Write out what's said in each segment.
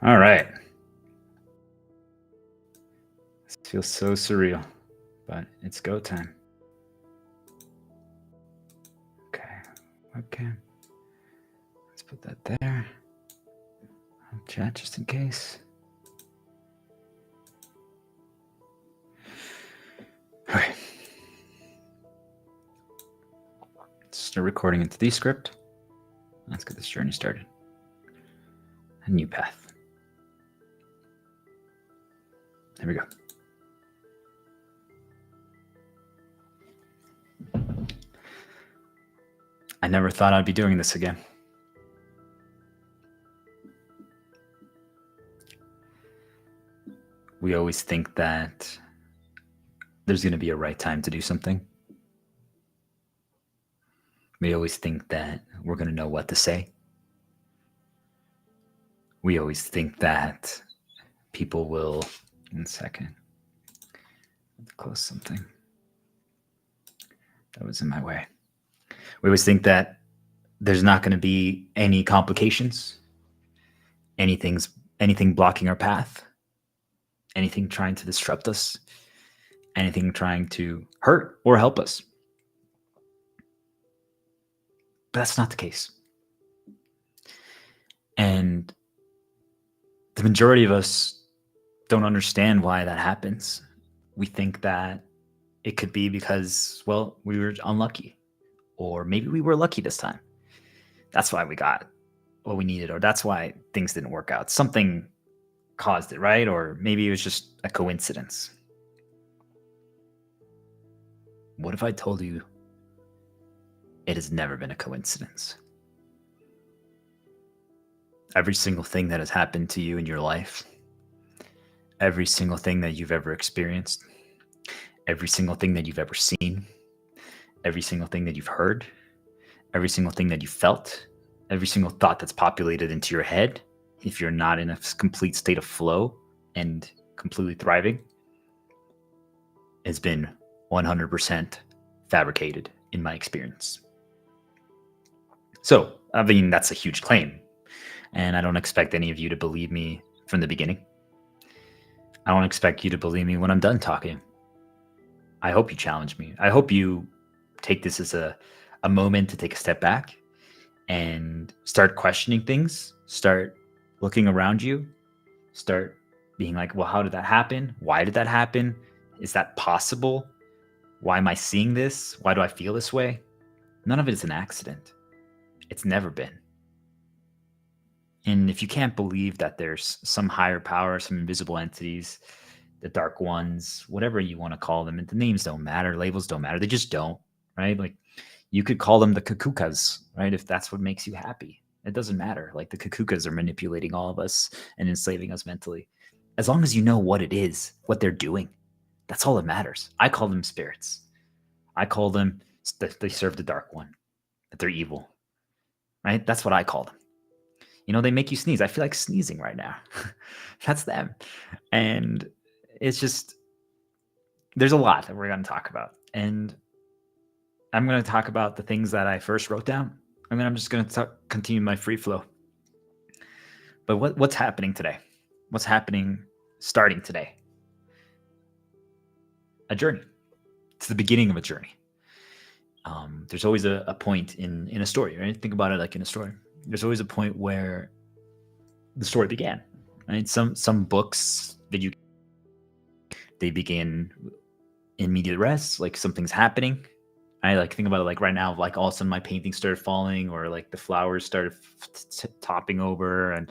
All right. This feels so surreal, but it's go time. Okay. Okay. Let's put that there. I'll chat just in case. All right. Let's start recording into the script. Let's get this journey started. A new path. There we go. I never thought I'd be doing this again. We always think that there's going to be a right time to do something. We always think that we're going to know what to say. We always think that people will. 1 second. Let's close something that was in my way. We always think that there's not going to be any complications, anything blocking our path, anything trying to disrupt us, anything trying to hurt or help us. But that's not the case. And the majority of us don't understand why that happens. We think that it could be because, well, we were unlucky, or maybe we were lucky this time. That's why we got what we needed, or that's why things didn't work out. Something caused it, right? Or maybe it was just a coincidence. What if I told you it has never been a coincidence? Every single thing that has happened to you in your life, every single thing that you've ever experienced, every single thing that you've ever seen, every single thing that you've heard, every single thing that you felt, every single thought that's populated into your head, if you're not in a complete state of flow and completely thriving, has been 100% fabricated in my experience. So, I mean, that's a huge claim. And I don't expect any of you to believe me from the beginning. I don't expect you to believe me when I'm done talking. I hope you challenge me. I hope you take this as a moment to take a step back and start questioning things, start looking around you, start being like, well, how did that happen? Why did that happen? Is that possible? Why am I seeing this? Why do I feel this way? None of it is an accident. It's never been. And if you can't believe that there's some higher power, some invisible entities, the dark ones, whatever you want to call them, and the names don't matter, labels don't matter, they just don't, right? Like, you could call them the Kakukas, right? If that's what makes you happy. It doesn't matter. Like, the Kakukas are manipulating all of us and enslaving us mentally. As long as you know what it is, what they're doing, that's all that matters. I call them spirits. I call them that they serve the dark one, that they're evil, right? That's what I call them. You know, they make you sneeze. I feel like sneezing right now. That's them. And it's just, there's a lot that we're going to talk about. And I'm going to talk about the things that I first wrote down. And then I'm just going to continue my free flow. But what's happening today? What's happening starting today? A journey. It's the beginning of a journey. There's always a point in a story, right? Think about it like in a story. There's always a point where the story began, right? Some books that they begin in medias res, like something's happening. I like think about it like right now, like all of a sudden my painting started falling, or like the flowers started topping over, and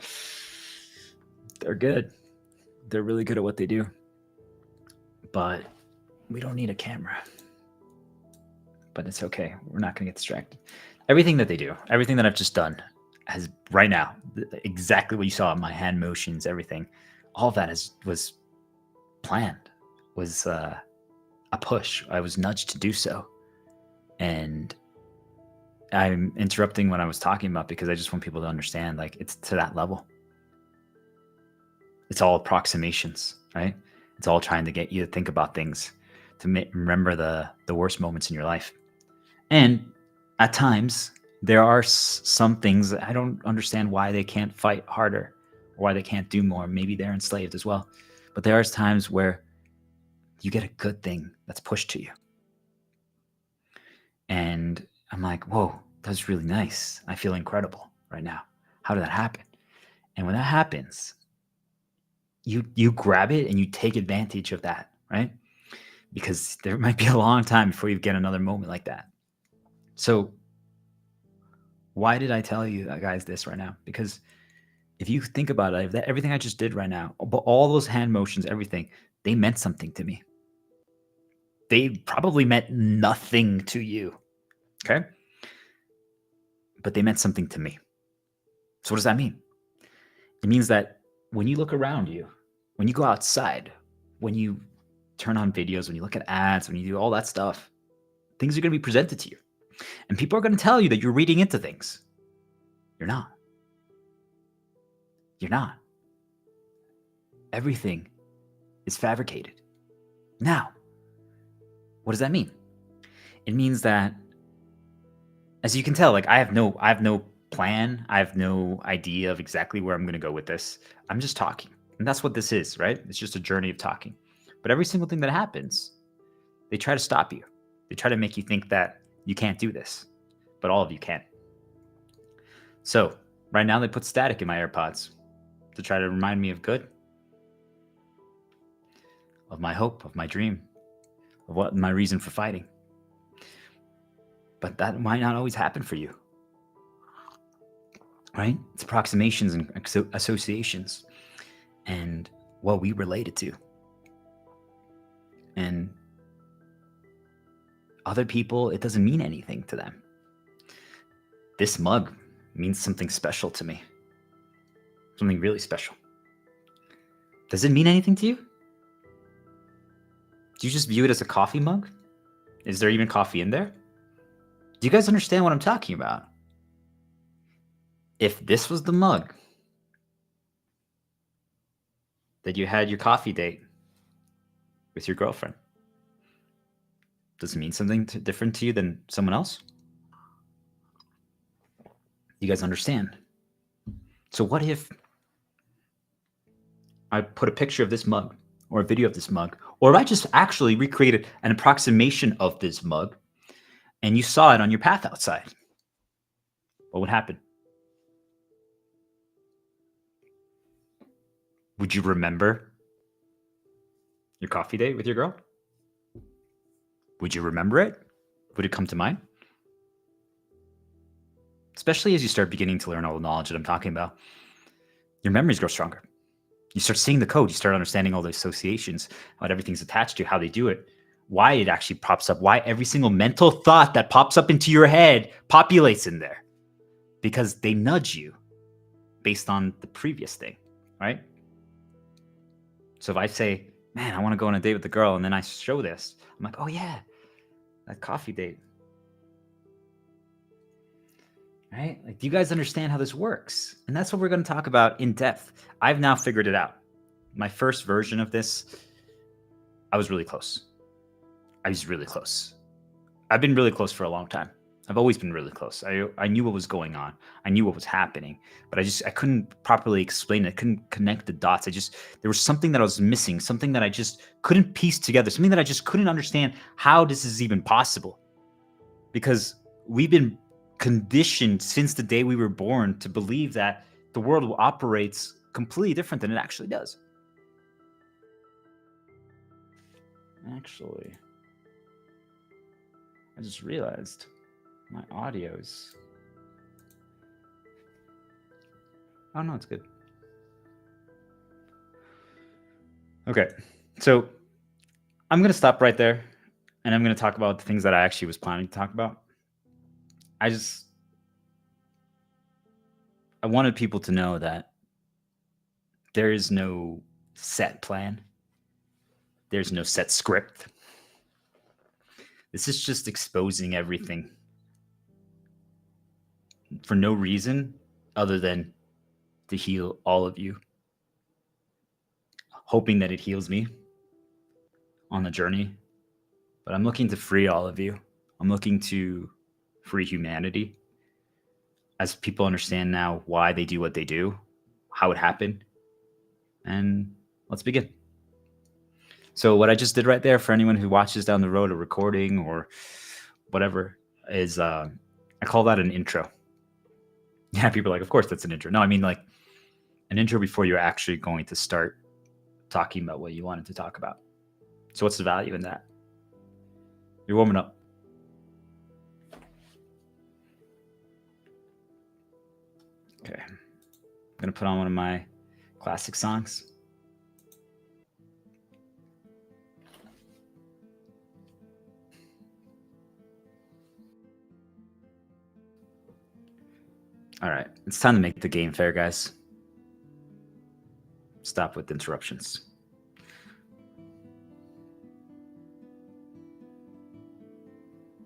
they're good. They're really good at what they do. But we don't need a camera. But it's okay. We're not going to get distracted. Everything that they do, everything that I've just done, has right now, exactly what you saw in my hand motions, everything, all of that was planned, was a push. I was nudged to do so. And I'm interrupting what I was talking about because I just want people to understand, like, it's to that level. It's all approximations, right? It's all trying to get you to think about things, to remember the worst moments in your life. And at times, there are some things that I don't understand why they can't fight harder, or why they can't do more. Maybe they're enslaved as well. But there are times where you get a good thing that's pushed to you. And I'm like, whoa, that's really nice. I feel incredible right now. How did that happen? And when that happens, you grab it and you take advantage of that, right? Because there might be a long time before you get another moment like that. So why did I tell you guys this right now? Because if you think about it, everything I just did right now, but all those hand motions, everything, they meant something to me. They probably meant nothing to you. Okay? But they meant something to me. So what does that mean? It means that when you look around you, when you go outside, when you turn on videos, when you look at ads, when you do all that stuff, things are going to be presented to you. And people are going to tell you that you're reading into things. You're not. You're not. Everything is fabricated. Now, what does that mean? It means that, as you can tell, like I have no plan. I have no idea of exactly where I'm going to go with this. I'm just talking. And that's what this is, right? It's just a journey of talking. But every single thing that happens, they try to stop you. They try to make you think that you can't do this, but all of you can. So right now they put static in my AirPods to try to remind me of good, of my hope, of my dream, of what my reason for fighting. But that might not always happen for you, right? It's approximations and associations and what we related to. And other people, it doesn't mean anything to them. This mug means something special to me. Something really special. Does it mean anything to you? Do you just view it as a coffee mug? Is there even coffee in there? Do you guys understand what I'm talking about? If this was the mug that you had your coffee date with your girlfriend, does it mean something different to you than someone else? You guys understand? So what if I put a picture of this mug or a video of this mug, or if I just actually recreated an approximation of this mug and you saw it on your path outside? What would happen? Would you remember your coffee date with your girl? Would you remember it? Would it come to mind? Especially as you start beginning to learn all the knowledge that I'm talking about, your memories grow stronger. You start seeing the code. You start understanding all the associations, what everything's attached to, how they do it, why it actually pops up, why every single mental thought that pops up into your head populates in there. Because they nudge you based on the previous thing, right? So if I say, man, I want to go on a date with the girl, and then I show this, I'm like, oh yeah, that coffee date. Right? Like, do you guys understand how this works? And that's what we're going to talk about in depth. I've now figured it out. My first version of this, I was really close. I've been really close for a long time. I've always been really close. I knew what was going on. I knew what was happening, but I couldn't properly explain it. I couldn't connect the dots. There was something that I was missing, something that I just couldn't piece together, something that I just couldn't understand how this is even possible. Because we've been conditioned since the day we were born to believe that the world operates completely different than it actually does. Actually, I just realized my audio's... Oh no, it's good. Okay, so I'm going to stop right there, and I'm going to talk about the things that I actually was planning to talk about. I wanted people to know that there is no set plan. There's no set script. This is just exposing everything for no reason other than to heal all of you. Hoping that it heals me on the journey. But I'm looking to free all of you. I'm looking to free humanity. As people understand now why they do what they do, how it happened, and let's begin. So what I just did right there, for anyone who watches down the road a recording or whatever, is I call that an intro. Yeah, people are like, of course that's an intro. No, I mean like an intro before you're actually going to start talking about what you wanted to talk about. So what's the value in that? You're warming up. Okay. I'm going to put on one of my classic songs. All right. It's time to make the game fair, guys. Stop with interruptions.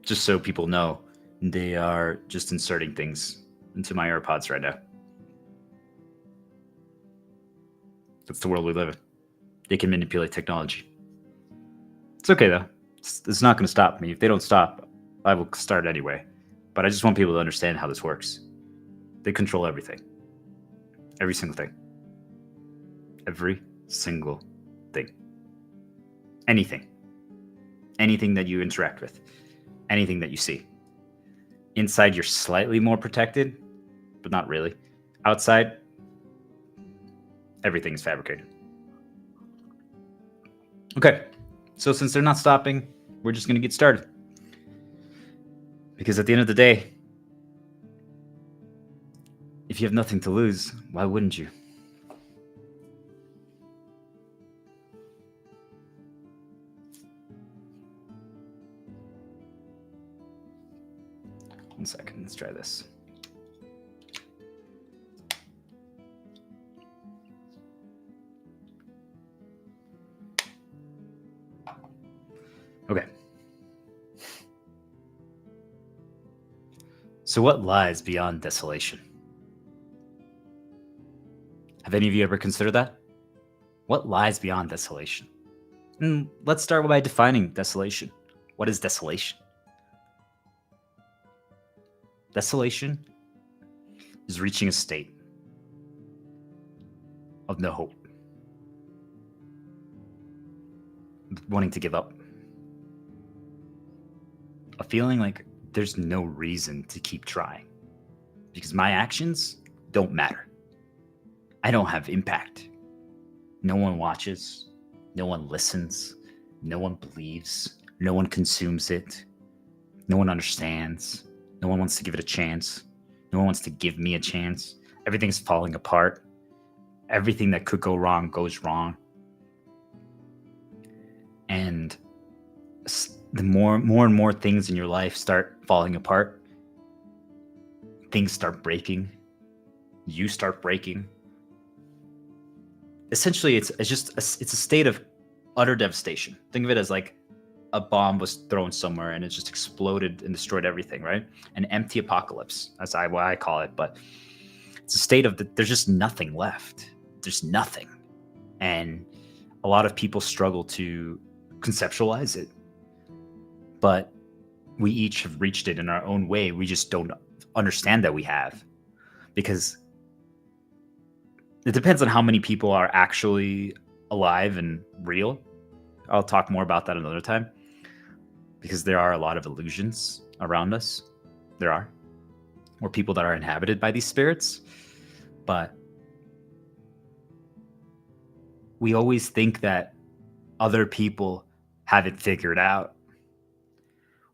Just so people know, they are just inserting things into my AirPods right now. That's the world we live in. They can manipulate technology. It's okay, though. It's not going to stop me. If they don't stop, I will start anyway. But I just want people to understand how this works. They control everything. Every single thing. Every single thing. Anything. Anything that you interact with. Anything that you see. Inside, you're slightly more protected, but not really. Outside, everything is fabricated. Okay, so since they're not stopping, we're just going to get started. Because at the end of the day, if you have nothing to lose, why wouldn't you? One second, let's try this. Okay. So what lies beyond desolation? Have any of you ever considered that? What lies beyond desolation? And let's start by defining desolation. What is desolation? Desolation is reaching a state of no hope. Wanting to give up. A feeling like there's no reason to keep trying. Because my actions don't matter. I don't have impact. No one watches. No one listens. No one believes. No one consumes it. No one understands. No one wants to give it a chance. No one wants to give me a chance. Everything's falling apart. Everything that could go wrong goes wrong. And the more and more things in your life start falling apart, things start breaking. You start breaking. Essentially, it's a state of utter devastation. Think of it as like a bomb was thrown somewhere and it just exploded and destroyed everything, right? An empty apocalypse, that's what I call it. But it's a state of there's just nothing left. There's nothing. And a lot of people struggle to conceptualize it. But we each have reached it in our own way. We just don't understand that we have. Because it depends on how many people are actually alive and real. I'll talk more about that another time. Because there are a lot of illusions around us. There are. Or people that are inhabited by these spirits. But we always think that other people have it figured out.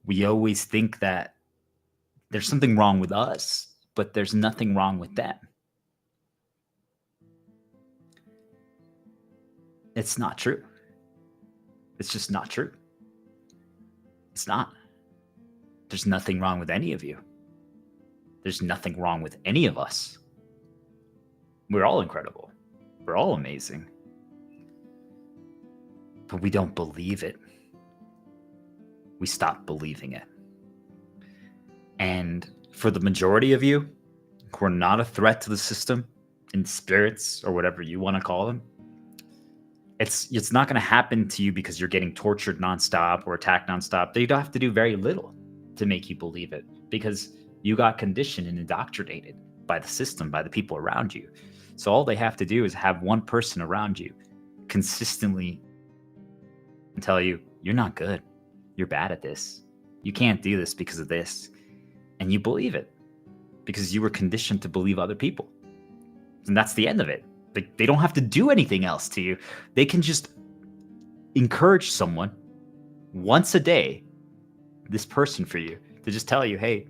We always think that there's something wrong with us, but there's nothing wrong with them. It's not true. It's just not true. It's not. There's nothing wrong with any of you. There's nothing wrong with any of us. We're all incredible. We're all amazing. But we don't believe it. We stop believing it. And for the majority of you who are not a threat to the system, in spirits or whatever you want to call them, it's not going to happen to you because you're getting tortured nonstop or attacked nonstop. They don't have to do very little to make you believe it because you got conditioned and indoctrinated by the system, by the people around you. So all they have to do is have one person around you consistently tell you, you're not good. You're bad at this. You can't do this because of this. And you believe it because you were conditioned to believe other people. And that's the end of it. They don't have to do anything else to you. They can just encourage someone once a day, this person for you, to just tell you, hey,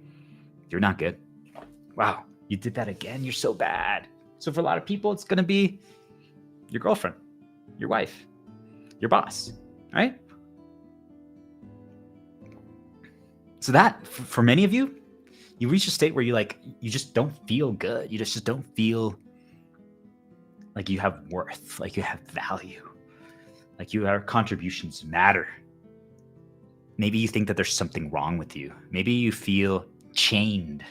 you're not good. Wow, you did that again. You're so bad. So for a lot of people, it's going to be your girlfriend, your wife, your boss, right? So that, for many of you, you reach a state where you just don't feel good. You just don't feel like you have worth, like you have value, like your contributions matter. Maybe you think that there's something wrong with you. Maybe you feel chained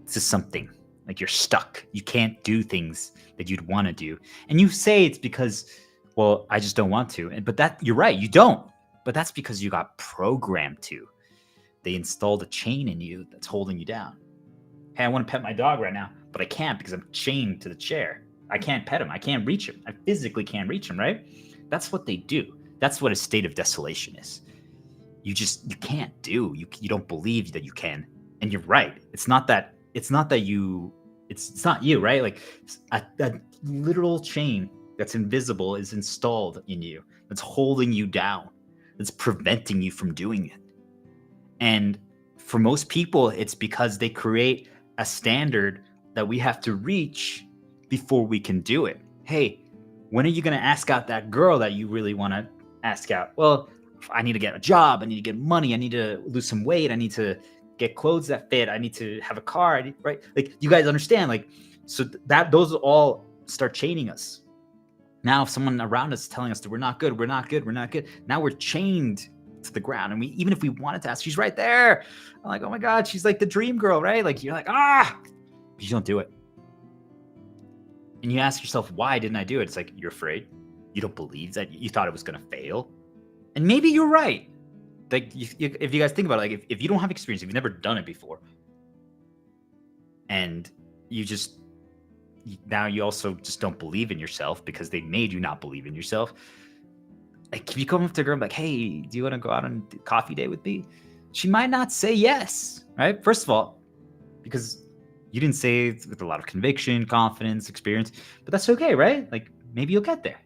to something, like you're stuck. You can't do things that you'd want to do. And you say it's because, well, I just don't want to. But you're right, you don't. But that's because you got programmed to. They installed a chain in you that's holding you down. Hey, I want to pet my dog right now, but I can't because I'm chained to the chair. I can't pet him. I can't reach him. I physically can't reach him, right? That's what they do. That's what a state of desolation is. You can't do. You don't believe that you can. And you're right. It's not you, right? Like a literal chain that's invisible is installed in you. That's holding you down. That's preventing you from doing it. And for most people, it's because they create a standard that we have to reach before we can do it. Hey, when are you going to ask out that girl that you really want to ask out? Well, I need to get a job. I need to get money. I need to lose some weight. I need to get clothes that fit. I need to have a car. Right? Like, you guys understand? Like, so those all start chaining us. Now, if someone around us is telling us that we're not good, now we're chained to the ground. And even if we wanted to ask, she's right there. I'm like, oh my God, she's like the dream girl, right? Like, you're like, but you don't do it. And you ask yourself, why didn't I do it? It's like, you're afraid. You don't believe that. You thought it was going to fail. And maybe you're right. Like, if you guys think about it, like, if you don't have experience, if you've never done it before, and now you also just don't believe in yourself because they made you not believe in yourself. Like, if you come up to a girl and be like, hey, do you want to go out on a coffee date with me? She might not say yes, right? First of all, because you didn't say it with a lot of conviction, confidence, experience, but that's okay, right? Like, maybe you'll get there.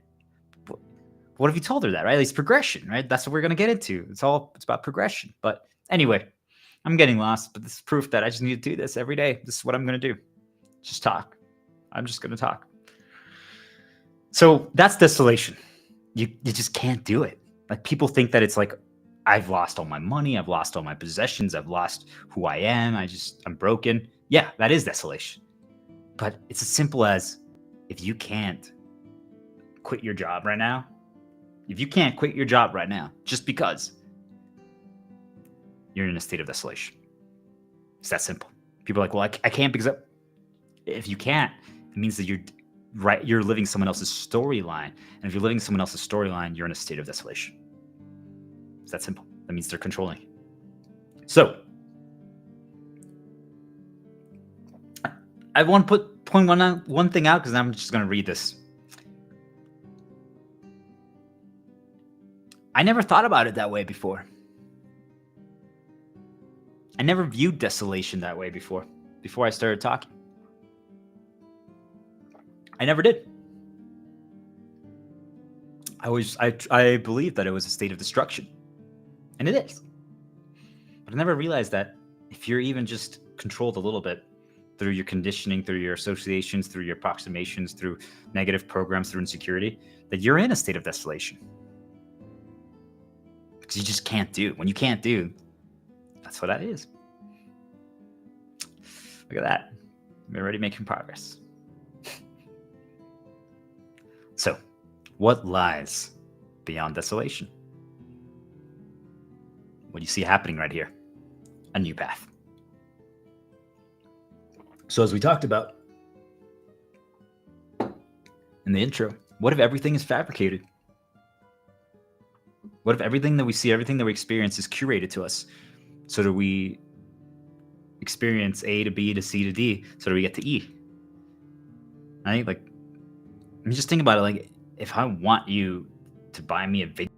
What if you told her that, right? It's progression, right? That's what we're going to get into. It's about progression. But anyway, I'm getting lost, but this is proof that I just need to do this every day. This is what I'm going to do. Just talk. I'm just going to talk. So that's desolation. You just can't do it. Like, people think that it's like, I've lost all my money. I've lost all my possessions. I've lost who I am. I'm broken. Yeah, that is desolation. But it's as simple as, if you can't quit your job right now, just because, you're in a state of desolation. It's that simple. People are like, well, I can't because if you can't, it means that you're living someone else's storyline. And if you're living someone else's storyline, you're in a state of desolation. It's that simple. That means they're controlling you. So I want to point one thing out, because I'm just going to read this. I never thought about it that way before. I never viewed desolation that way before I started talking. I never did. I believed that it was a state of destruction. And it is. But I never realized that if you're even just controlled a little bit through your conditioning, through your associations, through your approximations, through negative programs, through insecurity, that you're in a state of desolation. Because you just can't do. When you can't do, that's what that is. Look at that. We're already making progress. So, what lies beyond desolation? What do you see happening right here? A new path. So, as we talked about in the intro, what if everything is fabricated? What if everything that we see, everything that we experience is curated to us so that we experience A to B to C to D so that we get to E? Right? Like, I mean, just think about it. Like, if I want you to buy me a video,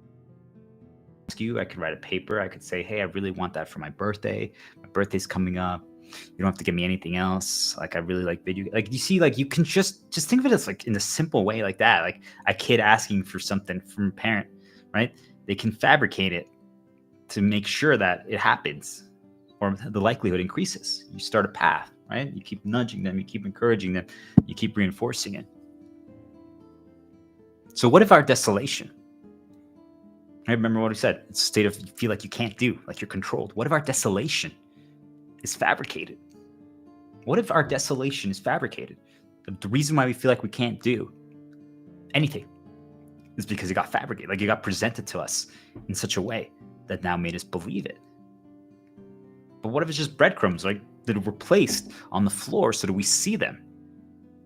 I could write a paper. I could say, hey, I really want that for my birthday. My birthday's coming up. You don't have to give me anything else. Like, I really like video. Like, you see, like, you can just think of it as like in a simple way like that. Like a kid asking for something from a parent, right? They can fabricate it to make sure that it happens, or the likelihood increases. You start a path, right? You keep nudging them, you keep encouraging them, you keep reinforcing it. So what if our desolation, I remember what we said, it's a state of you feel like you can't do, like you're controlled. What if our desolation is fabricated? What if our desolation is fabricated? The reason why we feel like we can't do anything is because it got fabricated, like it got presented to us in such a way that now made us believe it. But what if it's just breadcrumbs, like that were placed on the floor so that we see them,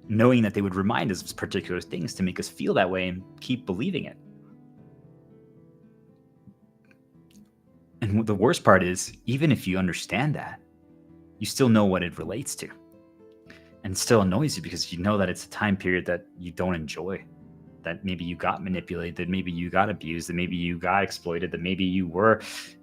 knowing that they would remind us of particular things to make us feel that way and keep believing it? And the worst part is, even if you understand that, you still know what it relates to. And it still annoys you because you know that it's a time period that you don't enjoy. That maybe you got manipulated, that maybe you got abused, that maybe you got exploited, that maybe you were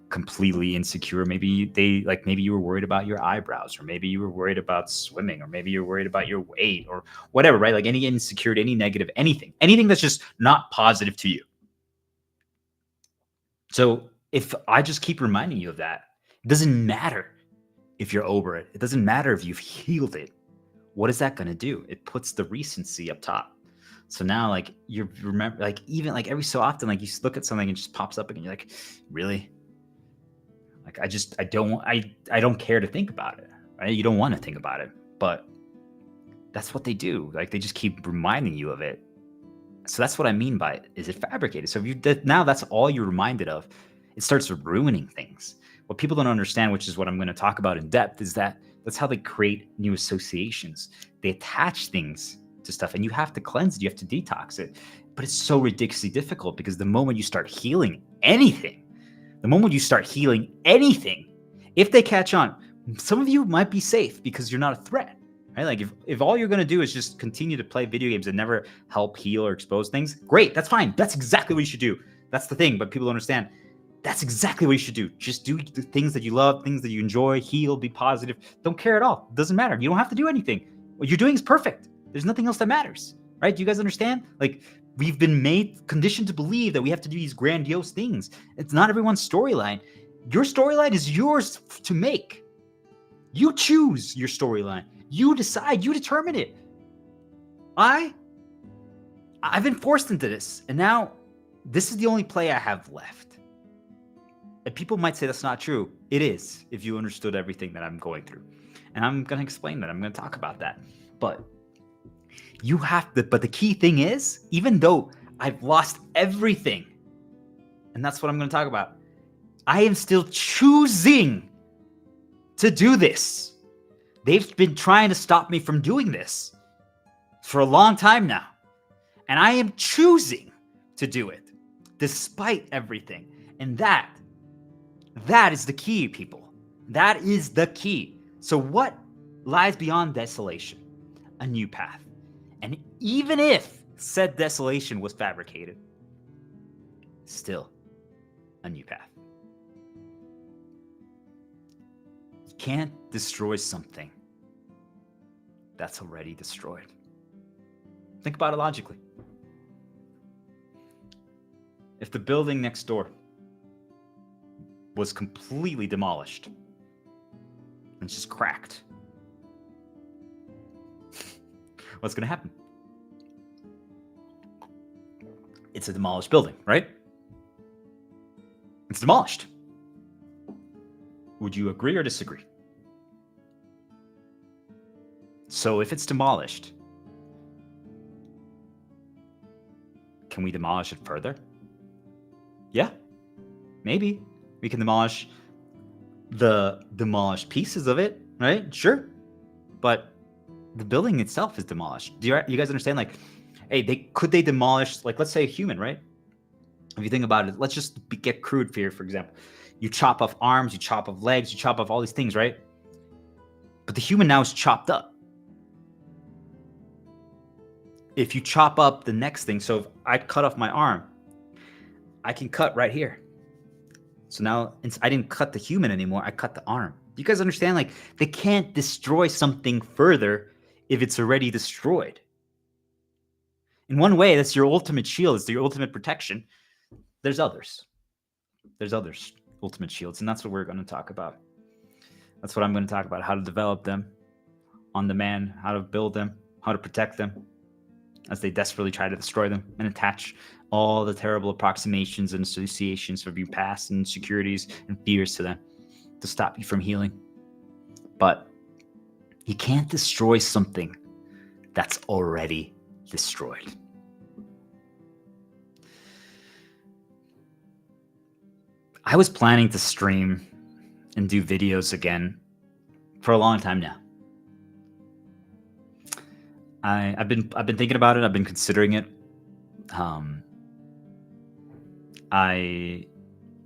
completely insecure. Maybe you were worried about your eyebrows, or maybe you were worried about swimming, or maybe you're worried about your weight, or whatever, right? Like any insecurity, any negative, anything that's just not positive to you. So if I just keep reminding you of that, it doesn't matter if you're over it. It doesn't matter if you've healed it. What is that going to do? It puts the recency up top. So now, like, you remember, like, even like every so often, like you look at something and it just pops up again. You're like, really? Like, I don't care to think about it, right? You don't want to think about it, but that's what they do. Like, they just keep reminding you of it. So that's what I mean by it. Is it fabricated? So if now that's all you're reminded of, it starts ruining things. What people don't understand, which is what I'm going to talk about in depth, is that that's how they create new associations. They attach things to stuff, and you have to cleanse it. You have to detox it. But it's so ridiculously difficult because the moment you start healing anything, if they catch on, some of you might be safe because you're not a threat, right? Like if all you're going to do is just continue to play video games and never help heal or expose things, great, that's fine. That's exactly what you should do. That's the thing, but people don't understand. That's exactly what you should do. Just do the things that you love, things that you enjoy, heal, be positive. Don't care at all. It doesn't matter. You don't have to do anything. What you're doing is perfect. There's nothing else that matters, right? Do you guys understand? Like, we've been conditioned to believe that we have to do these grandiose things. It's not everyone's storyline. Your storyline is yours to make. You choose your storyline. You decide. You determine it. I've been forced into this, and now this is the only play I have left. And people might say that's not true. It is, if you understood everything that I'm going through. And I'm going to explain that. I'm going to talk about that. But you have to, but the key thing is, even though I've lost everything, and that's what I'm going to talk about, I am still choosing to do this. They've been trying to stop me from doing this for a long time now. And I am choosing to do it despite everything. And that is the key, people. That is the key. So what lies beyond desolation? A new path. And even if said desolation was fabricated, still a new path. You can't destroy something that's already destroyed. Think about it logically. If the building next door was completely demolished and it's just cracked, what's going to happen? It's a demolished building, right? It's demolished. Would you agree or disagree? So if it's demolished, can we demolish it further? Yeah, maybe. We can demolish the demolished pieces of it, right? Sure. But the building itself is demolished. Do you guys understand? Like, hey, could they demolish, like, let's say a human, right? If you think about it, let's just get crude here, for example. You chop off arms, you chop off legs, you chop off all these things, right? But the human now is chopped up. if you chop up the next thing, so if I cut off my arm, I can cut right here. So now I didn't cut the human anymore. I cut the arm. Do you guys understand? Like, they can't destroy something further if it's already destroyed. In one way, that's your ultimate shield. It's your ultimate protection. There's others. There's others, ultimate shields, and that's what we're going to talk about. That's what I'm going to talk about, how to develop them on demand, how to build them, how to protect them as they desperately try to destroy them and attach all the terrible approximations and associations of your past and insecurities and fears to them to stop you from healing. But you can't destroy something that's already destroyed. I was planning to stream and do videos again for a long time now. I've been thinking about it. I've been considering it. I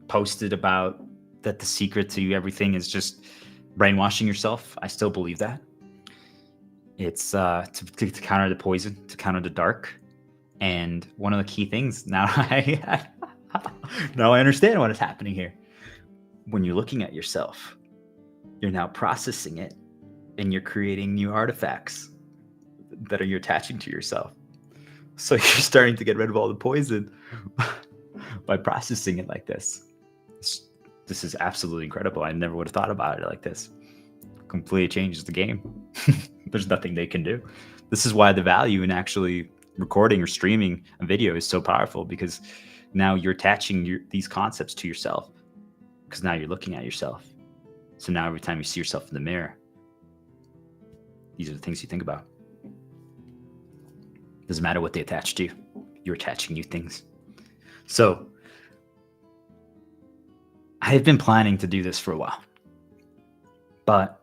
posted about that the secret to everything is just brainwashing yourself. I still believe that. It's to counter the poison, to counter the dark. And one of the key things now now I understand what is happening here. When you're looking at yourself, you're now processing it and you're creating new artifacts that you're attaching to yourself. So you're starting to get rid of all the poison by processing it like this. This is absolutely incredible. I never would have thought about it like this. Completely changes the game. There's nothing they can do. This is why the value in actually recording or streaming a video is so powerful, because now you're attaching these concepts to yourself, because now you're looking at yourself. So now every time you see yourself in the mirror, these are the things you think about. Doesn't matter what they attach to. You're attaching new things. So I have been planning to do this for a while, but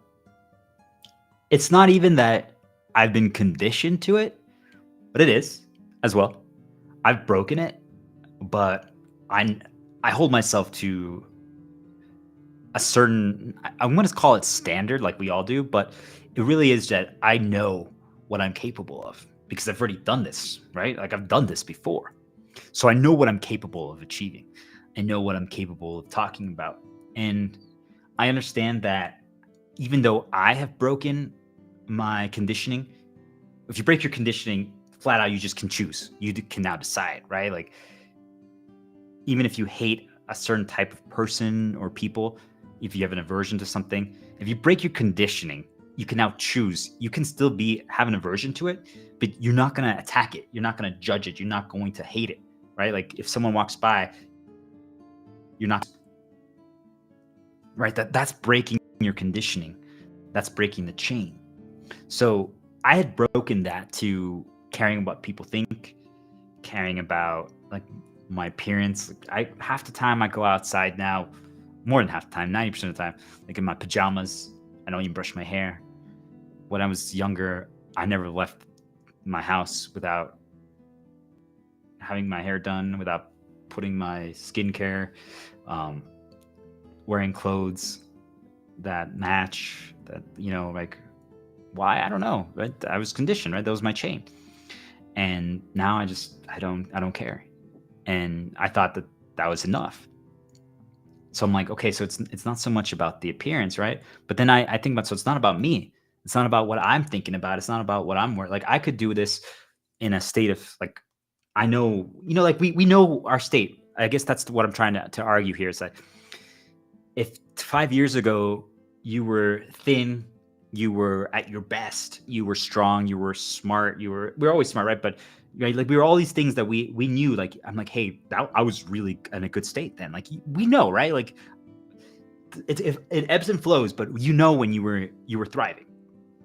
it's not even that I've been conditioned to it, but it is as well. I've broken it, but I hold myself to a certain, I'm going to call it standard, like we all do, but it really is that I know what I'm capable of because I've already done this, right? Like, I've done this before. So I know what I'm capable of achieving. I know what I'm capable of talking about. And I understand that even though I have broken my conditioning, if you break your conditioning flat out, you just can choose. You can now decide, right? Like, even if you hate a certain type of person or people, if you have an aversion to something, if you break your conditioning, you can now choose. You can still have an aversion to it, but you're not going to attack it. You're not going to judge it. You're not going to hate it, right? Like, if someone walks by, you're not, right? That's breaking your conditioning. That's breaking the chain. So I had broken that to caring about what people think, caring about like my appearance. Half the time I go outside now, more than half the time, 90% of the time, like in my pajamas. I don't even brush my hair. When I was younger, I never left my house without having my hair done, without putting my skincare, wearing clothes that match, that, like, why? I don't know, right? I was conditioned, right? That was my chain. And now I don't care. And I thought that was enough. So I'm like, okay, so it's not so much about the appearance, right? But then I think about, so it's not about me. It's not about what I'm thinking about. It's not about what I'm wearing. Like, I could do this in a state of like, I know, like we know our state. I guess that's what I'm trying to argue here. Is that if 5 years ago you were thin, you were at your best, you were strong, you were smart, we're always smart, right? But right, like, we were all these things that we knew. Like, I'm like, hey, I was really in a good state then. Like, we know, right? Like, it ebbs and flows, but when you were thriving.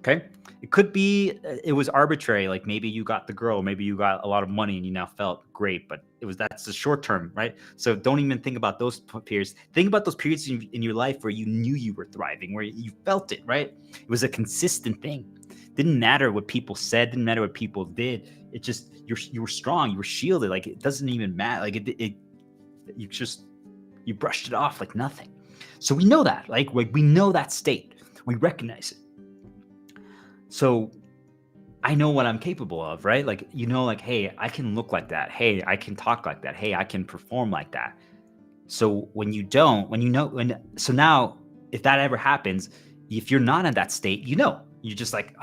Okay, it could be it was arbitrary. Like, maybe you got the girl, maybe you got a lot of money, and you now felt great. But that's the short term, right? So don't even think about those periods. Think about those periods in your life where you knew you were thriving, where you felt it, right? It was a consistent thing. Didn't matter what people said. Didn't matter what people did. It just you were strong. You were shielded. Like, it doesn't even matter. Like, you brushed it off like nothing. So we know that. Like we know that state. We recognize it. So I know what I'm capable of, right? Like, like, hey, I can look like that. Hey, I can talk like that. Hey, I can perform like that. So when you don't, so now if that ever happens, if you're not in that state, you're just like,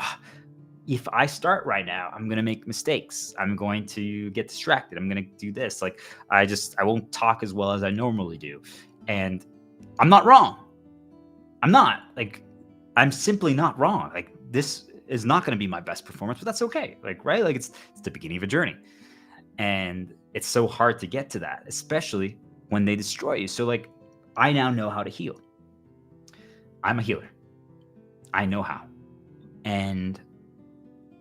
if I start right now, I'm going to make mistakes. I'm going to get distracted. I'm going to do this. Like, I won't talk as well as I normally do. And I'm not wrong. I'm not. Like, I'm simply not wrong. Like, this is not going to be my best performance, but that's okay. Like, right? Like, it's the beginning of a journey. And it's so hard to get to that, especially when they destroy you. So, like, I now know how to heal. I'm a healer. I know how. And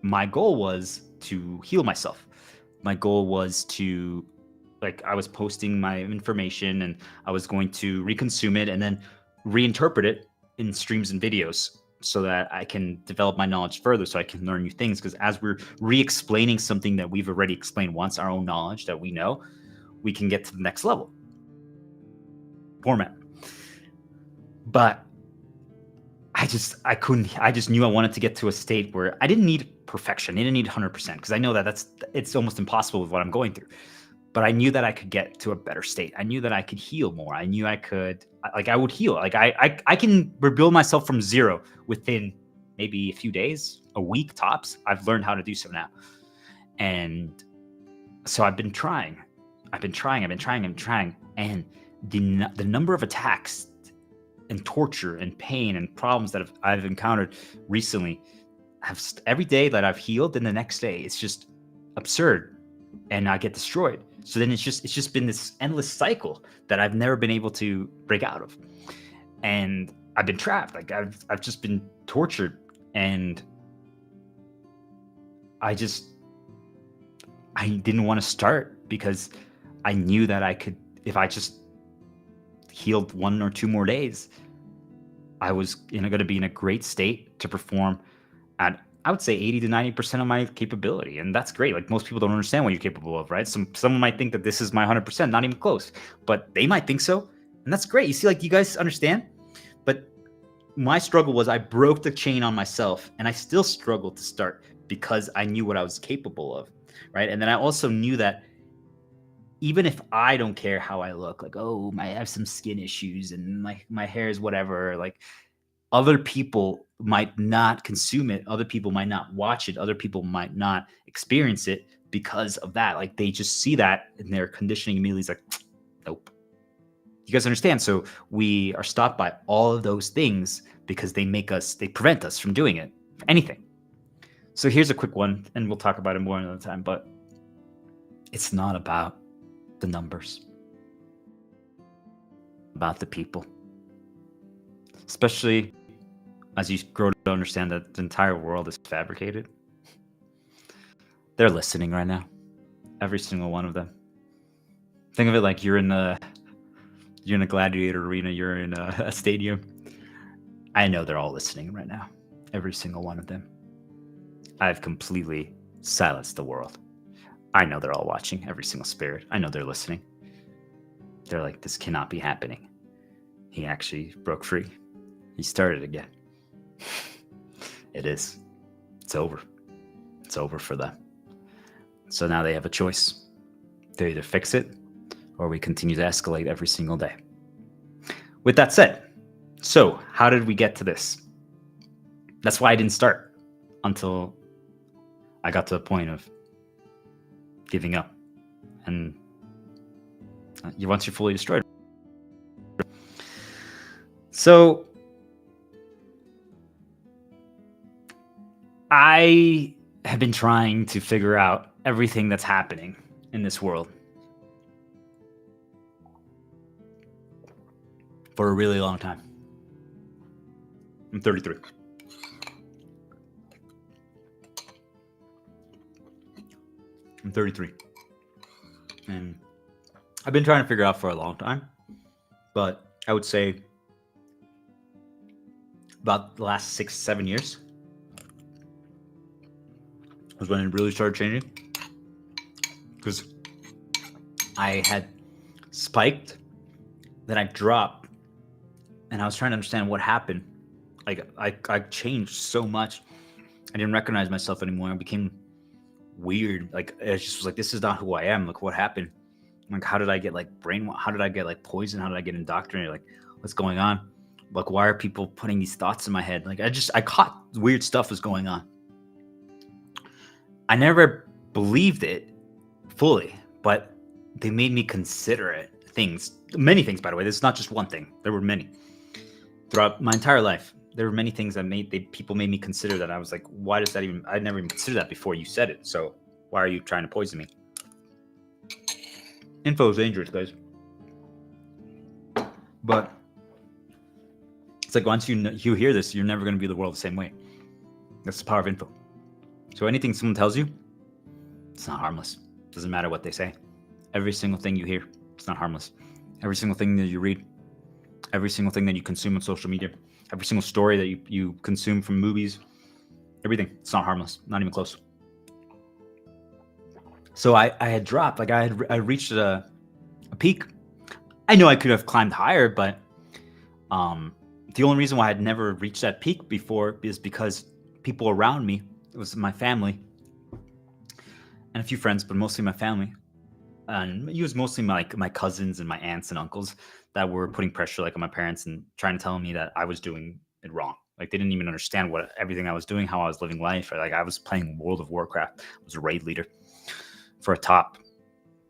my goal was to heal myself. My goal was to, like, I was posting my information and I was going to reconsume it and then reinterpret it in streams and videos so that I can develop my knowledge further, so I can learn new things. Because as we're re-explaining something that we've already explained once, our own knowledge that we know, we can get to the next level format. But I just knew I wanted to get to a state where I didn't need perfection. I didn't need 100%, because I know that it's almost impossible with what I'm going through. But I knew that I could get to a better state. I knew that I could heal more. I knew I would heal. Like, I can rebuild myself from zero within maybe a few days, a week tops. I've learned how to do so now. And so I've been trying. And the number of attacks and torture and pain and problems that I've encountered recently every day that I've healed, then the next day it's just absurd, and I get destroyed. So then it's just been this endless cycle that I've never been able to break out of, and I've been trapped. Like, I've just been tortured, and I didn't want to start, because I knew that I could, if I just healed 1 or 2 more days, I was going to be in a great state to perform at, I would say, 80 to 90% of my capability. And that's great. Like, most people don't understand what you're capable of, right? Someone might think that this is my 100%, not even close, but they might think so. And that's great. You see, like, you guys understand. But my struggle was I broke the chain on myself, and I still struggled to start because I knew what I was capable of, right? And then I also knew that even if I don't care how I look, like, oh, I have some skin issues and my hair is whatever, like, other people might not consume it. Other people might not watch it. Other people might not experience it because of that. Like, they just see that and their conditioning immediately is like, nope. You guys understand? So we are stopped by all of those things because they prevent us from doing it, anything. So here's a quick one, and we'll talk about it more another time, but it's not about the numbers, about the people, especially as you grow to understand that the entire world is fabricated. They're listening right now, every single one of them. Think of it like you're in a gladiator arena, you're in a stadium. I know they're all listening right now, every single one of them. I've completely silenced the world. I know they're all watching, every single spirit. I know they're listening. They're like, this cannot be happening. He actually broke free. He started again. It is. It's over. It's over for them. So now they have a choice. They either fix it, or we continue to escalate every single day. With that said, so how did we get to this? That's why I didn't start until I got to the point of giving up. And once you're fully destroyed. So I have been trying to figure out everything that's happening in this world for a really long time. I'm 33. I'm 33. And I've been trying to figure out for a long time. But I would say about the last 6-7 years was when it really started changing. Because I had spiked, then I dropped, and I was trying to understand what happened. Like, I changed so much. I didn't recognize myself anymore. I became weird. Like it just was like, this is not who I am. Like what happened? Like how did I get like how did I get like poisoned? How did I get indoctrinated? Like what's going on? Like why are people putting these thoughts in my head? Like I caught weird stuff was going on. I never believed it fully, but they made me consider it. Many things, by the way. This is not just one thing. There were many throughout my entire life. There were many things that people made me consider that. I was like, why does that even? I never even considered that before you said it. So why are you trying to poison me? Info is dangerous, guys. But it's like once you hear this, you're never going to view the world the same way. That's the power of info. So anything someone tells you, it's not harmless. Doesn't matter what they say. Every single thing you hear, it's not harmless. Every single thing that you read, every single thing that you consume on social media, every single story that you consume from movies, everything, it's not harmless, not even close. So I had dropped, like I reached a peak. I know I could have climbed higher, but the only reason why I'd never reached that peak before is because people around me, it was my family and a few friends, but mostly my family. And it was mostly my cousins and my aunts and uncles that were putting pressure like on my parents and trying to tell me that I was doing it wrong. Like they didn't even understand everything I was doing, how I was living life. Like I was playing World of Warcraft. I was a raid leader for a top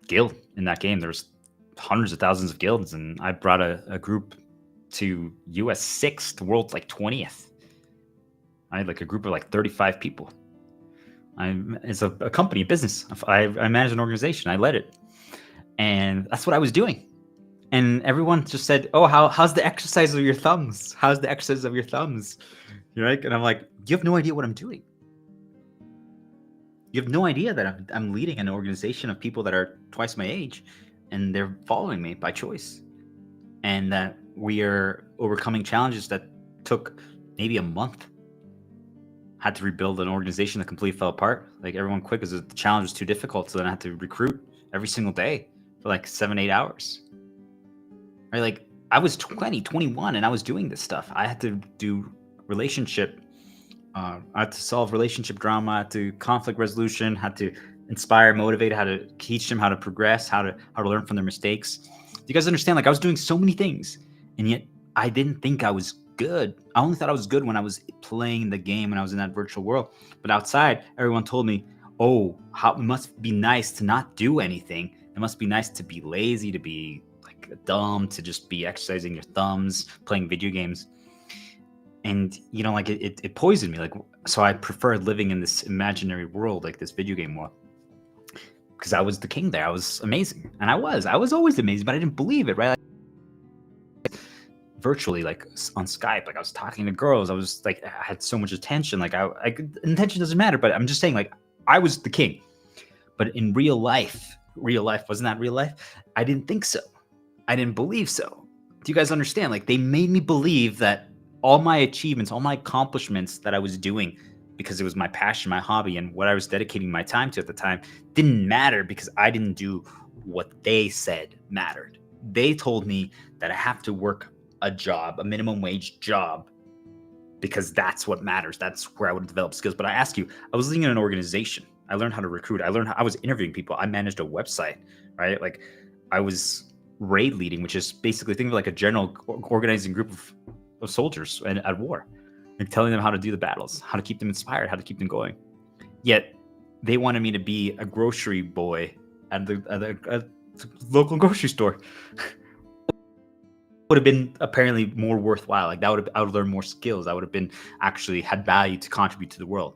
guild in that game. There's hundreds of thousands of guilds, and I brought a group to US 6th, world's like 20th. I had like a group of like 35 people. It's a company, a business. I managed an organization. I led it. And that's what I was doing. And everyone just said, oh, how's the exercise of your thumbs? How's the exercise of your thumbs? You're right. And I'm like, you have no idea what I'm doing. You have no idea that I'm leading an organization of people that are twice my age, and they're following me by choice. And that we are overcoming challenges that took maybe a month. Had to rebuild an organization that completely fell apart. Like everyone quit because the challenge was too difficult. So then I had to recruit every single day for like 7-8 hours. Right? Like I was 20, 21, and I was doing this stuff. I had to do relationship. I had to solve relationship drama. I had to conflict resolution. Had to inspire, motivate. How to teach them how to progress. How to learn from their mistakes. Do you guys understand? Like I was doing so many things, and yet I didn't think I was good. I only thought I was good when I was playing the game and I was in that virtual world. But outside, everyone told me, "Oh, how it must be nice to not do anything. It must be nice to be lazy, to be like dumb, to just be exercising your thumbs, playing video games." And you know, like it poisoned me. Like so, I preferred living in this imaginary world, like this video game world, because I was the king there. I was amazing, and I was always amazing, but I didn't believe it, right? Like, virtually, like on Skype, like I was talking to girls. I was like, I had so much attention. Like intention doesn't matter, but I'm just saying, like I was the king. But in real life, wasn't that real life? I didn't think so. I didn't believe so. Do you guys understand? Like they made me believe that all my achievements, all my accomplishments that I was doing because it was my passion, my hobby, and what I was dedicating my time to at the time didn't matter because I didn't do what they said mattered. They told me that I have to work a job, a minimum wage job, because that's what matters. That's where I would develop skills. But I ask you, I was leading an organization. I learned how to recruit. I was interviewing people. I managed a website, right? Like I was raid leading, which is basically think of like a general organizing group of soldiers at war, and telling them how to do the battles, how to keep them inspired, how to keep them going. Yet they wanted me to be a grocery boy at the local grocery store. Would have been apparently more worthwhile. Like I would have learned more skills. I would have been actually had value to contribute to the world.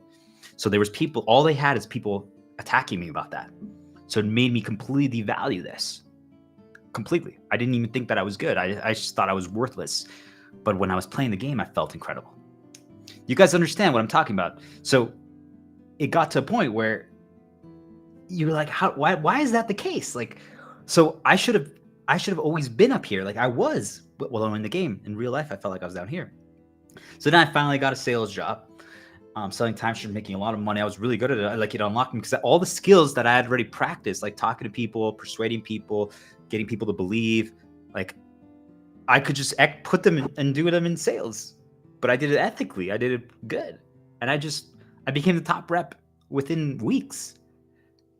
So there was people, all they had is people attacking me about that. So it made me completely devalue this. Completely. I didn't even think that I was good. I just thought I was worthless. But when I was playing the game, I felt incredible. You guys understand what I'm talking about? So it got to a point where you're like, why is that the case? Like, so I should have always been up here. Like I was, well, in the game. In real life, I felt like I was down here. So then I finally got a sales job, selling timeshares, making a lot of money. I was really good at it. Like it unlocked me because all the skills that I had already practiced, like talking to people, persuading people, getting people to believe, like I could just put them and do them in sales. But I did it ethically. I did it good. And I just I became the top rep within weeks.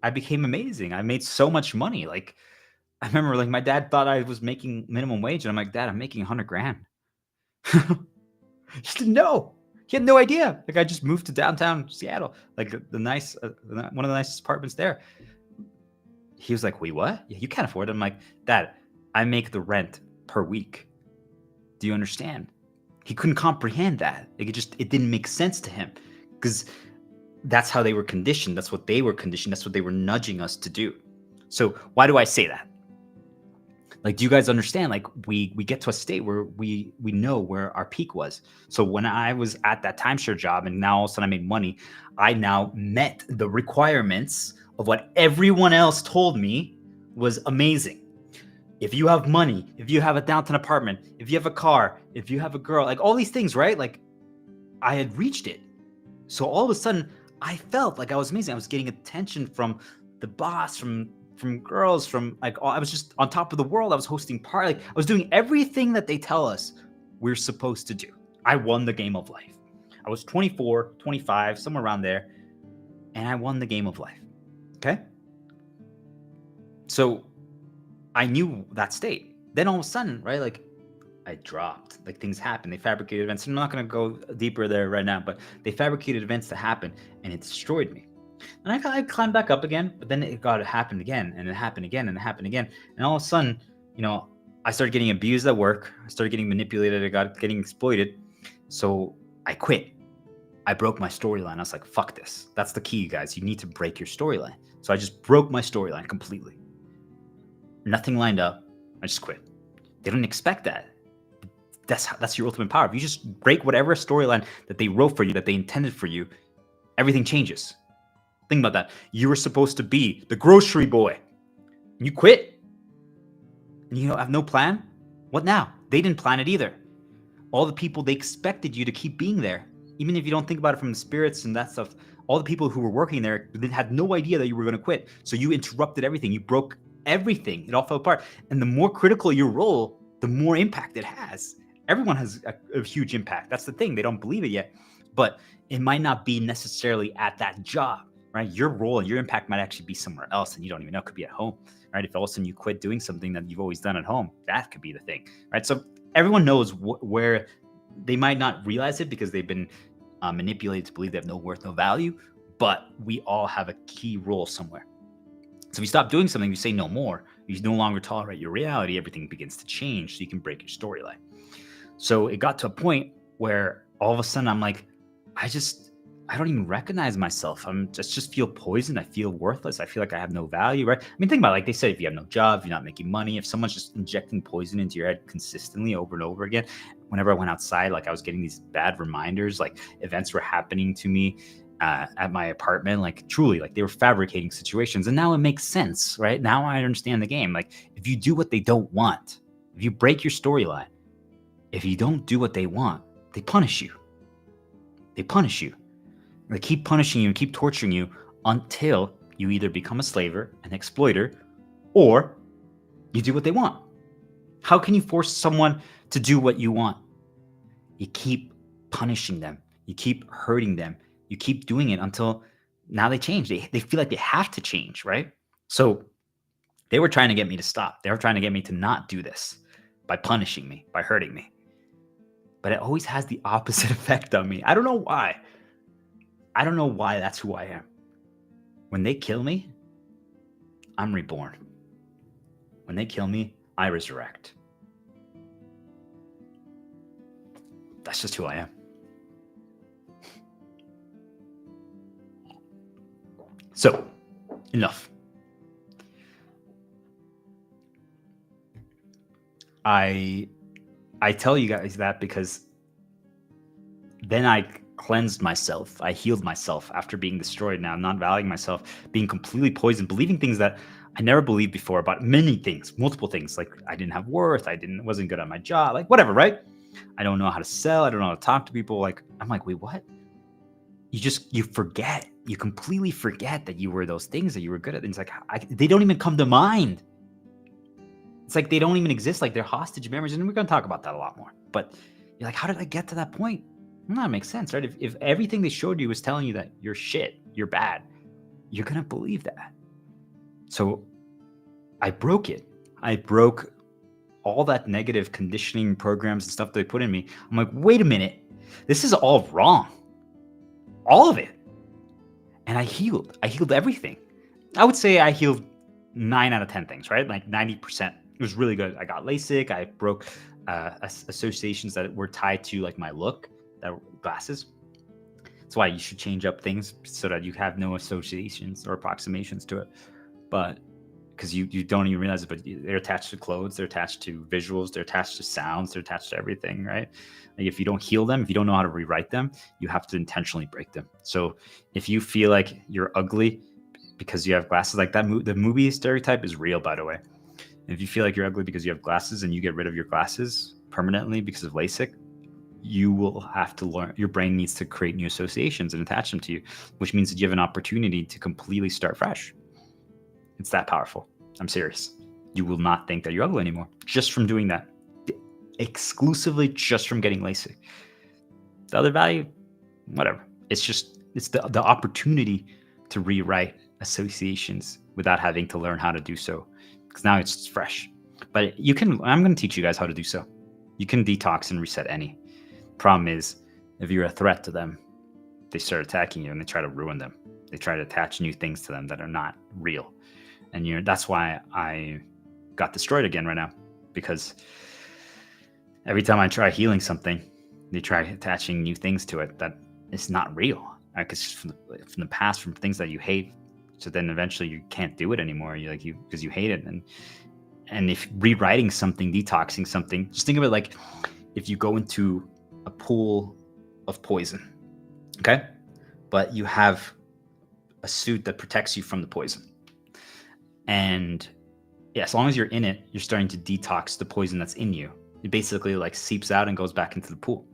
I became amazing. I made so much money. Like, I remember, like, my dad thought I was making minimum wage, and I'm like, Dad, I'm making 100 grand. He didn't know. He had no idea. Like, I just moved to downtown Seattle, like the nice, one of the nicest apartments there. He was like, wait, what? Yeah, you can't afford it. I'm like, Dad, I make the rent per week. Do you understand? He couldn't comprehend that. Like, it didn't make sense to him, because that's how they were conditioned. That's what they were conditioned. That's what they were nudging us to do. So why do I say that? Like, do you guys understand? Like, we get to a state where we know where our peak was. So when I was at that timeshare job and now all of a sudden I made money, I now met the requirements of what everyone else told me was amazing. If you have money, if you have a downtown apartment, if you have a car, if you have a girl, like all these things, right? Like, I had reached it. So all of a sudden I felt like I was amazing. I was getting attention from the boss, from girls, from like, I was just on top of the world. I was hosting party. Like, I was doing everything that they tell us we're supposed to do. I won the game of life. I was 24, 25, somewhere around there, and I won the game of life. Okay? So I knew that state. Then all of a sudden, right, like, I dropped. Like, things happened. They fabricated events. I'm not going to go deeper there right now, but they fabricated events to happen, and it destroyed me. And I climbed back up again, but then it happened again, and it happened again, and it happened again. And all of a sudden, I started getting abused at work. I started getting manipulated. I got getting exploited. So I quit. I broke my storyline. I was like, fuck this. That's the key, guys. You need to break your storyline. So I just broke my storyline completely. Nothing lined up. I just quit. They don't expect that. That's your ultimate power. If you just break whatever storyline that they wrote for you, that they intended for you, everything changes. Think about that. You were supposed to be the grocery boy. You quit. And you have no plan? What now? They didn't plan it either. All the people, they expected you to keep being there. Even if you don't think about it from the spirits and that stuff, all the people who were working there had no idea that you were going to quit. So you interrupted everything. You broke everything. It all fell apart. And the more critical your role, the more impact it has. Everyone has a huge impact. That's the thing. They don't believe it yet. But it might not be necessarily at that job. Right? Your role and your impact might actually be somewhere else, and you don't even know. It could be at home, right? If all of a sudden you quit doing something that you've always done at home, that could be the thing, right? So everyone knows where they might not realize it because they've been manipulated to believe they have no worth, no value, but we all have a key role somewhere. So if you stop doing something, you say no more, you no longer tolerate your reality, everything begins to change so you can break your storyline. So it got to a point where all of a sudden I'm like, I don't even recognize myself. I just feel poisoned. I feel worthless. I feel like I have no value, right? I mean, think about it. Like they say, if you have no job, if you're not making money, if someone's just injecting poison into your head consistently over and over again. Whenever I went outside, like I was getting these bad reminders, like events were happening to me at my apartment, like truly, like they were fabricating situations. And now it makes sense, right? Now I understand the game. Like if you do what they don't want, if you break your storyline, if you don't do what they want, they punish you. They punish you. They keep punishing you and keep torturing you until you either become a slaver, an exploiter, or you do what they want. How can you force someone to do what you want? You keep punishing them. You keep hurting them. You keep doing it until now they change. They feel like they have to change, right? So they were trying to get me to stop. They were trying to get me to not do this by punishing me, by hurting me. But it always has the opposite effect on me. I don't know why. I don't know why that's who I am. When they kill me, I'm reborn. When they kill me, I resurrect. That's just who I am. So, enough. I tell you guys that because then I cleansed myself. I healed myself after being destroyed. Now I'm not valuing myself, being completely poisoned, believing things that I never believed before about many things, multiple things. Like I didn't have worth. Wasn't good at my job. Like whatever, right? I don't know how to sell. I don't know how to talk to people. Like I'm like, wait, what? You forget. You completely forget that you were those things, that you were good at things. Like they don't even come to mind. It's like they don't even exist. Like they're hostage memories. And we're going to talk about that a lot more. But you're like, how did I get to that point? That makes sense, right? If everything they showed you was telling you that you're shit, you're bad, you're going to believe that. So I broke it. I broke all that negative conditioning programs and stuff they put in me. I'm like, wait a minute, this is all wrong. All of it. And I healed. I healed everything. I would say I healed 9 out of 10 things, right? Like 90%. It was really good. I got LASIK. I broke associations that were tied to like my look, that glasses. That's why you should change up things so that you have no associations or approximations to it. But because you don't even realize it, but they're attached to clothes, they're attached to visuals, they're attached to sounds, they're attached to everything, right? Like if you don't heal them, if you don't know how to rewrite them, you have to intentionally break them. So if you feel like you're ugly because you have glasses, like that, the movie stereotype is real, by the way. If you feel like you're ugly because you have glasses and you get rid of your glasses permanently because of LASIK, you will have to learn. Your brain needs to create new associations and attach them to you, which means that you have an opportunity to completely start fresh. It's that powerful. I'm serious. You will not think that you're ugly anymore just from doing that. Exclusively just from getting LASIK. The other value, whatever. It's the opportunity to rewrite associations without having to learn how to do so. Because now it's fresh. But I'm going to teach you guys how to do so. You can detox and reset any. Problem is, if you're a threat to them, they start attacking you and they try to ruin them. They try to attach new things to them that are not real. And that's why I got destroyed again right now, because every time I try healing something, they try attaching new things to it that is not real. Because from the past, from things that you hate, so then eventually you can't do it anymore. Because you hate it, and if rewriting something, detoxing something, just think of it like if you go into a pool of poison, okay, but you have a suit that protects you from the poison. And yeah, as long as you're in it, you're starting to detox the poison that's in you. It basically like seeps out and goes back into the pool.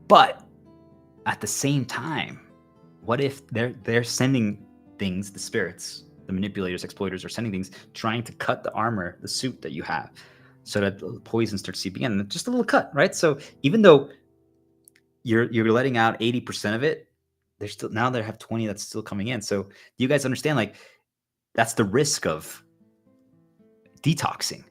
But at the same time, what if they're sending things, the spirits, the manipulators, exploiters are sending things, trying to cut the armor, the suit that you have, so that the poison starts seeping in. Just a little cut, right? So even though you're letting out 80% of it, there's still, now they have 20 that's still coming in. So do you guys understand? Like, that's the risk of detoxing,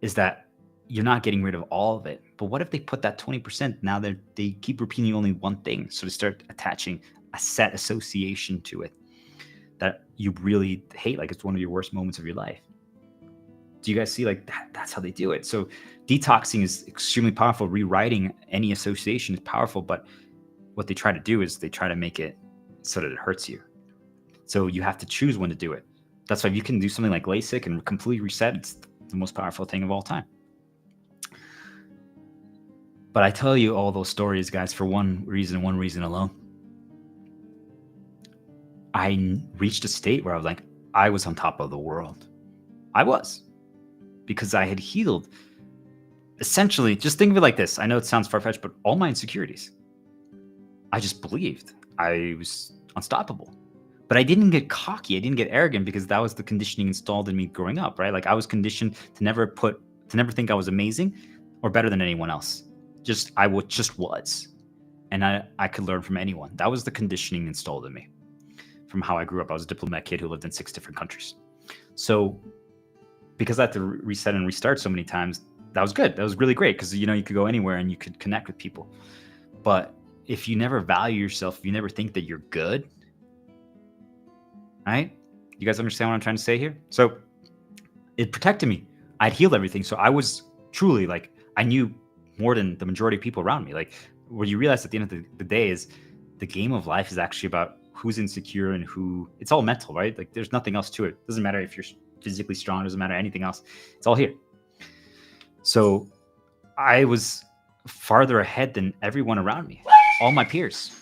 is that you're not getting rid of all of it. But what if they put that 20%? Now they keep repeating only one thing. So they start attaching a set association to it that you really hate, like it's one of your worst moments of your life. Do you guys see? Like that's how they do it. So detoxing is extremely powerful. Rewriting any association is powerful, but what they try to do is they try to make it so that it hurts you. So you have to choose when to do it. That's why you can do something like LASIK and completely reset. It's the most powerful thing of all time. But I tell you all those stories, guys, for one reason alone. I reached a state where I was on top of the world. I was. Because I had healed. Essentially, just think of it like this. I know it sounds far-fetched, but all my insecurities. I just believed I was unstoppable. But I didn't get cocky. I didn't get arrogant, because that was the conditioning installed in me growing up, right? Like I was conditioned to never think I was amazing or better than anyone else. I just was. And I could learn from anyone. That was the conditioning installed in me from how I grew up. I was a diplomat kid who lived in 6 different countries. So because I had to reset and restart so many times, that was good. That was really great, because you could go anywhere and you could connect with people. But if you never value yourself, if you never think that you're good, right? You guys understand what I'm trying to say here? So it protected me. I'd healed everything. So I was truly I knew more than the majority of people around me. Like, what you realize at the end of the day is the game of life is actually about who's insecure and it's all mental, right? Like there's nothing else to it. It doesn't matter if you're physically strong, it doesn't matter anything else. It's all here. So I was farther ahead than everyone around me, all my peers.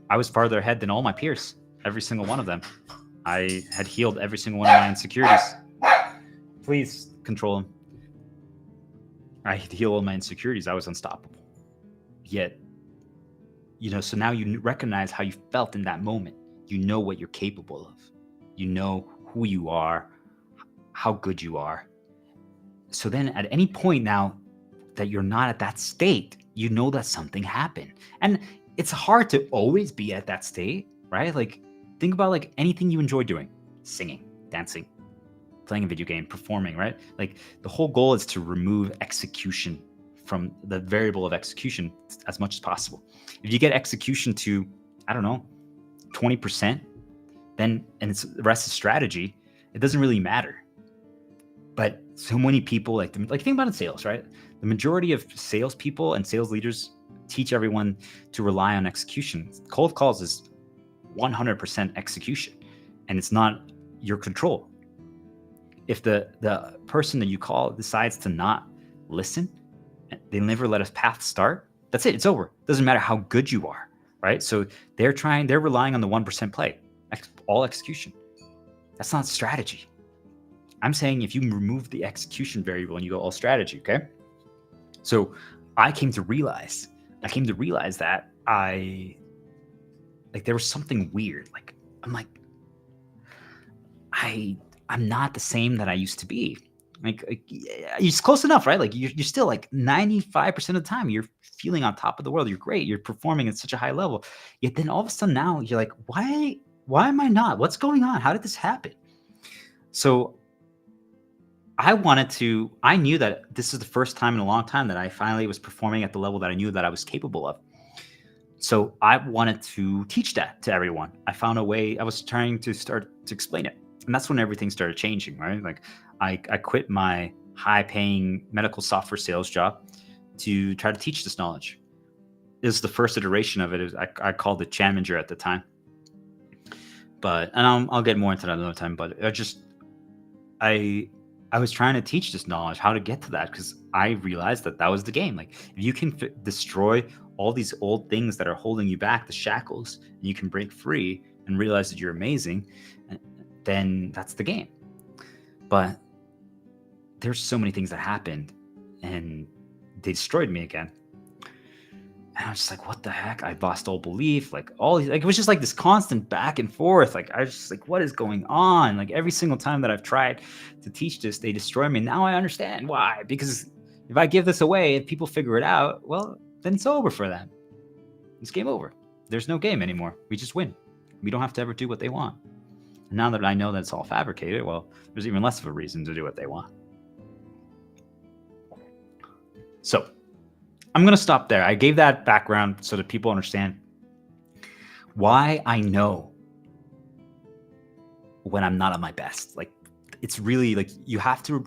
I was farther ahead than all my peers, every single one of them. I had healed every single one of my insecurities. Please control them. I had healed all my insecurities. I was unstoppable. Yet, so now you recognize how you felt in that moment. You know what you're capable of. You know who you are, how good you are. So then at any point now, that you're not at that state, you know that something happened. And it's hard to always be at that state, right? Like, think about like anything you enjoy doing: singing, dancing, playing a video game, performing, right? Like, the whole goal is to remove execution from the variable of execution as much as possible. If you get execution to, I don't know, 20%, then, and the rest is strategy, it doesn't really matter. But so many people like think about it in sales, right? The majority of salespeople and sales leaders teach everyone to rely on execution. Cold calls is 100% execution, and it's not your control. If the person that you call decides to not listen, they never let a path start, that's it. It's over. Doesn't matter how good you are, right? So they're relying on the 1% play, all execution. That's not strategy. I'm saying if you remove the execution variable and you go all strategy, okay? So I came to realize that there was something weird. Like, I'm not the same that I used to be. Like it's close enough, right? Like you're still like 95% of the time you're feeling on top of the world. You're great. You're performing at such a high level. Yet then all of a sudden now you're like, why am I not? What's going on? How did this happen? So I knew that this is the first time in a long time that I finally was performing at the level that I knew that I was capable of. So I wanted to teach that to everyone. I found a way. I was trying to start to explain it. And that's when everything started changing, right? Like I quit my high-paying medical software sales job to try to teach this knowledge. This is the first iteration of it. I called it Challenger at the time. And I'll get more into that another time. But I was trying to teach this knowledge, how to get to that, because I realized that was the game. Like if you can destroy all these old things that are holding you back, the shackles, and you can break free and realize that you're amazing, then that's the game. But there's so many things that happened and they destroyed me again. And I was just like, what the heck? I lost all belief. Like it was just like this constant back and forth. Like I was just like, what is going on? Like every single time that I've tried to teach this, they destroy me. Now I understand why. Because if I give this away and people figure it out, well, then it's over for them. It's game over. There's no game anymore. We just win. We don't have to ever do what they want. And now that I know that it's all fabricated, well, there's even less of a reason to do what they want. So I'm going to stop there. I gave that background so that people understand why I know when I'm not at my best. Like, it's really like you have to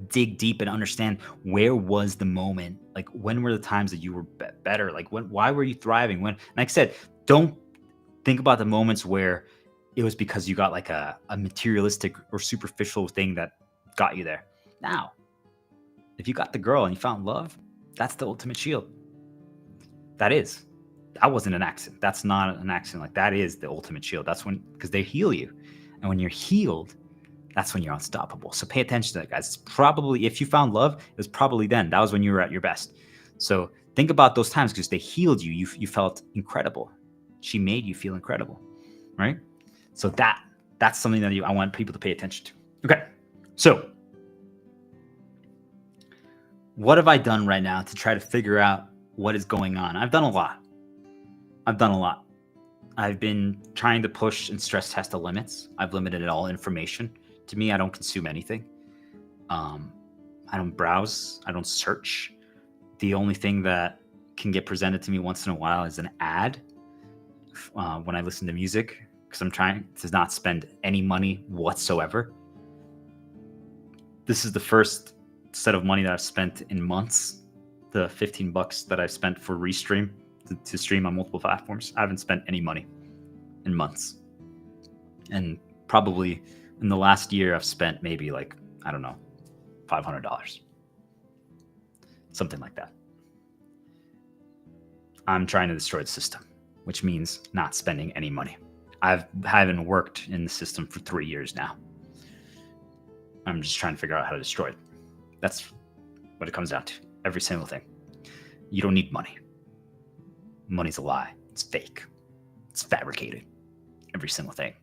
dig deep and understand where was the moment. Like, when were the times that you were better? Like, why were you thriving? Like I said, don't think about the moments where it was because you got like a materialistic or superficial thing that got you there. Now, if you got the girl and you found love, that's the ultimate shield. That wasn't an accident. That's not an accident. Like that is the ultimate shield. That's because they heal you. And when you're healed, that's when you're unstoppable. So pay attention to that, guys. It's probably, if you found love, it was probably then. That was when you were at your best. So think about those times because they healed you. You felt incredible. She made you feel incredible, right? So that's something that I want people to pay attention to. Okay, so what have I done right now to try to figure out what is going on? I've done a lot. I've been trying to push and stress test the limits. I've limited all information. To me, I don't consume anything. I don't browse. I don't search. The only thing that can get presented to me once in a while is an ad when I listen to music, because I'm trying to not spend any money whatsoever. This is the first set of money that I've spent in months. The $15 that I've spent for Restream to stream on multiple platforms. I haven't spent any money in months. And probably in the last year, I've spent maybe like, I don't know, $500. Something like that. I'm trying to destroy the system, which means not spending any money. I haven't worked in the system for 3 years now. I'm just trying to figure out how to destroy it. That's what it comes down to. Every single thing. You don't need money. Money's a lie. It's fake. It's fabricated. Every single thing.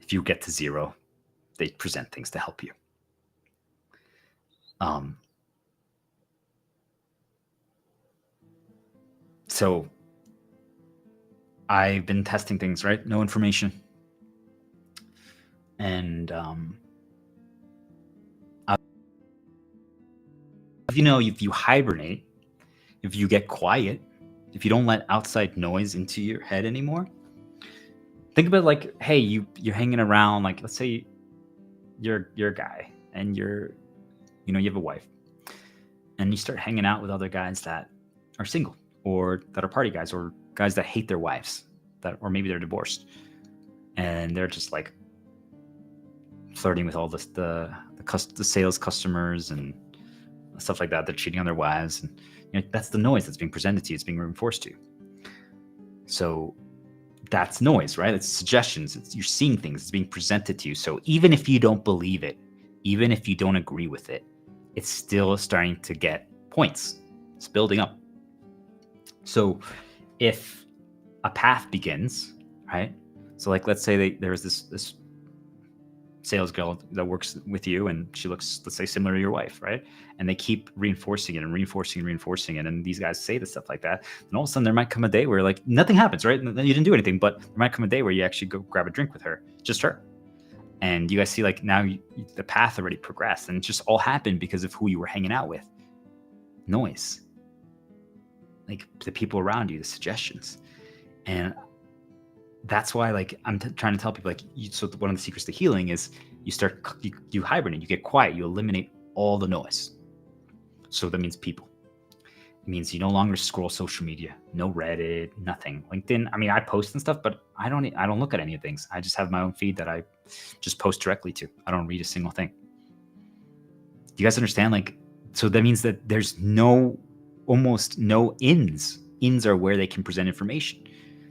If you get to zero, they present things to help you. So I've been testing things, right? No information. And if you hibernate, if you get quiet, if you don't let outside noise into your head anymore, think about like, hey, you're hanging around, like let's say you're a guy and you have a wife, and you start hanging out with other guys that are single or that are party guys or guys that hate their wives, or maybe they're divorced, and they're just like flirting with all the sales customers and stuff like that. They're cheating on their wives, and that's the noise that's being presented to you. It's being reinforced to you. So that's noise, right? It's suggestions. You're seeing things. It's being presented to you. So even if you don't believe it, even if you don't agree with it, it's still starting to get points. It's building up. So if a path begins, right? So like, let's say there's this sales girl that works with you, and she looks, let's say, similar to your wife, right? And they keep reinforcing it and reinforcing it. And these guys say the stuff like that. And all of a sudden there might come a day where like nothing happens, right? And you didn't do anything, but there might come a day where you actually go grab a drink with her, just her. And you guys see like now the path already progressed, and it just all happened because of who you were hanging out with. Noise. Like the people around you, the suggestions. And that's why, like, I'm trying to tell people, like, so one of the secrets to healing is you hibernate, you get quiet, you eliminate all the noise. So that means people. It means you no longer scroll social media, no Reddit, nothing. LinkedIn, I mean, I post and stuff, but I don't look at any of things. I just have my own feed that I just post directly to. I don't read a single thing. Do you guys understand? Like, so that means that there's almost no ins. Ins are where they can present information.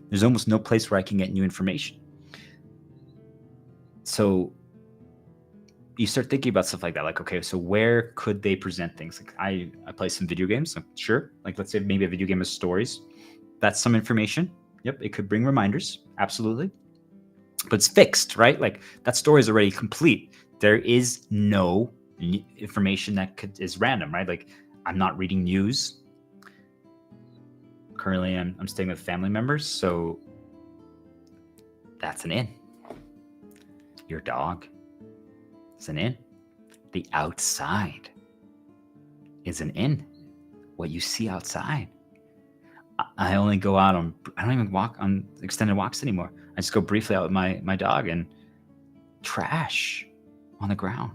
There's almost no place where I can get new information. So you start thinking about stuff like that. Like, okay, so where could they present things? Like I play some video games. So sure. Like, let's say maybe a video game is stories. That's some information. Yep. It could bring reminders. Absolutely. But it's fixed, right? Like that story is already complete. There is no information that is random, right? Like I'm not reading news. Currently, I'm staying with family members, so that's an in. Your dog is an in. The outside is an in. What you see outside. I only go out I don't even walk on extended walks anymore. I just go briefly out with my dog, and trash on the ground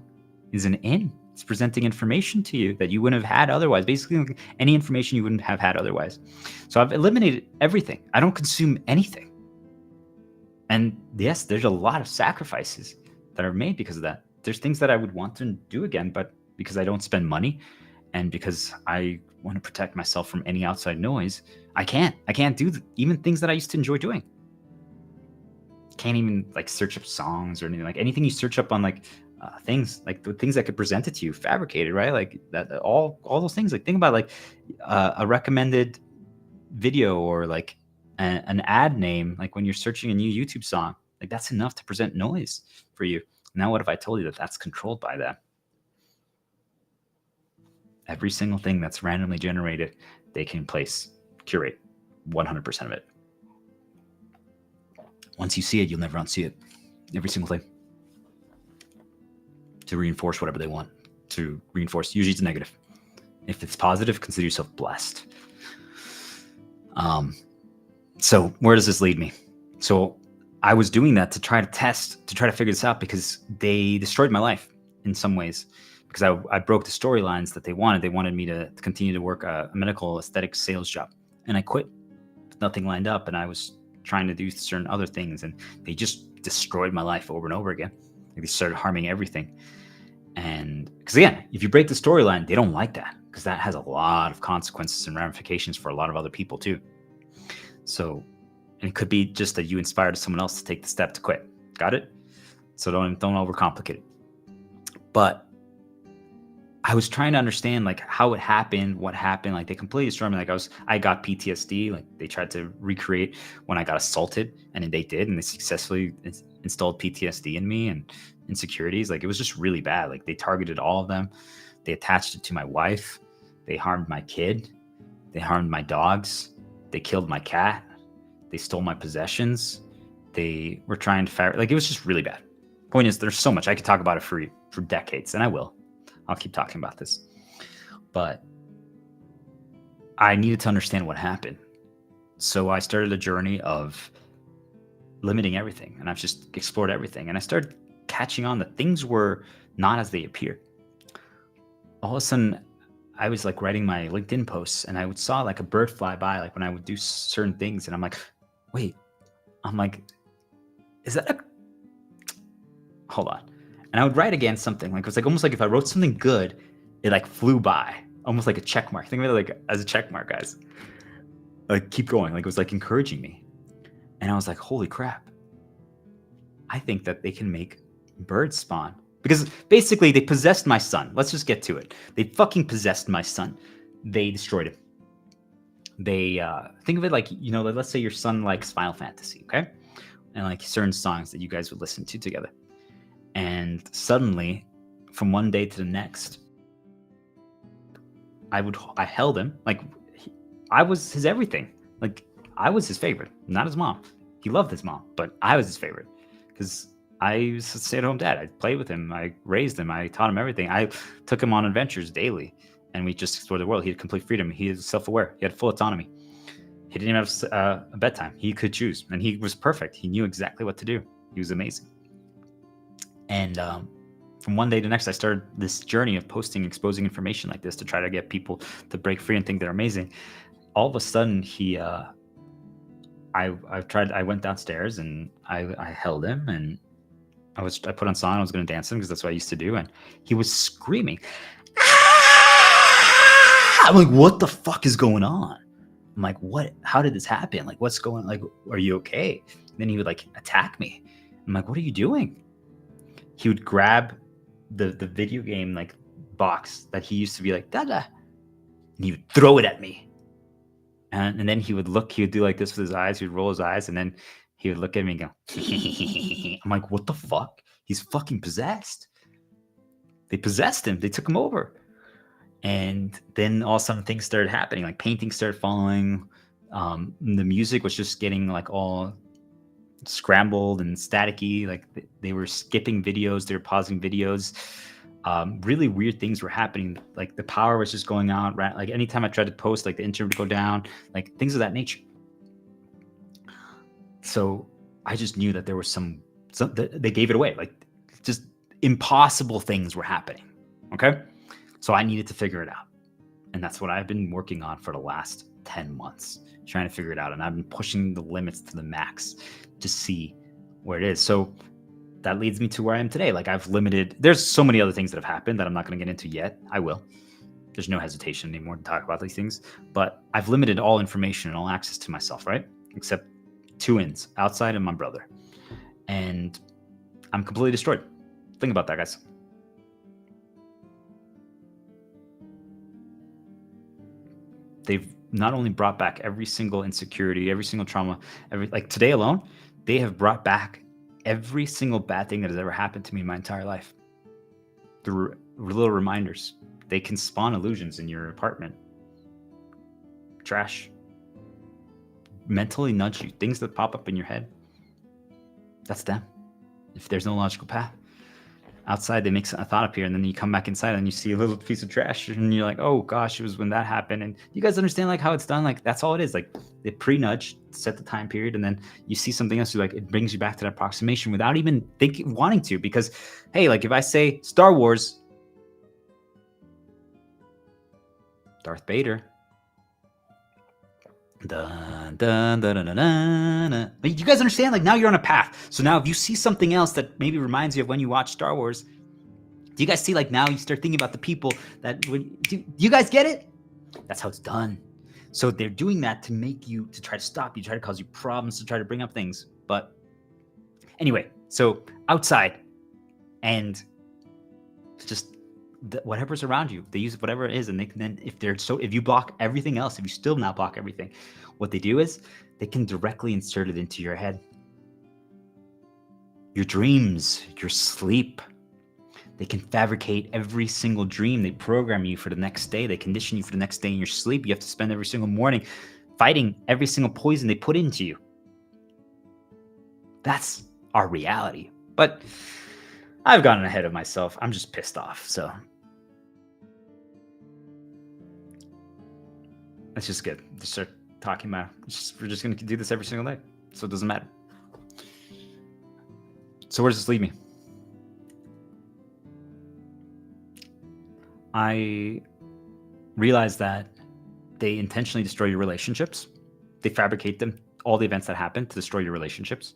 is an in. It's presenting information to you that you wouldn't have had otherwise. Basically, any information you wouldn't have had otherwise. So I've eliminated everything. I don't consume anything. And yes, there's a lot of sacrifices that are made because of that. There's things that I would want to do again, but because I don't spend money and because I want to protect myself from any outside noise, I can't do even things that I used to enjoy doing. Can't even like search up songs or anything. Like anything you search up on like things, like the things that could present it to you fabricated, right? Like that, all those things. Like think about like a recommended video or like an ad name, like when you're searching a new YouTube song, like that's enough to present noise for you. Now what if I told you that that's controlled by that? Every single thing that's randomly generated, they can curate 100% of it. Once you see it, you'll never unsee it. Every single thing. To reinforce whatever they want. To reinforce, usually it's negative. If it's positive, consider yourself blessed. So where does this lead me? So I was doing that to try to figure this out because they destroyed my life in some ways. Because I broke the storylines that they wanted. They wanted me to continue to work a medical aesthetic sales job. And I quit. Nothing lined up. And I was trying to do certain other things. And they just destroyed my life over and over again. Like they started harming everything. And because again, if you break the storyline, they don't like that. Because that has a lot of consequences and ramifications for a lot of other people too. So, and it could be just that you inspired someone else to take the step to quit. Got it? So don't overcomplicate it. But I was trying to understand like how it happened, what happened. Like they completely destroyed me. Like I got PTSD. Like they tried to recreate when I got assaulted, and they did, and they successfully installed PTSD in me and insecurities. Like it was just really bad. Like they targeted all of them. They attached it to my wife. They harmed my kid. They harmed my dogs. They killed my cat. They stole my possessions. They were trying to like, it was just really bad. Point is, there's so much I could talk about it for decades, and I will. I'll keep talking about this. But I needed to understand what happened. So I started a journey of limiting everything, and I've just explored everything. And I started catching on that things were not as they appear. All of a sudden, I was like writing my LinkedIn posts, and I would saw like a bird fly by, like when I would do certain things, and I'm like, wait, I'm like, is that a, hold on. And I would write again something, like it was like almost like if I wrote something good, it like flew by, almost like a check mark. Think of it like as a check mark, guys. Like keep going, like it was like encouraging me. And I was like, holy crap. I think that they can make birds spawn. Because basically they possessed my son. Let's just get to it. They fucking possessed my son. They destroyed him. They think of it like, you know, let's say your son likes Final Fantasy, okay? And like certain songs that you guys would listen to together. And suddenly, from one day to the next, I held him. Like, I was his everything. Like, I was his favorite, not his mom. He loved his mom, but I was his favorite. Because I was a stay-at-home dad. I played with him. I raised him. I taught him everything. I took him on adventures daily. And we just explored the world. He had complete freedom. He was self-aware. He had full autonomy. He didn't even have a bedtime. He could choose. And he was perfect. He knew exactly what to do. He was amazing. And from one day to the next, I started this journey of posting, exposing information like this to try to get people to break free and think they're amazing. All of a sudden, I went downstairs and I held him, and I put on song. I was going to dance him because that's what I used to do. And he was screaming. Ah! I'm like, what the fuck is going on? I'm like, what? How did this happen? Like, what's going on? Like, are you okay? And then he would like attack me. I'm like, what are you doing? He would grab the video game like box that he used to be like, Dada, and he would throw it at me. And then he would do like this with his eyes. He would roll his eyes, and then he would look at me and go, I'm like, what the fuck? He's fucking possessed. They possessed him. They took him over. And then all of a sudden things started happening. Like paintings started falling. The music was just getting like all scrambled and staticky. Like they were skipping videos. They were pausing videos. Really weird things were happening. Like the power was just going out. Right? Like anytime I tried to post, like the internet would go down. Like things of that nature. So I just knew that there was some they gave it away. Like just impossible things were happening. Okay. So I needed to figure it out. And that's what I've been working on for the last 10 months, trying to figure it out. And I've been pushing the limits to the max to see where it is. So that leads me to where I am today. Like there's so many other things that have happened that I'm not going to get into yet. I will. There's no hesitation anymore to talk about these things. But I've limited all information and all access to myself, right? Except two ends, outside and my brother. And I'm completely destroyed. Think about that, guys. They've not only brought back every single insecurity, every single trauma, like today alone, they have brought back every single bad thing that has ever happened to me in my entire life. Through little reminders. They can spawn illusions in your apartment. Trash. Mentally nudge you. Things that pop up in your head. That's them. If there's no logical path. Outside, they make a thought appear, and then you come back inside and you see a little piece of trash, and you're like, oh gosh, it was when that happened. And you guys understand like how it's done? Like that's all it is. Like they pre-nudge, set the time period, and then you see something else, like it brings you back to that approximation without even wanting to. Because hey, like if I say Star Wars, Darth Vader. Dun, dun, dun, dun, dun, dun. But you guys understand? Like now you're on a path. So now if you see something else that maybe reminds you of when you watch Star Wars, do you guys see like now you start thinking about the people that do you guys get it? That's how it's done. So they're doing that to make you, to try to stop you, try to cause you problems, to try to bring up things. But anyway, so outside and just whatever's around you, they use whatever it is, and they can then, if you block everything else, if you still not block everything, what they do is they can directly insert it into your head, your dreams, your sleep. They can fabricate every single dream. They program you for the next day. They condition you for the next day in your sleep. You have to spend every single morning fighting every single poison they put into you. That's our reality. But I've gotten ahead of myself. I'm just pissed off. So that's just good. Just start talking about it. We're just going to do this every single day. So it doesn't matter. So where does this leave me? I realized that they intentionally destroy your relationships. They fabricate them, all the events that happen to destroy your relationships.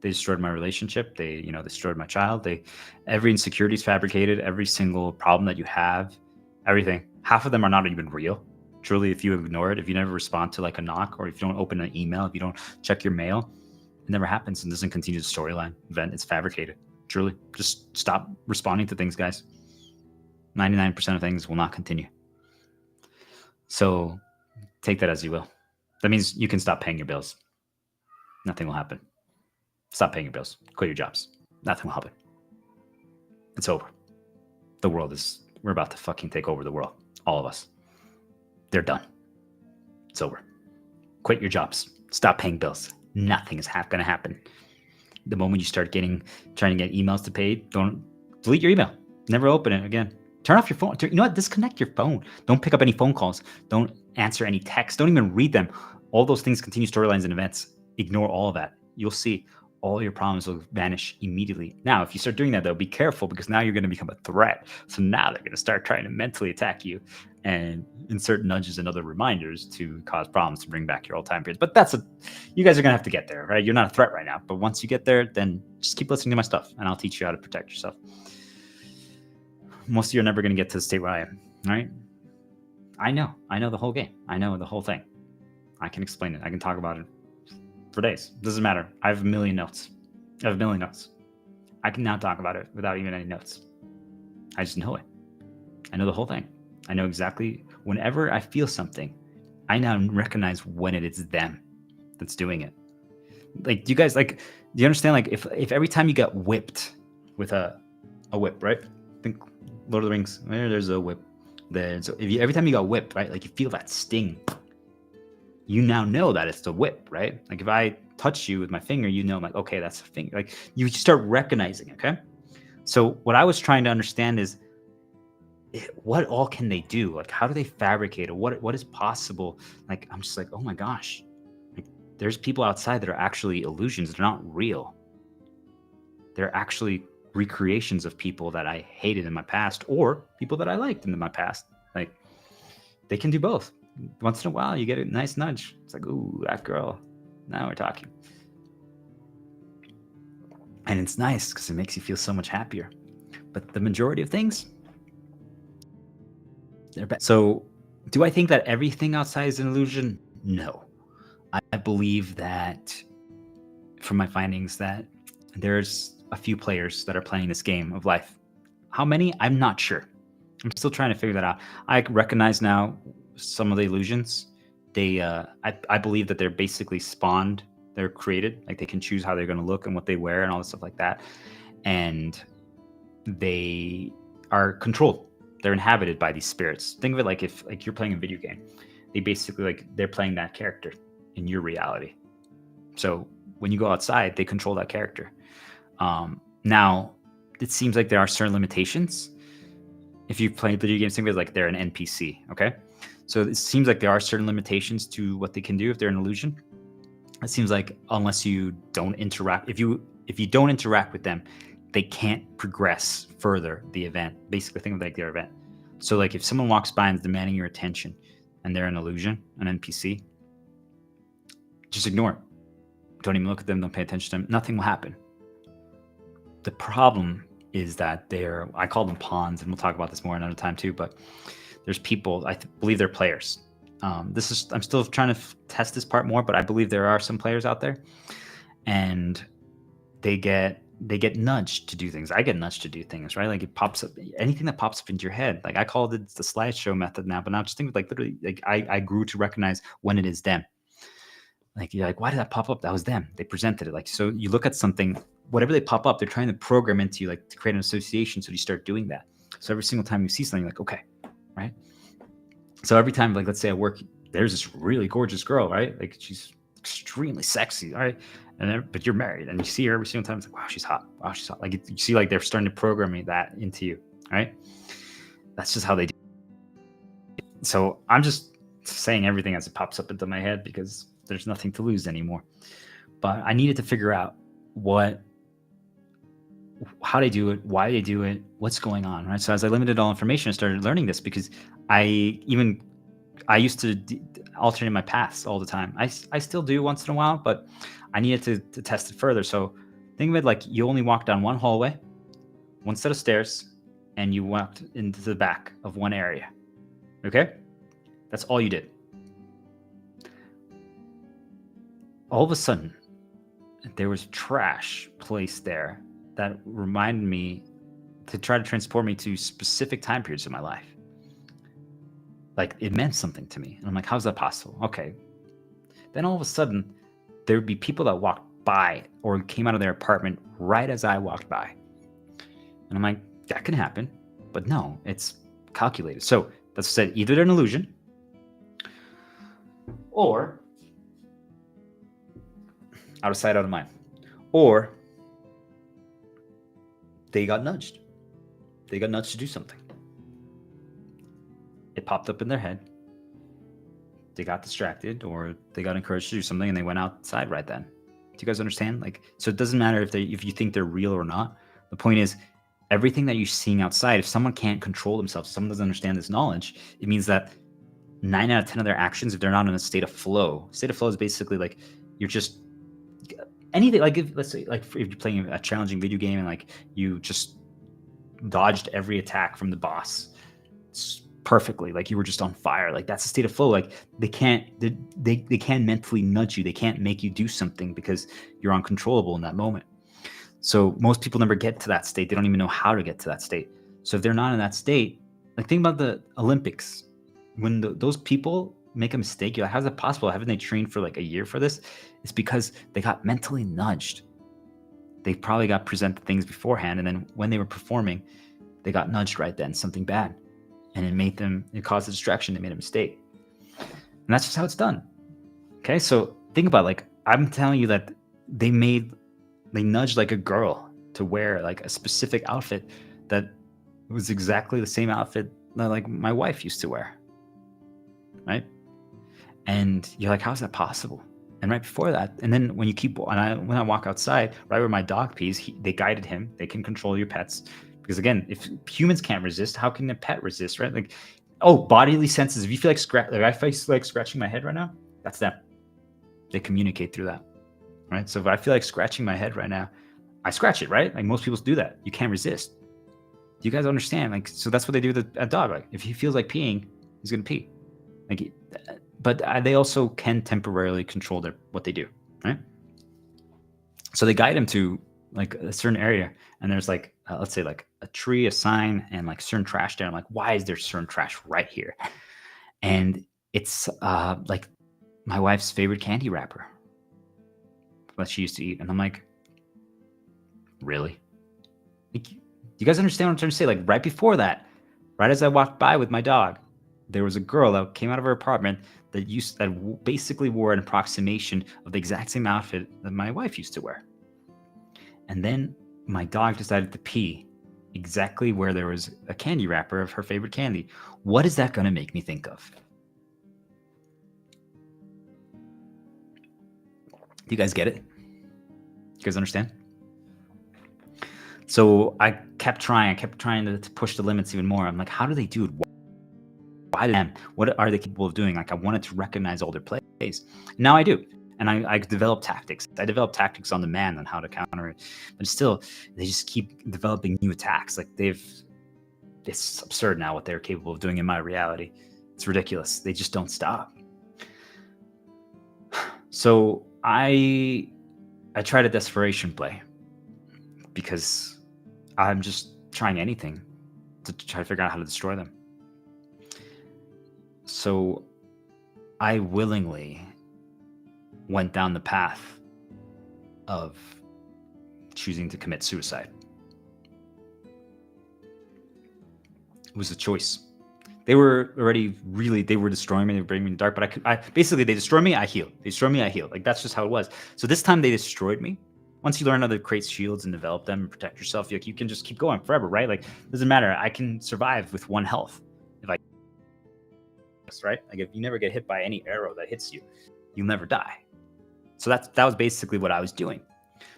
They destroyed my relationship. They, destroyed my child. Every insecurity is fabricated. Every single problem that you have, everything. Half of them are not even real. Truly, if you ignore it, if you never respond to like a knock, or if you don't open an email, if you don't check your mail, it never happens and doesn't continue the storyline event. It's fabricated. Truly, just stop responding to things, guys. 99% of things will not continue. So take that as you will. That means you can stop paying your bills. Nothing will happen. Stop paying your bills. Quit your jobs. Nothing will happen. It's over. We're about to fucking take over the world. All of us. They're done. It's over. Quit your jobs. Stop paying bills. Nothing is going to happen. The moment you start trying to get emails to pay, don't delete your email. Never open it again. Turn off your phone. You know what? Disconnect your phone. Don't pick up any phone calls. Don't answer any texts. Don't even read them. All those things continue storylines and events. Ignore all of that. You'll see all your problems will vanish immediately. Now, if you start doing that, though, be careful, because now you're going to become a threat. So now they're going to start trying to mentally attack you and insert nudges and other reminders to cause problems to bring back your old time periods. But you guys are going to have to get there, right? You're not a threat right now. But once you get there, then just keep listening to my stuff and I'll teach you how to protect yourself. Most of you are never going to get to the state where I am, right? I know the whole game. I know the whole thing. I can explain it. I can talk about it for days. Doesn't matter. I have a million notes. I can now talk about it without even any notes. I just know it. I know the whole thing. I know exactly whenever I feel something, I now recognize when it is them that's doing it. Like, do you understand? Like, if every time you get whipped with a whip, right? Think Lord of the Rings, there's a whip. Every time you got whipped, right? Like, you feel that sting. You now know that it's the whip, right? Like, if I touch you with my finger, I'm like, okay, that's a finger. Like, you start recognizing, okay? So what I was trying to understand is, what all can they do? Like, how do they fabricate it? What is possible? Like, I'm just like, oh my gosh. Like, there's people outside that are actually illusions. They're not real. They're actually recreations of people that I hated in my past, or people that I liked in my past. Like, they can do both. Once in a while, you get a nice nudge. It's like, ooh, that girl. Now we're talking. And it's nice because it makes you feel so much happier. But the majority of things, they're bad. So, do I think that everything outside is an illusion? No. I believe that, from my findings, that there's a few players that are playing this game of life. How many? I'm not sure. I'm still trying to figure that out. I recognize now some of the illusions. I believe that they're basically spawned. They're created. Like, they can choose how they're going to look and what they wear and all this stuff like that. And they are controlled. They're inhabited by these spirits. Think of it like if you're playing a video game. They basically, they're playing that character in your reality. So when you go outside, they control that character. Now, it seems like there are certain limitations. If you've played video games, think of it like they're an NPC, okay? So it seems like there are certain limitations to what they can do if they're an illusion. It seems like unless you don't interact, if you don't interact with them, they can't progress further the event. Basically, think of it like their event. So, like, if someone walks by and is demanding your attention and they're an illusion, an NPC, just ignore it. Don't even look at them. Don't pay attention to them. Nothing will happen. The problem is that I call them pawns, and we'll talk about this more another time too, but there's people, I believe they're players. I'm still trying to test this part more, but I believe there are some players out there, and they get nudged to do things. I get nudged to do things, right? Like, it pops up, anything that pops up into your head. Like, I called it the slideshow method now, but now just think of, like, literally, like, I grew to recognize when it is them. Like, you're like, why did that pop up? That was them. They presented it. Like, so you look at something, whatever they pop up, they're trying to program into you, like, to create an association. So you start doing that. So every single time you see something, you're like, okay, right? So every time, like, let's say I work there's this really gorgeous girl, right? Like she's extremely sexy, all right? And then, but you're married, and you see her every single time. It's like, wow, she's hot. Wow, she's hot. Like you see, like they're starting to program that into you, right? That's just how they do. So I'm just saying everything as it pops up into my head because there's nothing to lose anymore. But I needed to figure out how they do it, why they do it, what's going on, right? So as I limited all information, I started learning this because I used to alternate my paths all the time. I still do once in a while, but I needed to test it further. So think of it like you only walk down one hallway, one set of stairs, and you walked into the back of one area. Okay? That's all you did. All of a sudden, there was trash placed there that reminded me to try to transport me to specific time periods in my life. Like it meant something to me. And I'm like, how's that possible? Okay. Then all of a sudden, there would be people that walked by or came out of their apartment right as I walked by. And I'm like, that can happen. But no, it's calculated. So that's said, either they're an illusion or out of sight, out of mind, or they got nudged. They got nudged to do something. It popped up in their head. They got distracted or they got encouraged to do something and they went outside right then. Do you guys understand? Like, so it doesn't matter if you think they're real or not. The point is, everything that you're seeing outside, if someone can't control themselves, if someone doesn't understand this knowledge, it means that 9 out of 10 of their actions, if they're not in a state of flow is basically like you're just anything. Like let's say like if you're playing a challenging video game and like you just dodged every attack from the boss perfectly, like you were just on fire, like that's a state of flow. Like they can't mentally nudge you, they can't make you do something because you're uncontrollable in that moment. So most people never get to that state. They don't even know how to get to that state. So if they're not in that state, like think about the Olympics. When those people make a mistake, you're like, how's that possible? Haven't they trained for like a year for this? It's because they got mentally nudged. They probably got presented things beforehand, and then when they were performing, they got nudged right then, something bad. And it caused a distraction. They made a mistake. And that's just how it's done. Okay, so think about it. Like I'm telling you that they nudged like a girl to wear like a specific outfit that was exactly the same outfit that like my wife used to wear. Right? And you're like, how's that possible? And right before that, and then when I walk outside, right where my dog pees, they guided him. They can control your pets. Because again, if humans can't resist, how can a pet resist, right? Like, bodily senses. If you feel like I feel like scratching my head right now, that's them. They communicate through that, right? So if I feel like scratching my head right now, I scratch it, right? Like most people do that. You can't resist. Do you guys understand? Like, so that's what they do with a dog. Like, if he feels like peeing, he's gonna pee. Like, but they also can temporarily control what they do, right? So they guide him to like a certain area, and there's like let's say like a tree, a sign, and like certain trash there. I'm like, why is there certain trash right here? And it's like my wife's favorite candy wrapper that she used to eat, and I'm like, really? Like, you guys understand what I'm trying to say? Like right before that, right as I walked by with my dog, there was a girl that came out of her apartment that basically wore an approximation of the exact same outfit that my wife used to wear. And then my dog decided to pee exactly where there was a candy wrapper of her favorite candy. What is that going to make me think of? Do you guys get it? You guys understand? So I kept trying to push the limits even more. I'm like, how do they do it? Why them? What are they capable of doing? Like I wanted to recognize all their plays. Now I do. And I develop tactics. I develop tactics on demand on how to counter it. But still, they just keep developing new attacks. Like it's absurd now what they're capable of doing in my reality. It's ridiculous. They just don't stop. So I tried a desperation play because I'm just trying anything to try to figure out how to destroy them. So I willingly went down the path of choosing to commit suicide. It was a choice. They were already really, they were destroying me. They were bringing me in the dark. But I basically, they destroy me, I heal. They destroy me, I heal. Like, that's just how it was. So this time they destroyed me. Once you learn how to create shields and develop them and protect yourself, you can just keep going forever, right? Like, doesn't matter. I can survive with 1 health if I, right? Like, if you never get hit by any arrow that hits you, you'll never die. So that was basically what I was doing.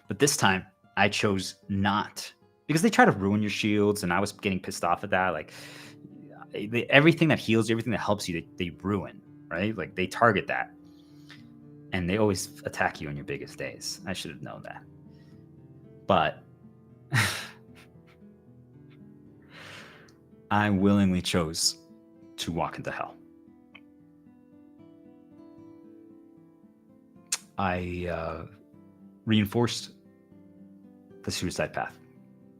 But this time I chose not, because they try to ruin your shields, and I was getting pissed off at that. Like, everything that heals you, everything that helps you, they ruin, right? Like, they target that. And they always attack you on your biggest days. I should have known that. But I willingly chose to walk into hell. I reinforced the suicide path.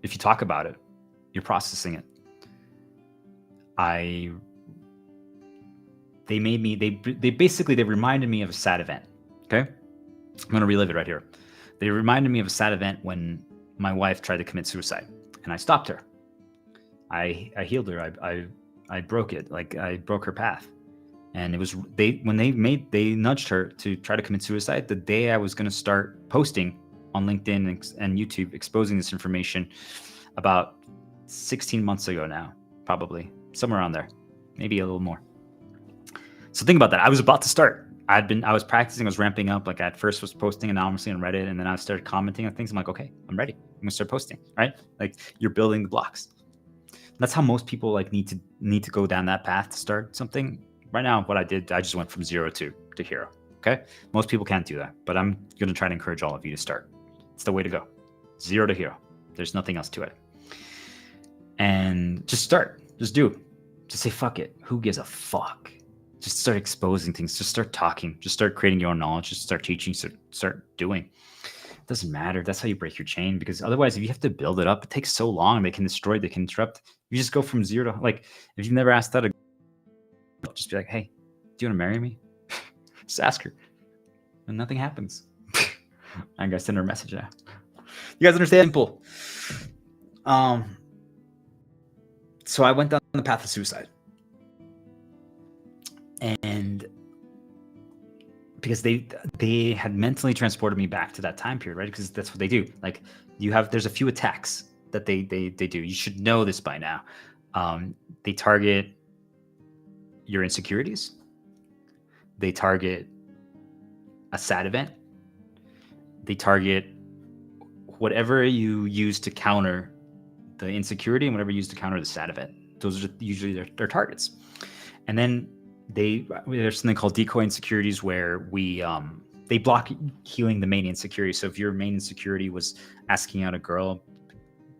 If you talk about it, you're processing it. They reminded me of a sad event. Okay? I'm going to relive it right here. They reminded me of a sad event when my wife tried to commit suicide, and I stopped her. I healed her. I broke it. Like, I broke her path. And it was they nudged her to try to commit suicide the day I was going to start posting on LinkedIn and YouTube, exposing this information about 16 months ago now, probably somewhere around there, maybe a little more. So think about that. I was about to start. I was practicing, I was ramping up. Like, at first was posting anonymously on Reddit, and then I started commenting on things. I'm like, okay, I'm ready. I'm gonna start posting, right? Like, you're building the blocks. That's how most people need to go down that path to start something. Right now, what I did, I just went from 0 to hero. Okay, most people can't do that, but I'm gonna try to encourage all of you to start. It's the way to go. 0 to hero. There's nothing else to it. And just start. Just do it. Just say fuck it. Who gives a fuck? Just start exposing things. Just start talking. Just start creating your own knowledge. Just start teaching. Start doing. It doesn't matter. That's how you break your chain. Because otherwise, if you have to build it up, it takes so long. They can destroy. They can interrupt. You just go from 0 to, like, if you've never asked that, just be like, hey, do you want to marry me? Just ask her. And nothing happens. I'm gonna send her a message now. You guys understand? Simple. So I went down the path of suicide. And because they had mentally transported me back to that time period, right? Because that's what they do. Like, there's a few attacks that they do. You should know this by now. They target your insecurities. They target a sad event. They target whatever you use to counter the insecurity and whatever you use to counter the sad event. Those are usually their targets. And then there's something called decoy insecurities, where they block healing the main insecurity. So if your main insecurity was asking out a girl,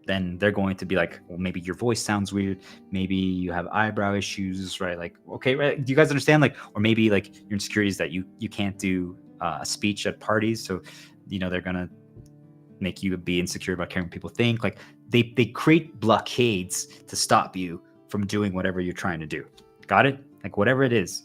then they're going to be like, well, maybe your voice sounds weird. Maybe you have eyebrow issues, right? Like, okay, right? Do you guys understand? Like, or maybe like your insecurity is that you can't do a speech at parties. So, they're going to make you be insecure about caring what people think. Like, they create blockades to stop you from doing whatever you're trying to do. Got it? Like, whatever it is,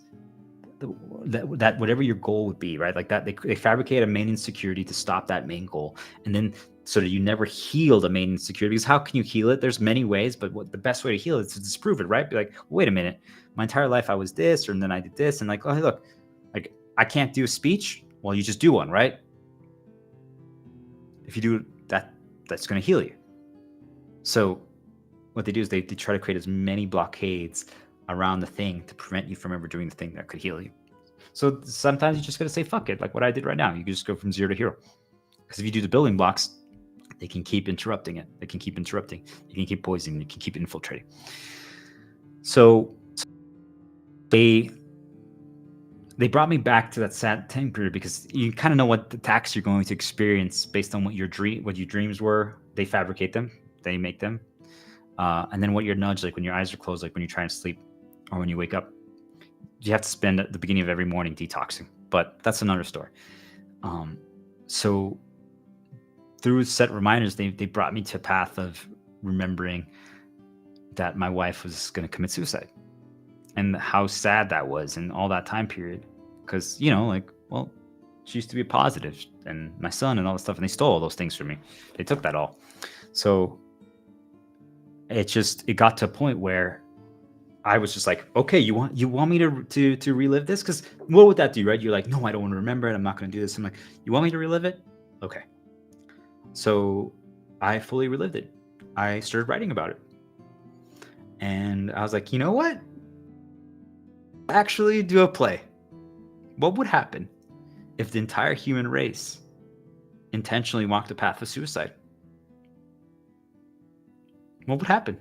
that whatever your goal would be, right? Like that, they fabricate a main insecurity to stop that main goal. And then so that you never heal the main insecurity. Because how can you heal it? There's many ways, but the best way to heal it is to disprove it, right? Be like, wait a minute, my entire life I was this, and then I did this, and like, oh, hey, look, like, I can't do a speech. Well, you just do one, right? If you do that, that's going to heal you. So what they do is they try to create as many blockades around the thing to prevent you from ever doing the thing that could heal you. So sometimes you just got to say, fuck it. Like what I did right now. You can just go from 0 to hero. Because if you do the building blocks, they can keep interrupting it. They can keep interrupting. You can keep poisoning. You can keep infiltrating. So they brought me back to that sad time period, because you kind of know what attacks you're going to experience based on what your dreams were. They fabricate them. They make them. And then what your nudge, like when your eyes are closed, like when you're trying to sleep or when you wake up, you have to spend at the beginning of every morning detoxing. But that's another story. So through set reminders, they brought me to a path of remembering that my wife was going to commit suicide, and how sad that was, and all that time period. Because, like, well, she used to be positive, and my son and all that stuff, and they stole all those things from me. They took that all. So it got to a point where I was just like, okay, you want me to relive this? Because what would that do, right? You're like, no, I don't want to remember it. I'm not going to do this. I'm like, you want me to relive it? Okay. So I fully relived it. I started writing about it. And I was like, you know what? Actually do a play. What would happen if the entire human race intentionally walked the path of suicide? What would happen?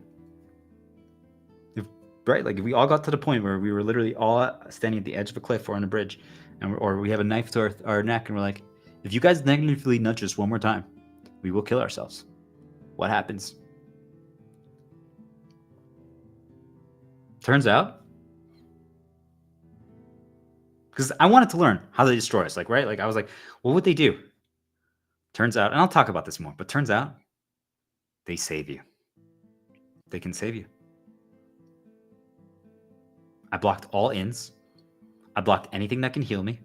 Right? Like if we all got to the point where we were literally all standing at the edge of a cliff or on a bridge, or we have a knife to our neck, and we're like, if you guys negatively nudge us one more time, we will kill ourselves. What happens? Turns out, because I wanted to learn how they destroy us, like, right? Like I was like, what would they do? Turns out, and I'll talk about this more, but turns out they save you. They can save you. I blocked all ins. I blocked anything that can heal me.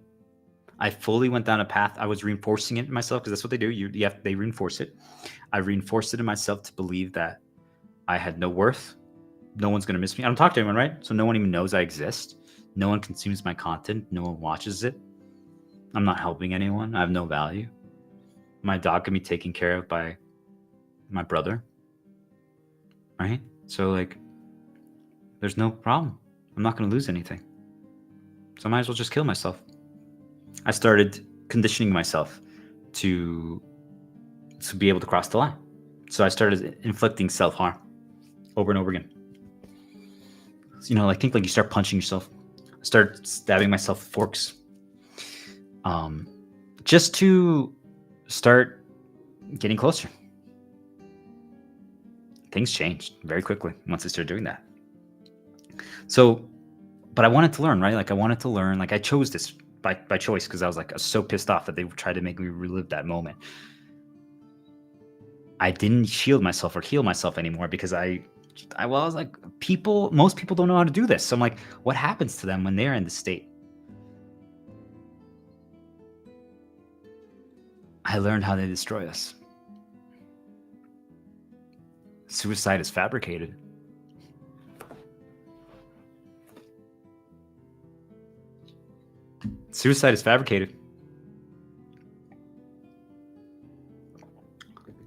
I fully went down a path. I was reinforcing it in myself because that's what they do. They reinforce it. I reinforced it in myself to believe that I had no worth. No one's going to miss me. I don't talk to anyone, right? So no one even knows I exist. No one consumes my content. No one watches it. I'm not helping anyone. I have no value. My dog can be taken care of by my brother, right? So like, there's no problem. I'm not going to lose anything. So I might as well just kill myself. I started conditioning myself to be able to cross the line. So I started inflicting self-harm over and over again. So, like think like you start punching yourself. I started stabbing myself with forks. Just to start getting closer. Things changed very quickly once I started doing that. So, but I wanted to learn, right? Like I wanted to learn, like I chose this by choice because I was so pissed off that they tried to make me relive that moment. I didn't shield myself or heal myself anymore because I was like, most people don't know how to do this. So I'm like, what happens to them when they're in this state? I learned how they destroy us. Suicide is fabricated. Suicide is fabricated.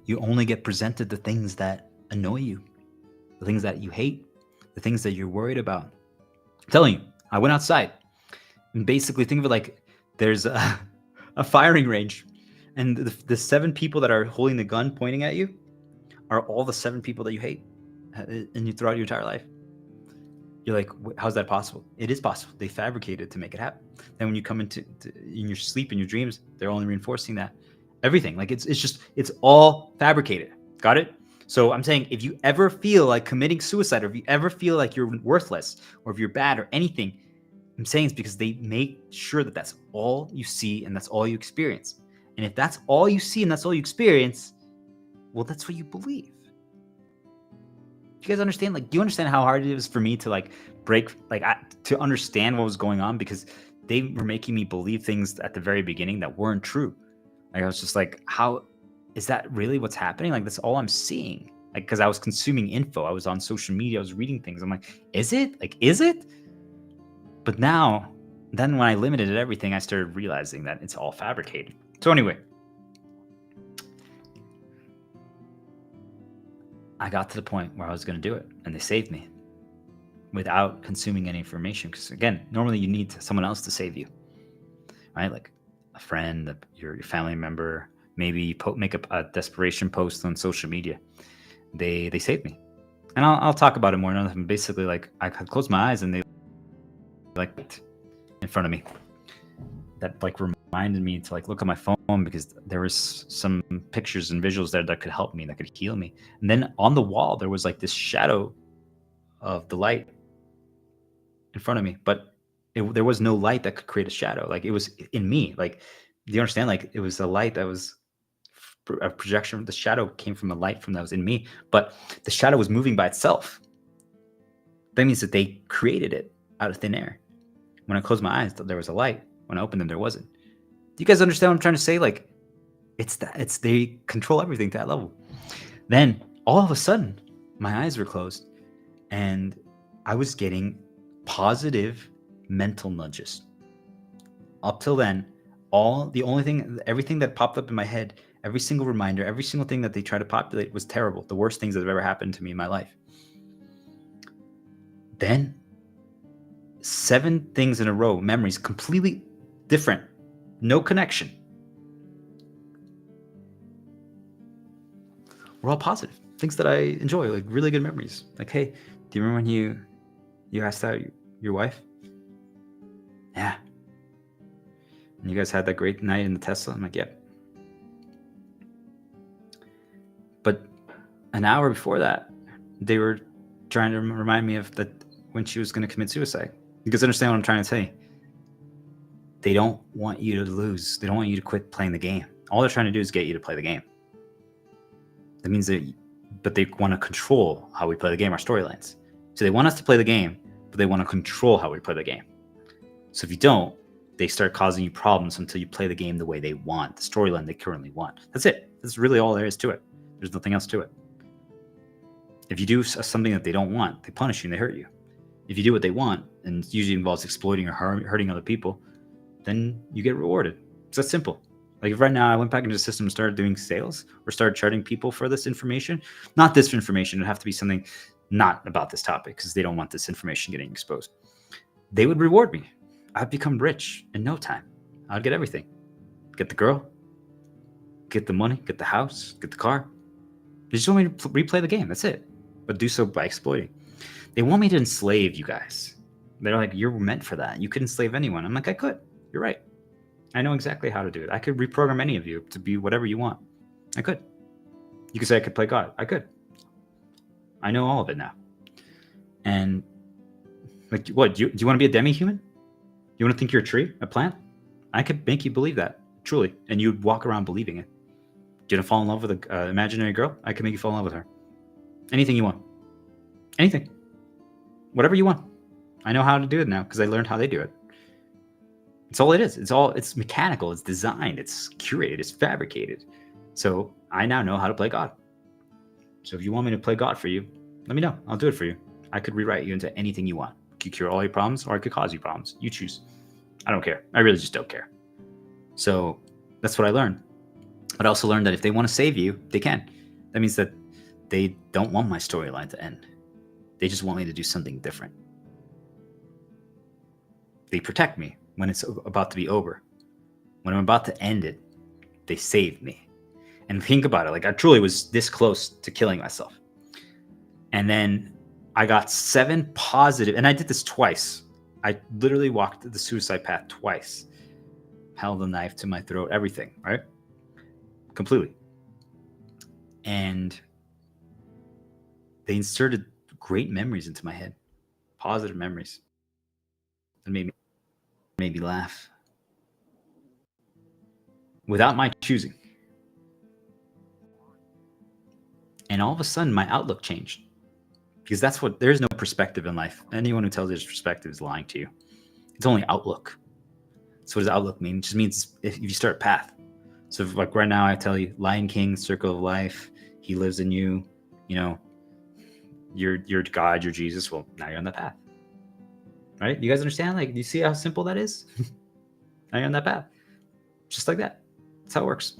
You only get presented the things that annoy you, the things that you hate, the things that you're worried about. I'm telling you, I went outside and basically think of it like there's a firing range, and the 7 people that are holding the gun pointing at you are all the 7 people that you hate, and you throughout your entire life. You're like, how's that possible? It is possible. They fabricated to make it happen. Then when you come in your sleep, in your dreams, they're only reinforcing that. Everything, like it's all fabricated. Got it? So I'm saying if you ever feel like committing suicide, or if you ever feel like you're worthless, or if you're bad or anything, I'm saying it's because they make sure that that's all you see and that's all you experience. And if that's all you see and that's all you experience, well, that's what you believe. Do you guys understand? Like, do you understand how hard it was for me to break, to understand what was going on? Because they were making me believe things at the very beginning that weren't true. Like, I was just like, how is that really what's happening? Like, that's all I'm seeing. Like, because I was consuming info. I was on social media. I was reading things. I'm like, is it? Like, is it? But then when I limited everything, I started realizing that it's all fabricated. So anyway, I got to the point where I was going to do it, and they saved me without consuming any information. Because again, normally you need someone else to save you, right? Like a friend, your family member, maybe you make a desperation post on social media. They saved me, and I'll talk about it more. Basically, like I could close my eyes and they in front of me. That reminded me to look at my phone because there was some pictures and visuals there that could help me, that could heal me. And then on the wall there was this shadow of the light in front of me, but there was no light that could create a shadow. It was in me. Do you understand? It was a light that was a projection. The shadow came from a light that was in me, but the shadow was moving by itself. That means that they created it out of thin air. When I closed my eyes, there was a light. When I opened them, there wasn't. Do you guys understand what I'm trying to say? It's they control everything to that level. Then all of a sudden, my eyes were closed, and I was getting positive mental nudges. Up till then, everything that popped up in my head, every single reminder, every single thing that they tried to populate was terrible. The worst things that have ever happened to me in my life. Then 7 things in a row, memories completely different, no connection. We're all positive, things that I enjoy, like really good memories. Like, hey, do you remember when you asked out your wife? Yeah. And you guys had that great night in the Tesla? I'm like, yep. But an hour before that, they were trying to remind me of that when she was going to commit suicide. You guys understand what I'm trying to say? They don't want you to lose. They don't want you to quit playing the game. All they're trying to do is get you to play the game. That means but they want to control how we play the game, our storylines. So they want us to play the game, but they want to control how we play the game. So if you don't, they start causing you problems until you play the game the way they want, the storyline they currently want. That's it. That's really all there is to it. There's nothing else to it. If you do something that they don't want, they punish you and they hurt you. If you do what they want, and it usually involves exploiting or hurting other people, then you get rewarded. It's that simple. Like if right now I went back into the system and started doing sales or started charging people for this information, not this information, it'd have to be something not about this topic because they don't want this information getting exposed. They would reward me. I'd become rich in no time. I'd get everything. Get the girl, get the money, get the house, get the car. They just want me to replay the game. That's it. But do so by exploiting. They want me to enslave you guys. They're like, you're meant for that. You could enslave anyone. I'm like, I could. You're right. I know exactly how to do it. I could reprogram any of you to be whatever you want. I could. You could say I could play God. I could. I know all of it now. And like, what? Do you want to be a demi-human? You want to think you're a tree, a plant? I could make you believe that, truly. And you'd walk around believing it. Do you want to fall in love with an imaginary girl? I could make you fall in love with her. Anything you want. Anything. Whatever you want. I know how to do it now because I learned how they do it. It's all it is. It's mechanical. It's designed. It's curated. It's fabricated. So I now know how to play God. So if you want me to play God for you, let me know. I'll do it for you. I could rewrite you into anything you want. I could cure all your problems or I could cause you problems. You choose. I don't care. I really just don't care. So that's what I learned. But I also learned that if they want to save you, they can. That means that they don't want my storyline to end. They just want me to do something different. They protect me when it's about to be over. When I'm about to end it, they saved me. And think about it. Like I truly was this close to killing myself. And then I got 7 positive, and I did this twice. I literally walked the suicide path twice. Held a knife to my throat, everything, right? Completely. And they inserted great memories into my head. Positive memories. That made me laugh. Without my choosing. And all of a sudden, my outlook changed. Because there's no perspective in life. Anyone who tells you there's perspective is lying to you. It's only outlook. So what does outlook mean? It just means if you start a path. So if, like right now I tell you, Lion King, circle of life, he lives in you, you're God, you're Jesus. Well, now you're on that path. Right? You guys understand? Like, do you see how simple that is? Now you're on that path. Just like that. That's how it works.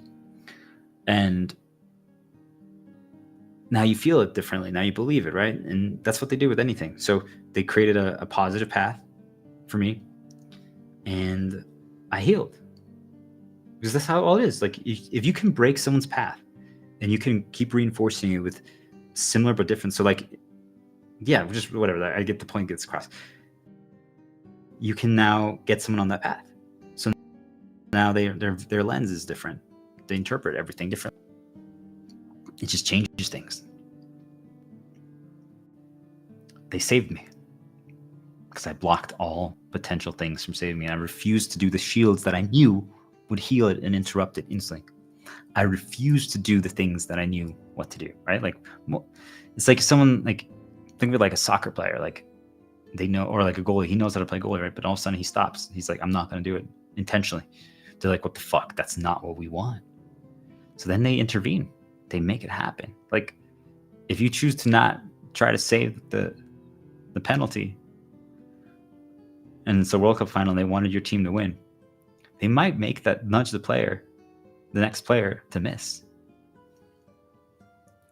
And now you feel it differently. Now you believe it, right? And that's what they do with anything. So they created a positive path for me. And I healed. Because that's how all it is. Like, if you can break someone's path and you can keep reinforcing it with similar but different. So, like, yeah, just whatever. I get the point gets across. You can now get someone on that path. So now their lens is different. They interpret everything differently. It just changes things. They saved me because I blocked all potential things from saving me. And I refused to do the shields that I knew would heal it and interrupt it instantly. I refused to do the things that I knew what to do, right? Like, it's like someone, like, think of it like a soccer player, like they know, or like a goalie, he knows how to play goalie, right? But all of a sudden he stops. He's like, I'm not going to do it intentionally. They're like, what the fuck? That's not what we want. So then they intervene. They make it happen. Like, if you choose to not try to save the the penalty, and it's a World Cup final and they wanted your team to win, they might make that nudge the next player to miss.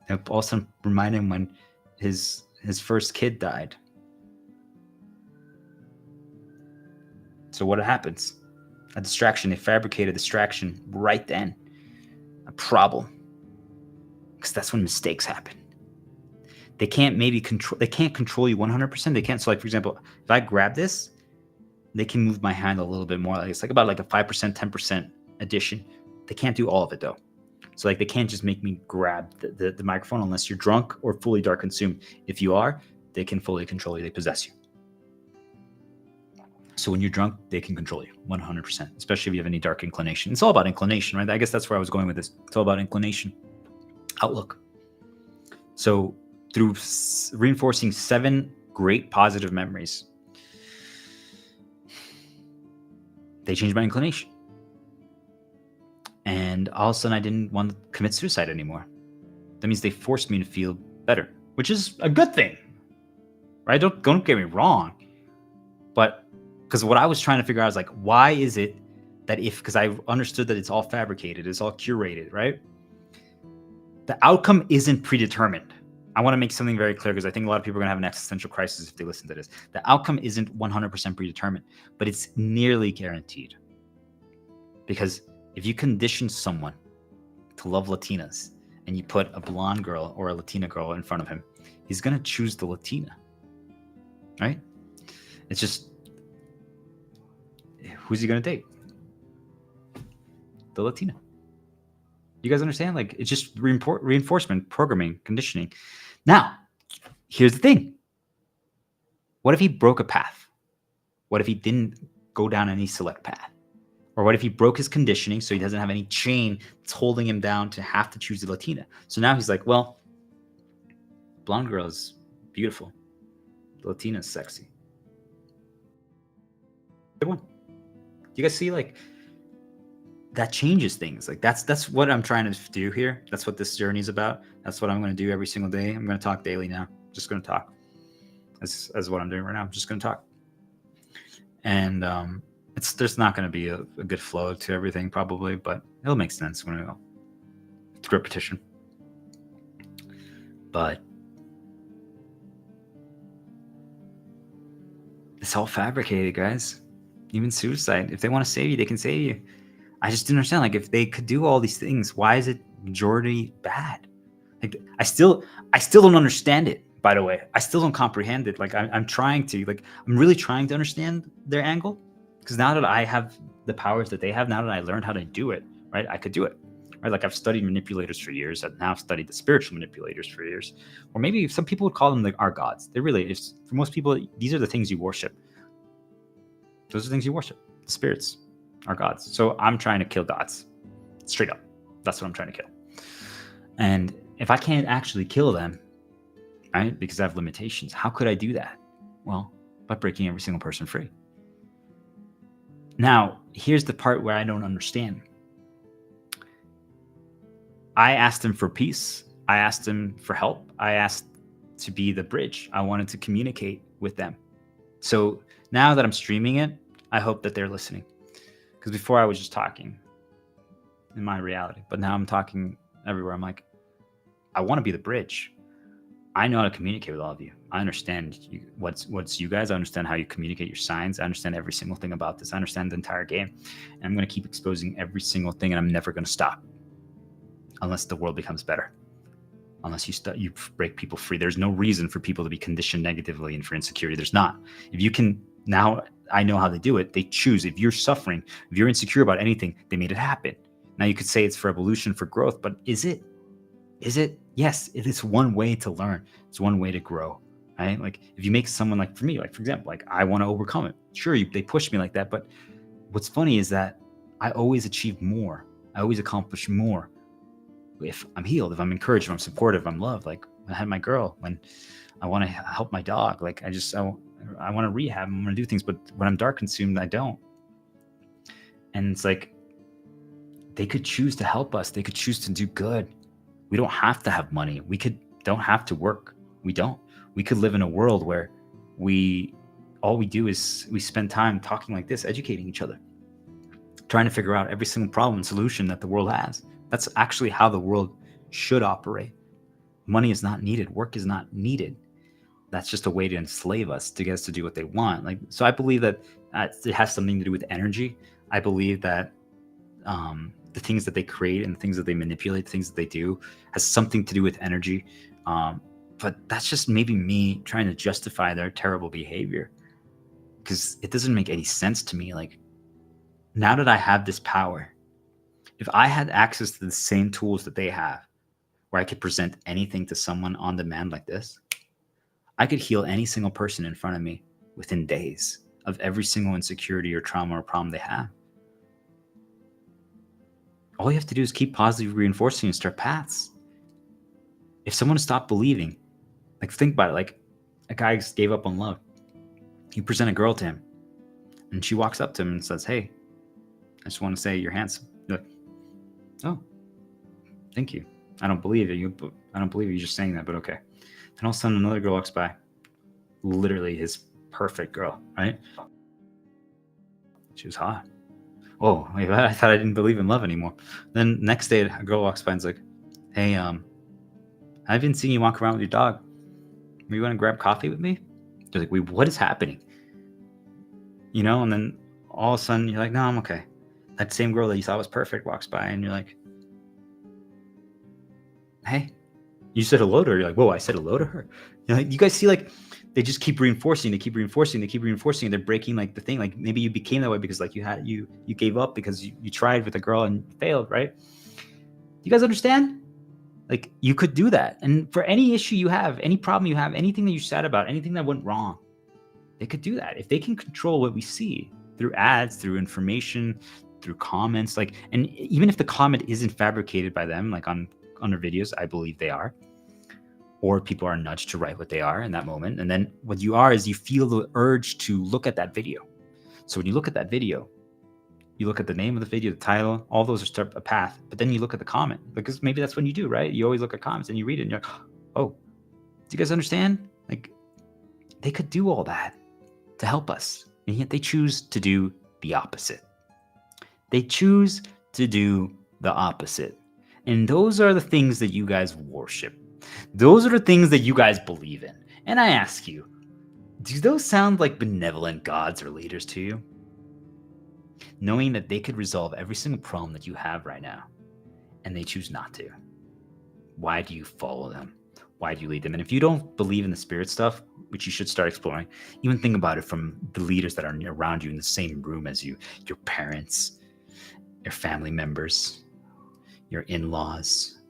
And also remind him when his first kid died. So what happens? A distraction. They fabricate a distraction right then. A problem. Because that's when mistakes happen. They can't control you 100%. They can't. So like, for example, if I grab this, they can move my hand a little bit more. Like it's like about like a 5%, 10% addition. They can't do all of it though. So like they can't just make me grab the microphone unless you're drunk or fully dark consumed. If you are, they can fully control you. They possess you. So when you're drunk, they can control you 100%, especially if you have any dark inclination. It's all about inclination, right? I guess that's where I was going with this. It's all about inclination, outlook. So through reinforcing 7 great positive memories, they changed my inclination. And all of a sudden, I didn't want to commit suicide anymore. That means they forced me to feel better, which is a good thing, right? Don't get me wrong. But because what I was trying to figure out is like, why is it that because I understood that it's all fabricated, it's all curated, right? The outcome isn't predetermined. I want to make something very clear because I think a lot of people are going to have an existential crisis if they listen to this. The outcome isn't 100% predetermined, but it's nearly guaranteed. Because if you condition someone to love Latinas and you put a blonde girl or a Latina girl in front of him, he's going to choose the Latina, right? It's just, who's he going to date? The Latina. You guys understand? Like, it's just reinforcement, programming, conditioning. Now, here's the thing. What if he broke a path? What if he didn't go down any select path? Or what if he broke his conditioning so he doesn't have any chain that's holding him down to have to choose the Latina? So now he's like, well, blonde girl is beautiful. The Latina is sexy. Good one. You guys see, like, that changes things. Like that's what I'm trying to do here. That's what this journey is about. That's what I'm going to do every single day. I'm going to talk daily now. Just going to talk. As what I'm doing right now. I'm just going to talk. And there's not going to be a good flow to everything probably, but it'll make sense when we go through repetition. But it's all fabricated, guys. Even suicide. If they want to save you, they can save you. I just didn't understand. Like, if they could do all these things, why is it majority bad? Like, I still don't understand it. By the way, I still don't comprehend it. Like, I'm really trying to understand their angle, because now that I have the powers that they have, now that I learned how to do it, right? I could do it, right? Like, I've studied manipulators for years. I've now studied the spiritual manipulators for years, or maybe some people would call them like our gods. They really, for most people, these are the things you worship. Those are the things you worship. The spirits. Our gods. So I'm trying to kill gods. Straight up. That's what I'm trying to kill. And if I can't actually kill them, right, because I have limitations, how could I do that? Well, by breaking every single person free. Now, here's the part where I don't understand. I asked him for peace. I asked him for help. I asked to be the bridge. I wanted to communicate with them. So now that I'm streaming it, I hope that they're listening. Because before I was just talking in my reality, but now I'm talking everywhere. I'm like, I want to be the bridge. I know how to communicate with all of you. I understand what's you guys. I understand how you communicate your signs. I understand every single thing about this. I understand the entire game. And I'm going to keep exposing every single thing, and I'm never going to stop unless the world becomes better. Unless you break people free. There's no reason for people to be conditioned negatively and for insecurity. There's not. If you can now, I know how they do it. They choose. If you're suffering, if you're insecure about anything, they made it happen. Now you could say it's for evolution, for growth, but is it? Is it? Yes, it is one way to learn. It's one way to grow, right? Like, if you make someone, like, for me, like, for example, like, I want to overcome it. Sure, they push me like that, but what's funny is that I always achieve more. I always accomplish more if I'm healed, if I'm encouraged, if I'm supportive, if I'm loved. Like, I had my girl, when I want to help my dog, like, I want to rehab, I want to do things, but when I'm dark consumed, I don't. And it's like, they could choose to help us. They could choose to do good. We don't have to have money. Don't have to work. We don't. We could live in a world where all we do is we spend time talking like this, educating each other, trying to figure out every single problem and solution that the world has. That's actually how the world should operate. Money is not needed. Work is not needed. That's just a way to enslave us, to get us to do what they want. So I believe that it has something to do with energy. I believe that the things that they create and the things that they manipulate, the things that they do, has something to do with energy. But that's just maybe me trying to justify their terrible behavior, because it doesn't make any sense to me. Like, now that I have this power, if I had access to the same tools that they have, where I could present anything to someone on demand like this, I could heal any single person in front of me within days of every single insecurity or trauma or problem they have. All you have to do is keep positively reinforcing and start paths. If someone stopped believing, like, think about it, like a guy gave up on love. You present a girl to him and she walks up to him and says, "Hey, I just want to say you're handsome." You're like, "Oh, thank you. I don't believe you. I don't believe you just saying that, but okay." And all of a sudden another girl walks by, literally his perfect girl, right? She was hot. Oh, wait, I thought I didn't believe in love anymore. Then next day a girl walks by and's like, "Hey, I've been seeing you walk around with your dog. You want to grab coffee with me?" They're like, "Wait, what is happening?" And then all of a sudden you're like, "No, I'm okay." That same girl that you thought was perfect walks by and you're like, "Hey, you said hello to her." You're like, "Whoa, I said hello to her." You guys see, like, they just keep reinforcing, and they're breaking, like, the thing. Like, maybe you became that way because, like, you gave up because you tried with a girl and failed, right? You guys understand? Like, you could do that. And for any issue you have, any problem you have, anything that you're sad about, anything that went wrong, they could do that. If they can control what we see through ads, through information, through comments, like, and even if the comment isn't fabricated by them, like on their videos, I believe they are, or people are nudged to write what they are in that moment. And then what you are is you feel the urge to look at that video. So when you look at that video, you look at the name of the video, the title, all those are start a path. But then you look at the comment, because maybe that's when you do, right? You always look at comments and you read it and you're like, "Oh, do you guys understand?" Like, they could do all that to help us, and yet they choose to do the opposite. They choose to do the opposite. And those are the things that you guys worship. Those are the things that you guys believe in. And I ask you, do those sound like benevolent gods or leaders to you? Knowing that they could resolve every single problem that you have right now, and they choose not to. Why do you follow them? Why do you lead them? And if you don't believe in the spirit stuff, which you should start exploring, even think about it from the leaders that are around you in the same room as you, your parents, your family members, your in-laws,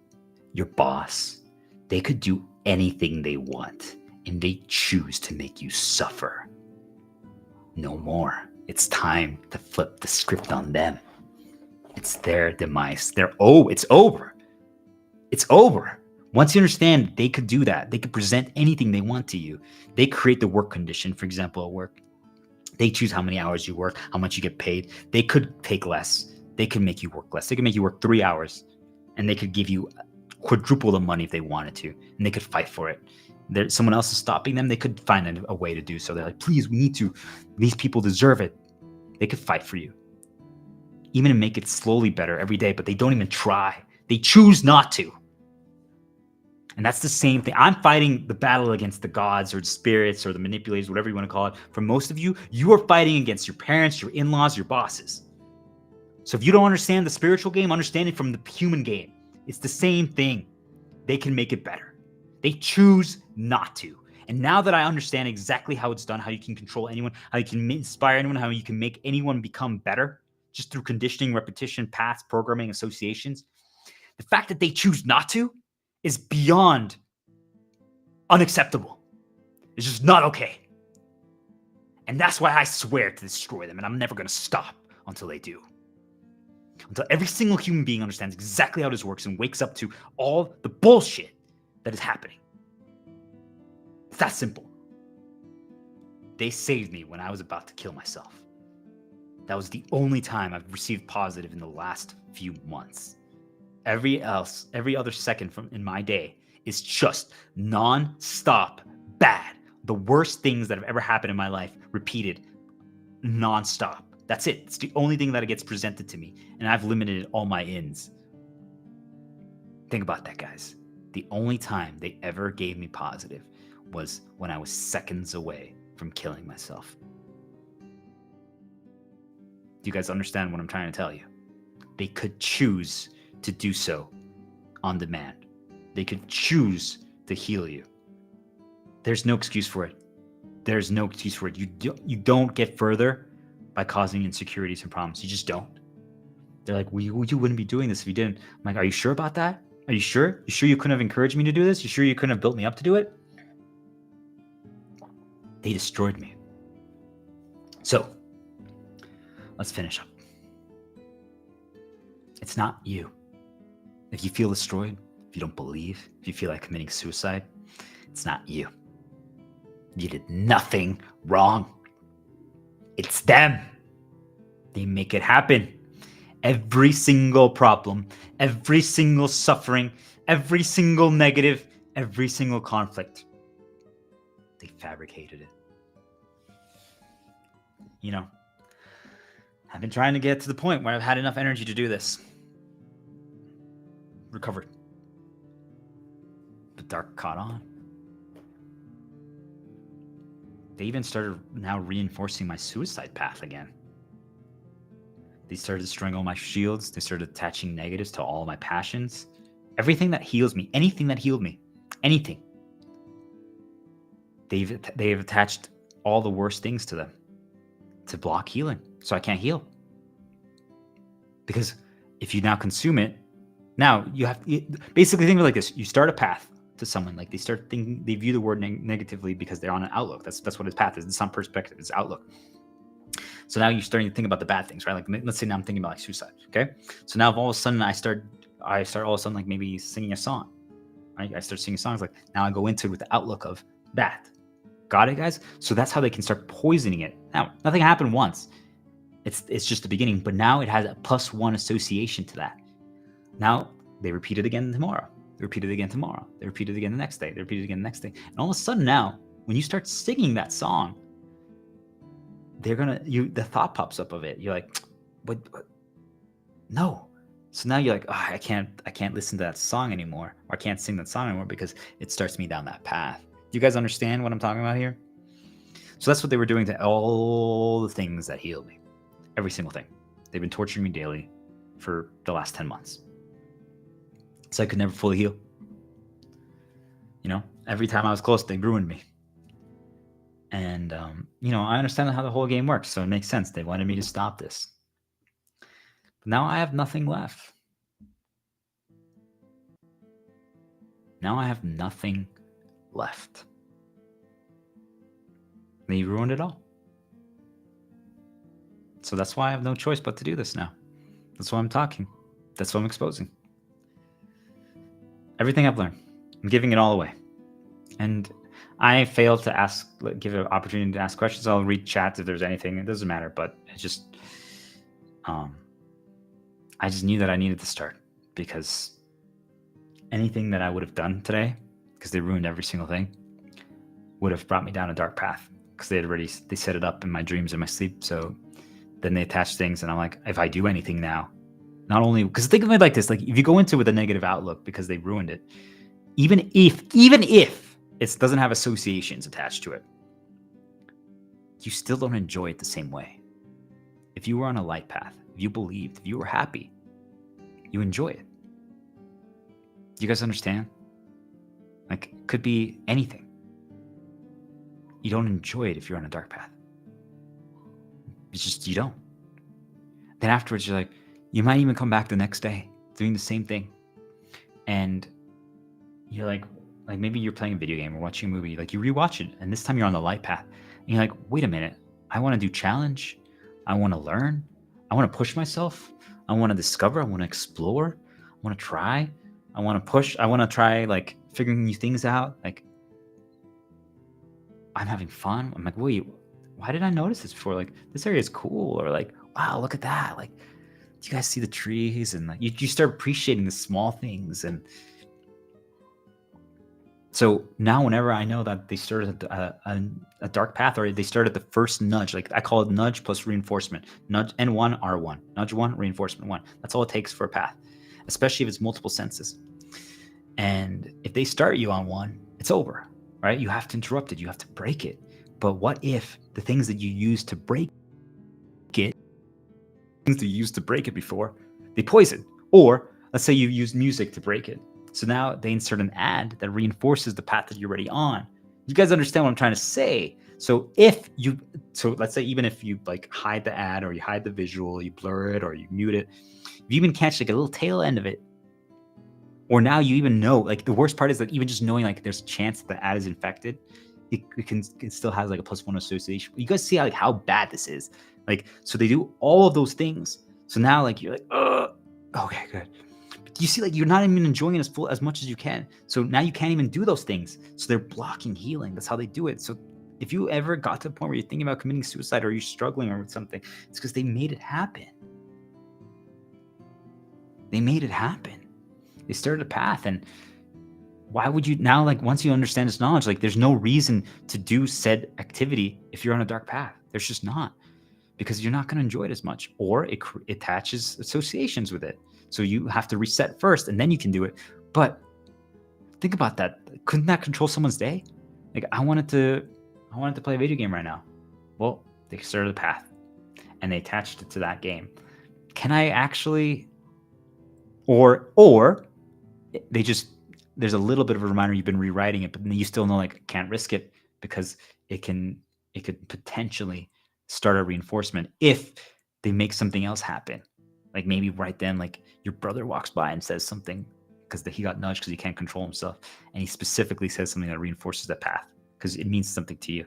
your boss. They could do anything they want, and they choose to make you suffer. No more. It's time to flip the script on them. It's their demise. It's over. It's over. Once you understand they could do that, they could present anything they want to you. They create the work condition, for example, at work. They choose how many hours you work, how much you get paid. They could take less. They could make you work less. They could make you work 3 hours, and they could give you quadruple the money if they wanted to, and they could fight for it. Someone else is stopping them. They could find a way to do so. They're like, "Please, we need to. These people deserve it." They could fight for you, even to make it slowly better every day, but they don't even try. They choose not to. And that's the same thing. I'm fighting the battle against the gods or the spirits or the manipulators, whatever you want to call it. For most of you, you are fighting against your parents, your in-laws, your bosses. So if you don't understand the spiritual game, understand it from the human game. It's the same thing. They can make it better. They choose not to. And now that I understand exactly how it's done, how you can control anyone, how you can inspire anyone, how you can make anyone become better, just through conditioning, repetition, paths, programming, associations, the fact that they choose not to is beyond unacceptable. It's just not okay. And that's why I swear to destroy them, and I'm never going to stop until they do. Until every single human being understands exactly how this works and wakes up to all the bullshit that is happening. It's that simple. They saved me when I was about to kill myself. That was the only time I've received positive in the last few months. Every other second in my day is just non-stop bad. The worst things that have ever happened in my life repeated nonstop. That's it. It's the only thing that gets presented to me. And I've limited all my ins. Think about that, guys. The only time they ever gave me positive was when I was seconds away from killing myself. Do you guys understand what I'm trying to tell you? They could choose to do so on demand. They could choose to heal you. There's no excuse for it. There's no excuse for it. You don't get further by causing insecurities and problems. You just don't. They're like, well, you wouldn't be doing this if you didn't. I'm like, are you sure about that? Are you sure? You sure you couldn't have encouraged me to do this? You sure you couldn't have built me up to do it? They destroyed me. So, let's finish up. It's not you. If you feel destroyed, if you don't believe, if you feel like committing suicide, it's not you. You did nothing wrong. It's them. They make it happen. Every single problem, every single suffering, every single negative, every single conflict, they fabricated it. You know, I've been trying to get to the point where I've had enough energy to do this. Recovered. But dark caught on. They even started now reinforcing my suicide path again. They started destroying all my shields. They started attaching negatives to all my passions. Everything that heals me, anything that healed me, anything. They've attached all the worst things to them to block healing, so I can't heal. Because if you now consume it, now you have basically think of it like this: you start a path to someone, like they start thinking, they view the word negatively because they're on an outlook. That's what his path is. It's not perspective, it's outlook. So now you're starting to think about the bad things, right? Like let's say now I'm thinking about like suicide. Okay, so now all of a sudden I start all of a sudden like maybe singing a song. Right? I start singing songs, like now I go into it with the outlook of that. Got it, guys? So that's how they can start poisoning it. Now nothing happened once. It's just the beginning, but now it has a +1 association to that. Now they repeat it again tomorrow. They repeat it again tomorrow. They repeat it again the next day. They repeat it again the next day. And all of a sudden now, when you start singing that song, the thought pops up of it. You're like, what? No. So now you're like, oh, I can't listen to that song anymore, or I can't sing that song anymore because it starts me down that path. Do you guys understand what I'm talking about here? So that's what they were doing to all the things that healed me. Every single thing. They've been torturing me daily for the last 10 months. So I could never fully heal. You know, every time I was close, they ruined me. And, I understand how the whole game works, so it makes sense. They wanted me to stop this. But now I have nothing left. Now I have nothing left. They ruined it all. So that's why I have no choice but to do this now. That's why I'm talking. That's what I'm exposing. Everything I've learned, I'm giving it all away. And I failed to give an opportunity to ask questions. I'll read chats if there's anything. It doesn't matter, but it's just, I just knew that I needed to start, because anything that I would have done today, because they ruined every single thing, would have brought me down a dark path, because they set it up in my dreams and my sleep. So then they attach things, and I'm like, if I do anything now, not only, because think of it like this, like if you go into it with a negative outlook because they ruined it, even if it doesn't have associations attached to it, you still don't enjoy it the same way. If you were on a light path, if you believed, if you were happy, you enjoy it. Do you guys understand? Like, it could be anything. You don't enjoy it if you're on a dark path. It's just, you don't. Then afterwards, you're like, you might even come back the next day doing the same thing. And you're like maybe you're playing a video game or watching a movie, like you rewatch it, and this time you're on the light path. And you're like, wait a minute, I want to do challenge. I want to learn. I want to push myself. I want to discover. I want to explore. I want to try. I want to push. I want to try like figuring new things out. Like, I'm having fun. I'm like, wait, why did I notice this before? Like, this area is cool. Or like, wow, look at that. Like, do you guys see the trees? And like, you start appreciating the small things. And So now whenever I know that they started a dark path, or they started the first nudge, like I call it nudge plus reinforcement, nudge N1, R1, nudge 1, reinforcement 1. That's all it takes for a path, especially if it's multiple senses. And if they start you on one, it's over, right? You have to interrupt it. You have to break it. But what if the things that you use to break it, things that you used to break it before, they poison? Or let's say you use music to break it. So now they insert an ad that reinforces the path that you're already on. You guys understand what I'm trying to say? So let's say even if you like hide the ad, or you hide the visual, you blur it, or you mute it, if you even catch like a little tail end of it, or now you even know, like the worst part is that even just knowing like there's a chance that the ad is infected, it still has like a +1 association. You guys see how bad this is? Like, so they do all of those things. So now like you're like, okay, good. But you see, like you're not even enjoying it as much as you can. So now you can't even do those things. So they're blocking healing. That's how they do it. So if you ever got to the point where you're thinking about committing suicide, or you're struggling or with something, it's because they made it happen. They made it happen. They started a path. And why would you now, like once you understand this knowledge, like there's no reason to do said activity if you're on a dark path. There's just not, because you're not going to enjoy it as much, or it attaches associations with it. So you have to reset first and then you can do it. But think about that. Couldn't that control someone's day? Like I wanted to play a video game right now. Well, they started a path and they attached it to that game. Can I actually, or they just, there's a little bit of a reminder you've been rewriting it, but then you still know like can't risk it, because it could potentially start a reinforcement if they make something else happen. Like maybe right then, like your brother walks by and says something because he got nudged because he can't control himself, and he specifically says something that reinforces that path because it means something to you,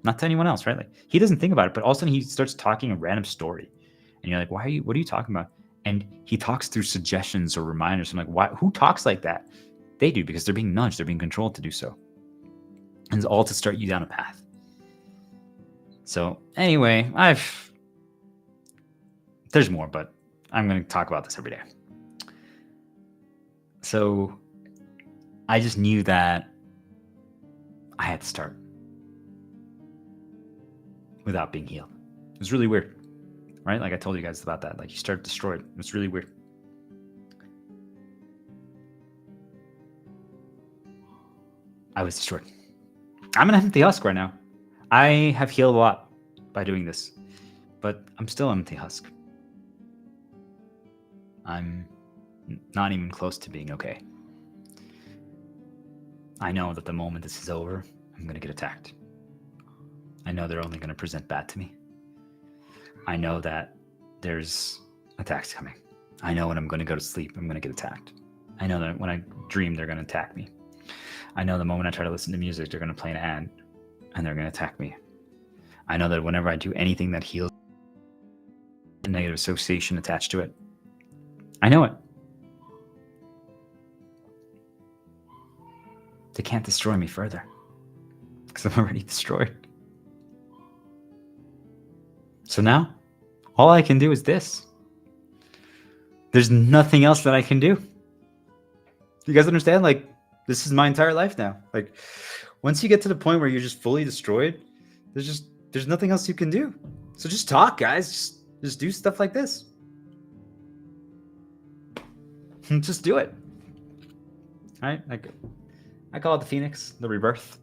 not to anyone else, right? Like he doesn't think about it, but all of a sudden he starts talking a random story, and you're like, what are you talking about? And he talks through suggestions or reminders. I'm like, why? Who talks like that? They do, because they're being nudged, they're being controlled to do so. And it's all to start you down a path. So anyway, there's more, but I'm going to talk about this every day. So I just knew that I had to start without being healed. It was really weird, right? Like I told you guys about that. Like you start destroyed. It was really weird. I was destroyed. I'm an empty husk right now. I have healed a lot by doing this, but I'm still an empty husk. I'm not even close to being okay. I know that the moment this is over, I'm going to get attacked. I know they're only going to present bad to me. I know that there's attacks coming. I know when I'm going to go to sleep, I'm going to get attacked. I know that when I dream, they're going to attack me. I know the moment I try to listen to music, they're going to play an ad and they're going to attack me. I know that whenever I do anything that heals, a negative association attached to it. I know it. They can't destroy me further because I'm already destroyed. So now, all I can do is this. There's nothing else that I can do. You guys understand? Like, this is my entire life now. Like, once you get to the point where you're just fully destroyed, there's nothing else you can do. So just talk, guys. Just do stuff like this. Just do it. All right? Like, I call it the Phoenix, the rebirth.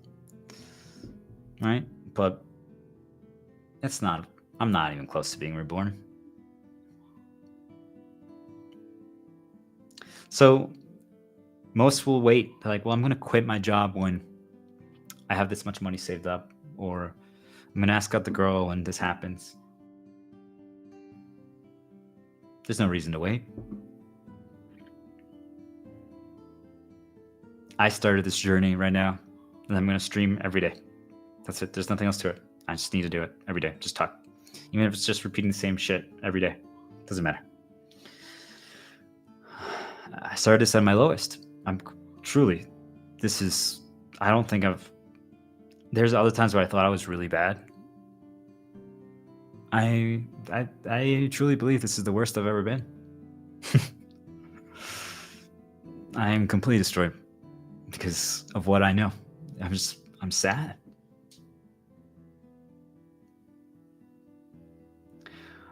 Right? But I'm not even close to being reborn. So most will wait. They're like, well, I'm going to quit my job when I have this much money saved up, or I'm going to ask out the girl when this happens. There's no reason to wait. I started this journey right now, and I'm going to stream every day. That's it. There's nothing else to it. I just need to do it every day. Just talk. Even if it's just repeating the same shit every day. Doesn't matter. I started this at my lowest. There's other times where I thought I was really bad. I truly believe this is the worst I've ever been. I am completely destroyed. because of what I know. I'm sad.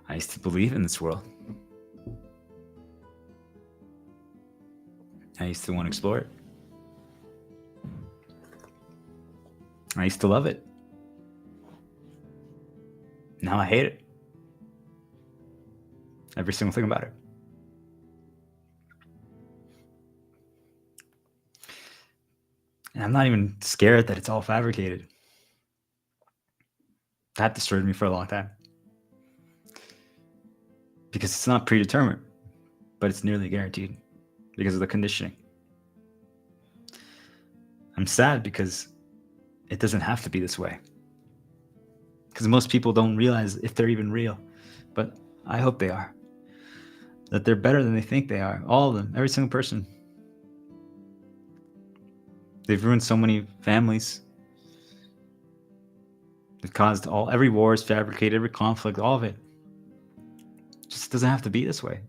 I used to believe in this world. I used to want to explore it. I used to love it. Now I hate it. Every single thing about it. And I'm not even scared that it's all fabricated. That disturbed me for a long time. Because it's not predetermined, but it's nearly guaranteed because of the conditioning. I'm sad because it doesn't have to be this way. Because most people don't realize if they're even real. But I hope they are. That they're better than they think they are. All of them. Every single person. They've ruined so many families. They've caused every war is fabricated, every conflict, all of it. It just doesn't have to be this way.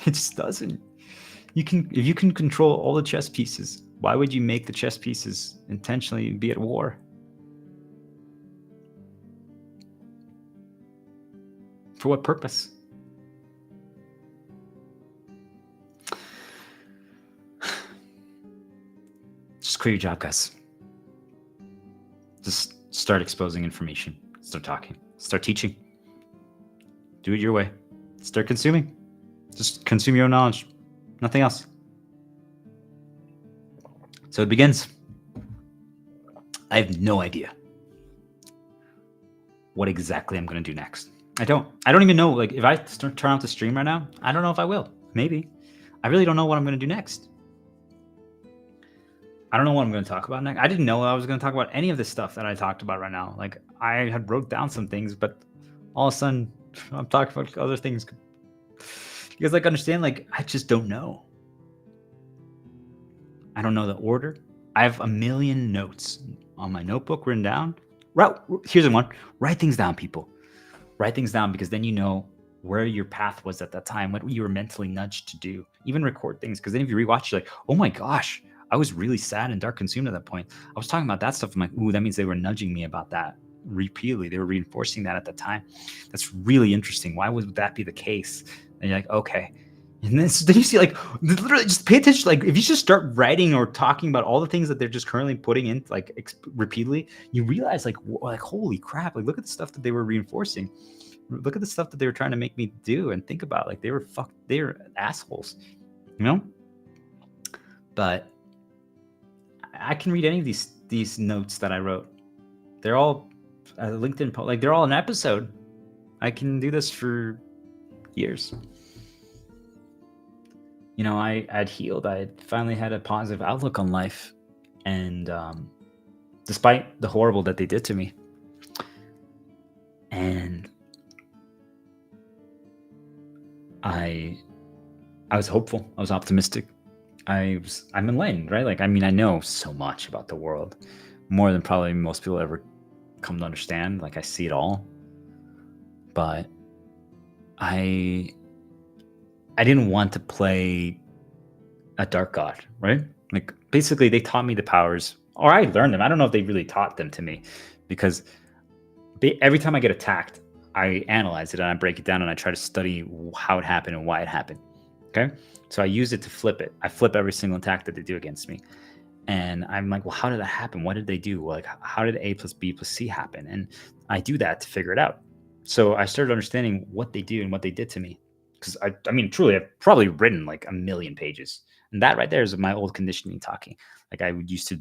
It just doesn't. If you can control all the chess pieces, why would you make the chess pieces intentionally be at war? For what purpose? Just quit your job, guys. Just start exposing information. Start talking. Start teaching. Do it your way. Start consuming. Just consume your own knowledge. Nothing else. So it begins. I have no idea what exactly I'm going to do next. I don't even know. Like, if I turn off the stream right now, I don't know if I will. Maybe. I really don't know what I'm going to do next. I don't know what I'm going to talk about next. I didn't know I was going to talk about any of this stuff that I talked about right now. Like, I had wrote down some things, but all of a sudden, I'm talking about other things. You guys, like, understand? Like, I just don't know. I don't know the order. I have a million notes on my notebook written down. Here's the one. Write things down, people. Write things down, because then you know where your path was at that time, what you were mentally nudged to do. Even record things, because then if you rewatch, you're like, oh my gosh, I was really sad and dark consumed at that point. I was talking about that stuff. I'm like, ooh, that means they were nudging me about that repeatedly. They were reinforcing that at the time. That's really interesting. Why would that be the case? And you're like, okay. And then you see, like, literally just pay attention. Like, if you just start writing or talking about all the things that they're just currently putting in, like, repeatedly, you realize, like, holy crap, like, look at the stuff that they were reinforcing. Look at the stuff that they were trying to make me do and think about. Like, they were assholes, you know? But I can read any of these notes that I wrote. They're all a LinkedIn post. Like, they're all an episode. I can do this for years. You know, I'd healed. I finally had a positive outlook on life. And despite the horrible that they did to me. And I was hopeful. I was optimistic. I'm enlightened, right? Like, I mean, I know so much about the world, more than probably most people ever come to understand. Like, I see it all, but I didn't want to play a dark god, right? Like, basically, they taught me the powers, or I learned them. I don't know if they really taught them to me, because every time I get attacked, I analyze it and I break it down and I try to study how it happened and why it happened. Okay. So I use it to flip it. I flip every single attack that they do against me. And I'm like, well, how did that happen? What did they do? Like, how did A plus B plus C happen? And I do that to figure it out. So I started understanding what they do and what they did to me. Because I mean, truly, I've probably written like 1 million pages. And that right there is my old conditioning talking. Like, I would used to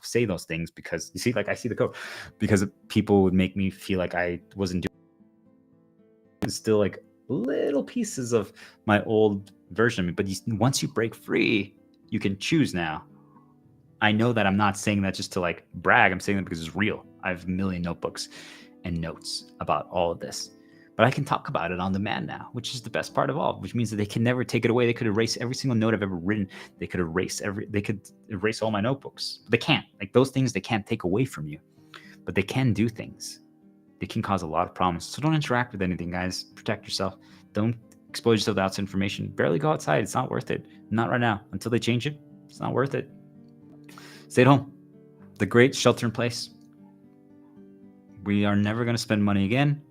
say those things because, you see, like, I see the code. Because people would make me feel like I wasn't doing still, like, little pieces of my old version of me. But once you break free, you can choose now. I know that I'm not saying that just to, like, brag. I'm saying that because it's real. I have 1 million notebooks and notes about all of this. But I can talk about it on demand now, which is the best part of all, which means that they can never take it away. They could erase every single note I've ever written. They could erase all my notebooks. They can't. Like, those things they can't take away from you. But they can do things. They can cause a lot of problems. So don't interact with anything, guys. Protect yourself. Don't expose yourself to outside information. Barely go outside. It's not worth it. Not right now. Until they change it, It's not worth it. Stay at home. The great shelter in place. We are never going to spend money again.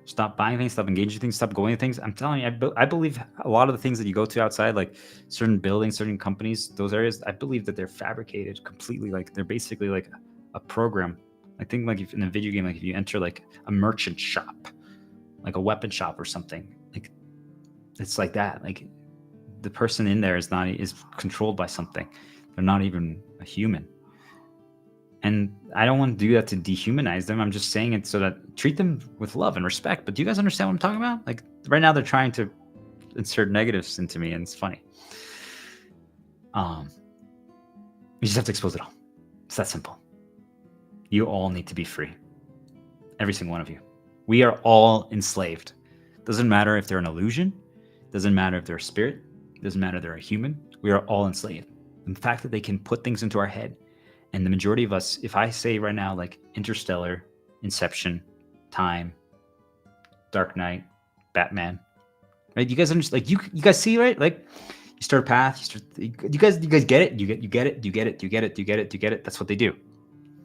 Stop buying things, stop engaging things, stop going to things. I'm telling you, I believe a lot of the things that you go to outside, like certain buildings, certain companies, those areas, I believe that they're fabricated completely. Like they're basically like a program. I think like if in a video game, like if you enter like a merchant shop, like a weapon shop or something, like it's like that. Like the person in there is controlled by something. They're not even a human. And I don't want to do that to dehumanize them. I'm just saying it so that treat them with love and respect. But do you guys understand what I'm talking about? Like right now they're trying to insert negatives into me and it's funny. You just have to expose it all. It's that simple. You all need to be free. Every single one of you. We are all enslaved. Doesn't matter if they're an illusion. Doesn't matter if they're a spirit. Doesn't matter if they're a human. We are all enslaved. And the fact that they can put things into our head, and the majority of us, if I say right now, like Interstellar, Inception, Time, Dark Knight, Batman, right? You guys understand? Like you guys see, right? Like you start a path. You guys get it. You get it. That's what they do.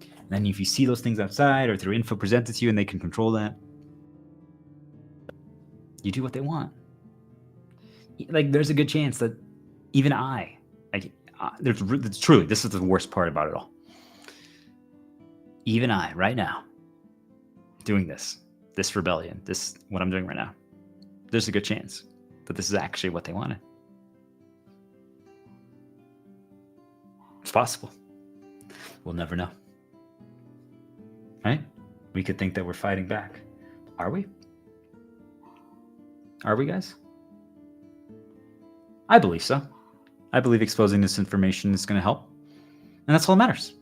And then if you see those things outside or through info presented to you, and they can control that, you do what they want. Like there's a good chance that even truly, this is the worst part about it all. Even I, right now, doing this rebellion, what I'm doing right now, there's a good chance that this is actually what they wanted. It's possible. We'll never know. Right? We could think that we're fighting back. Are we? Are we, guys? I believe so. I believe exposing this information is going to help. And that's all that matters.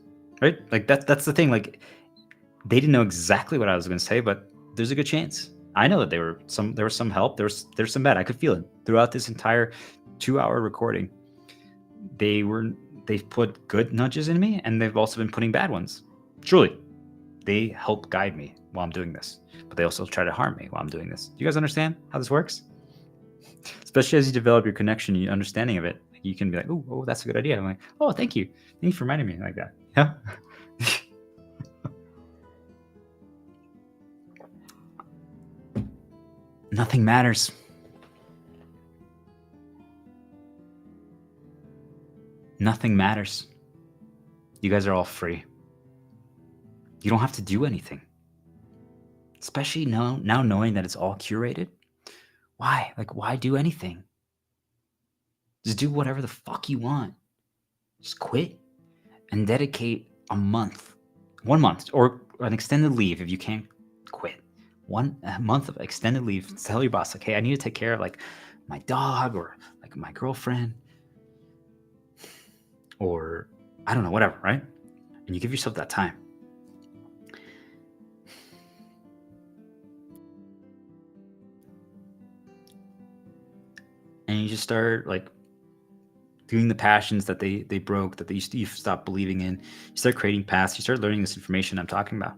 Right? Like that's the thing. Like they didn't know exactly what I was going to say, but there's a good chance. I know that there was some help. There's some bad. I could feel it throughout this entire 2-hour recording. They've put good nudges in me, and they've also been putting bad ones. Truly, they help guide me while I'm doing this, but they also try to harm me while I'm doing this. Do you guys understand how this works? Especially as you develop your connection, your understanding of it, you can be like, oh, that's a good idea. I'm like, oh, thank you for reminding me like that. Yeah. Nothing matters. Nothing matters. You guys are all free. You don't have to do anything. Especially now knowing that it's all curated. Why? Like, why do anything? Just do whatever the fuck you want. Just quit and dedicate a month, 1 month, or an extended leave if you can't quit. A month of extended leave. Tell your boss, like, hey, I need to take care of like my dog or like my girlfriend or I don't know, whatever, right? And you give yourself that time. And you just start like doing the passions that they broke, that you stopped believing in. You start creating paths. You start learning this information I'm talking about.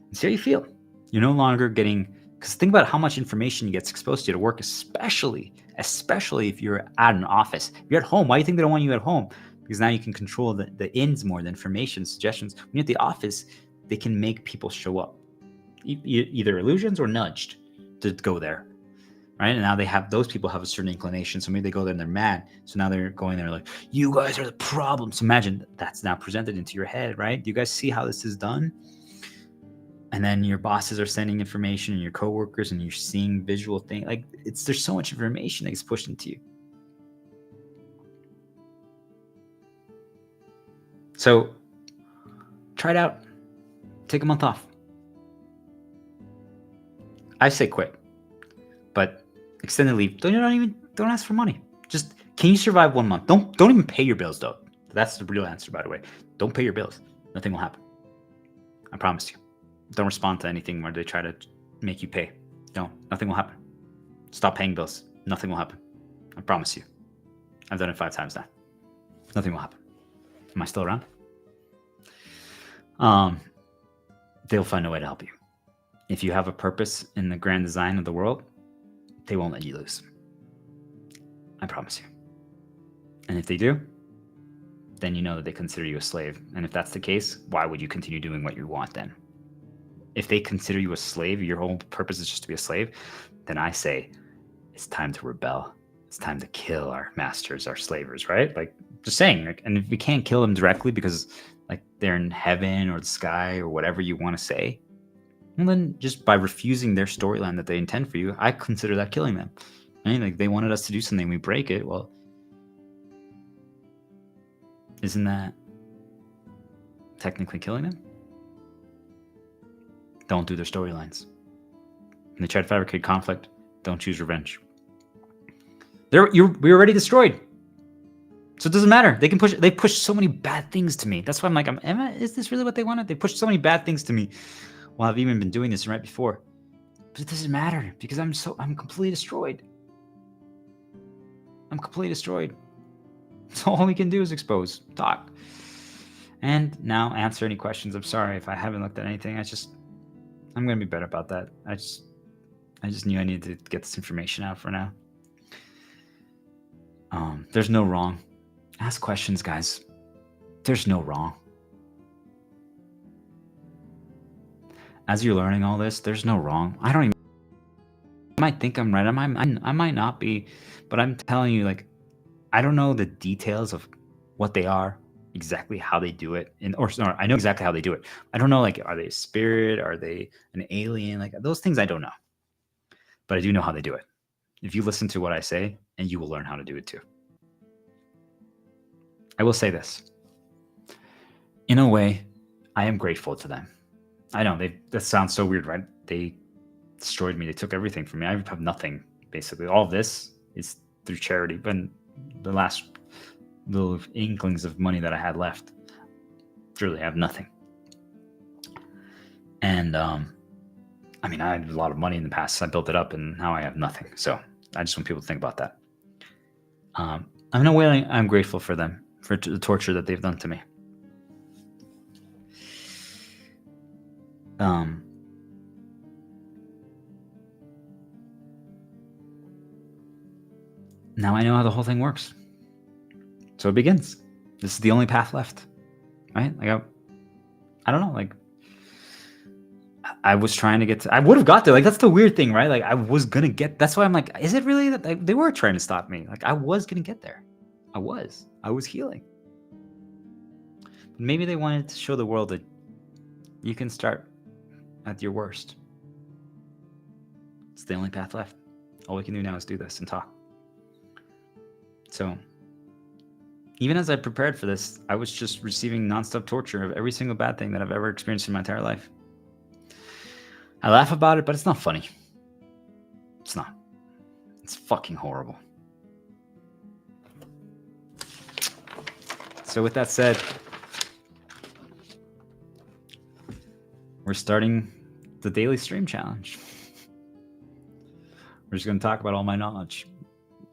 And see how you feel. You're no longer getting, because think about how much information you get exposed to work, especially if you're at an office. If you're at home, why do you think they don't want you at home? Because now you can control the ins more, the information, suggestions. When you're at the office, they can make people show up. Either illusions or nudged to go there. Right? And now those people have a certain inclination. So maybe they go there and they're mad. So now they're going there like, you guys are the problem. So imagine that's now presented into your head, right? Do you guys see how this is done? And then your bosses are sending information and your coworkers and you're seeing visual things. Like there's so much information that gets pushed into you. So try it out. Take a month off. I say quit. But extended leave, don't ask for money. Just, can you survive 1 month? Don't even pay your bills though. That's the real answer, by the way. Don't pay your bills. Nothing will happen. I promise you. Don't respond to anything where they try to make you pay. Nothing will happen. Stop paying bills. Nothing will happen. I promise you. I've done it 5 times now. Nothing will happen. Am I still around? They'll find a way to help you. If you have a purpose in the grand design of the world, they won't let you lose. I promise you. And if they do, then you know that they consider you a slave. And if that's the case, why would you continue doing what you want then? If they consider you a slave, your whole purpose is just to be a slave, then I say it's time to rebel. It's time to kill our masters, our slavers, right? Like, just saying. Like, and if we can't kill them directly because like they're in heaven or the sky or whatever you want to say, well, then just by refusing their storyline that they intend for you, I consider that killing them. Right? Like, they wanted us to do something, we break it. Well, isn't that technically killing them? Don't do their storylines. When they try to fabricate conflict, don't choose revenge. We're already destroyed. So it doesn't matter. They push so many bad things to me. That's why I'm like, is this really what they wanted? They pushed so many bad things to me while I've even been doing this right before. But it doesn't matter because I'm completely destroyed. I'm completely destroyed. So all we can do is expose, talk. And now answer any questions. I'm sorry if I haven't looked at anything. I'm going to be better about that. I just knew I needed to get this information out for now. There's no wrong. Ask questions, guys. There's no wrong. As you're learning all this, there's no wrong. I might think I'm right. I might not be, but I'm telling you, like, I don't know the details of what they are, exactly how they do it. I know exactly how they do it. I don't know, like, are they a spirit? Are they an alien? Like, those things I don't know. But I do know how they do it. If you listen to what I say, and you will learn how to do it too. I will say this. In a way, I am grateful to them. I know, that sounds so weird, right? They destroyed me. They took everything from me. I have nothing, basically. All of this is through charity. But the last little inklings of money that I had left, truly, I have nothing. And, I had a lot of money in the past. So I built it up, and now I have nothing. So I just want people to think about that. In a way, I'm grateful for them, for the torture that they've done to me. Now I know how the whole thing works. So it begins. This is the only path left, right? Like, I don't know, like, I was trying to get to, I would have got there. Like, that's the weird thing, right? Like, I was going to get, that's why I'm like, is it really that they were trying to stop me? Like, I was going to get there. I was healing. But maybe they wanted to show the world that you can start at your worst. It's the only path left. All we can do now is do this and talk. So, even as I prepared for this, I was just receiving nonstop torture of every single bad thing that I've ever experienced in my entire life. I laugh about it, but it's not funny. It's not. It's fucking horrible. So with that said, we're starting the daily stream challenge. We're just going to talk about all my knowledge.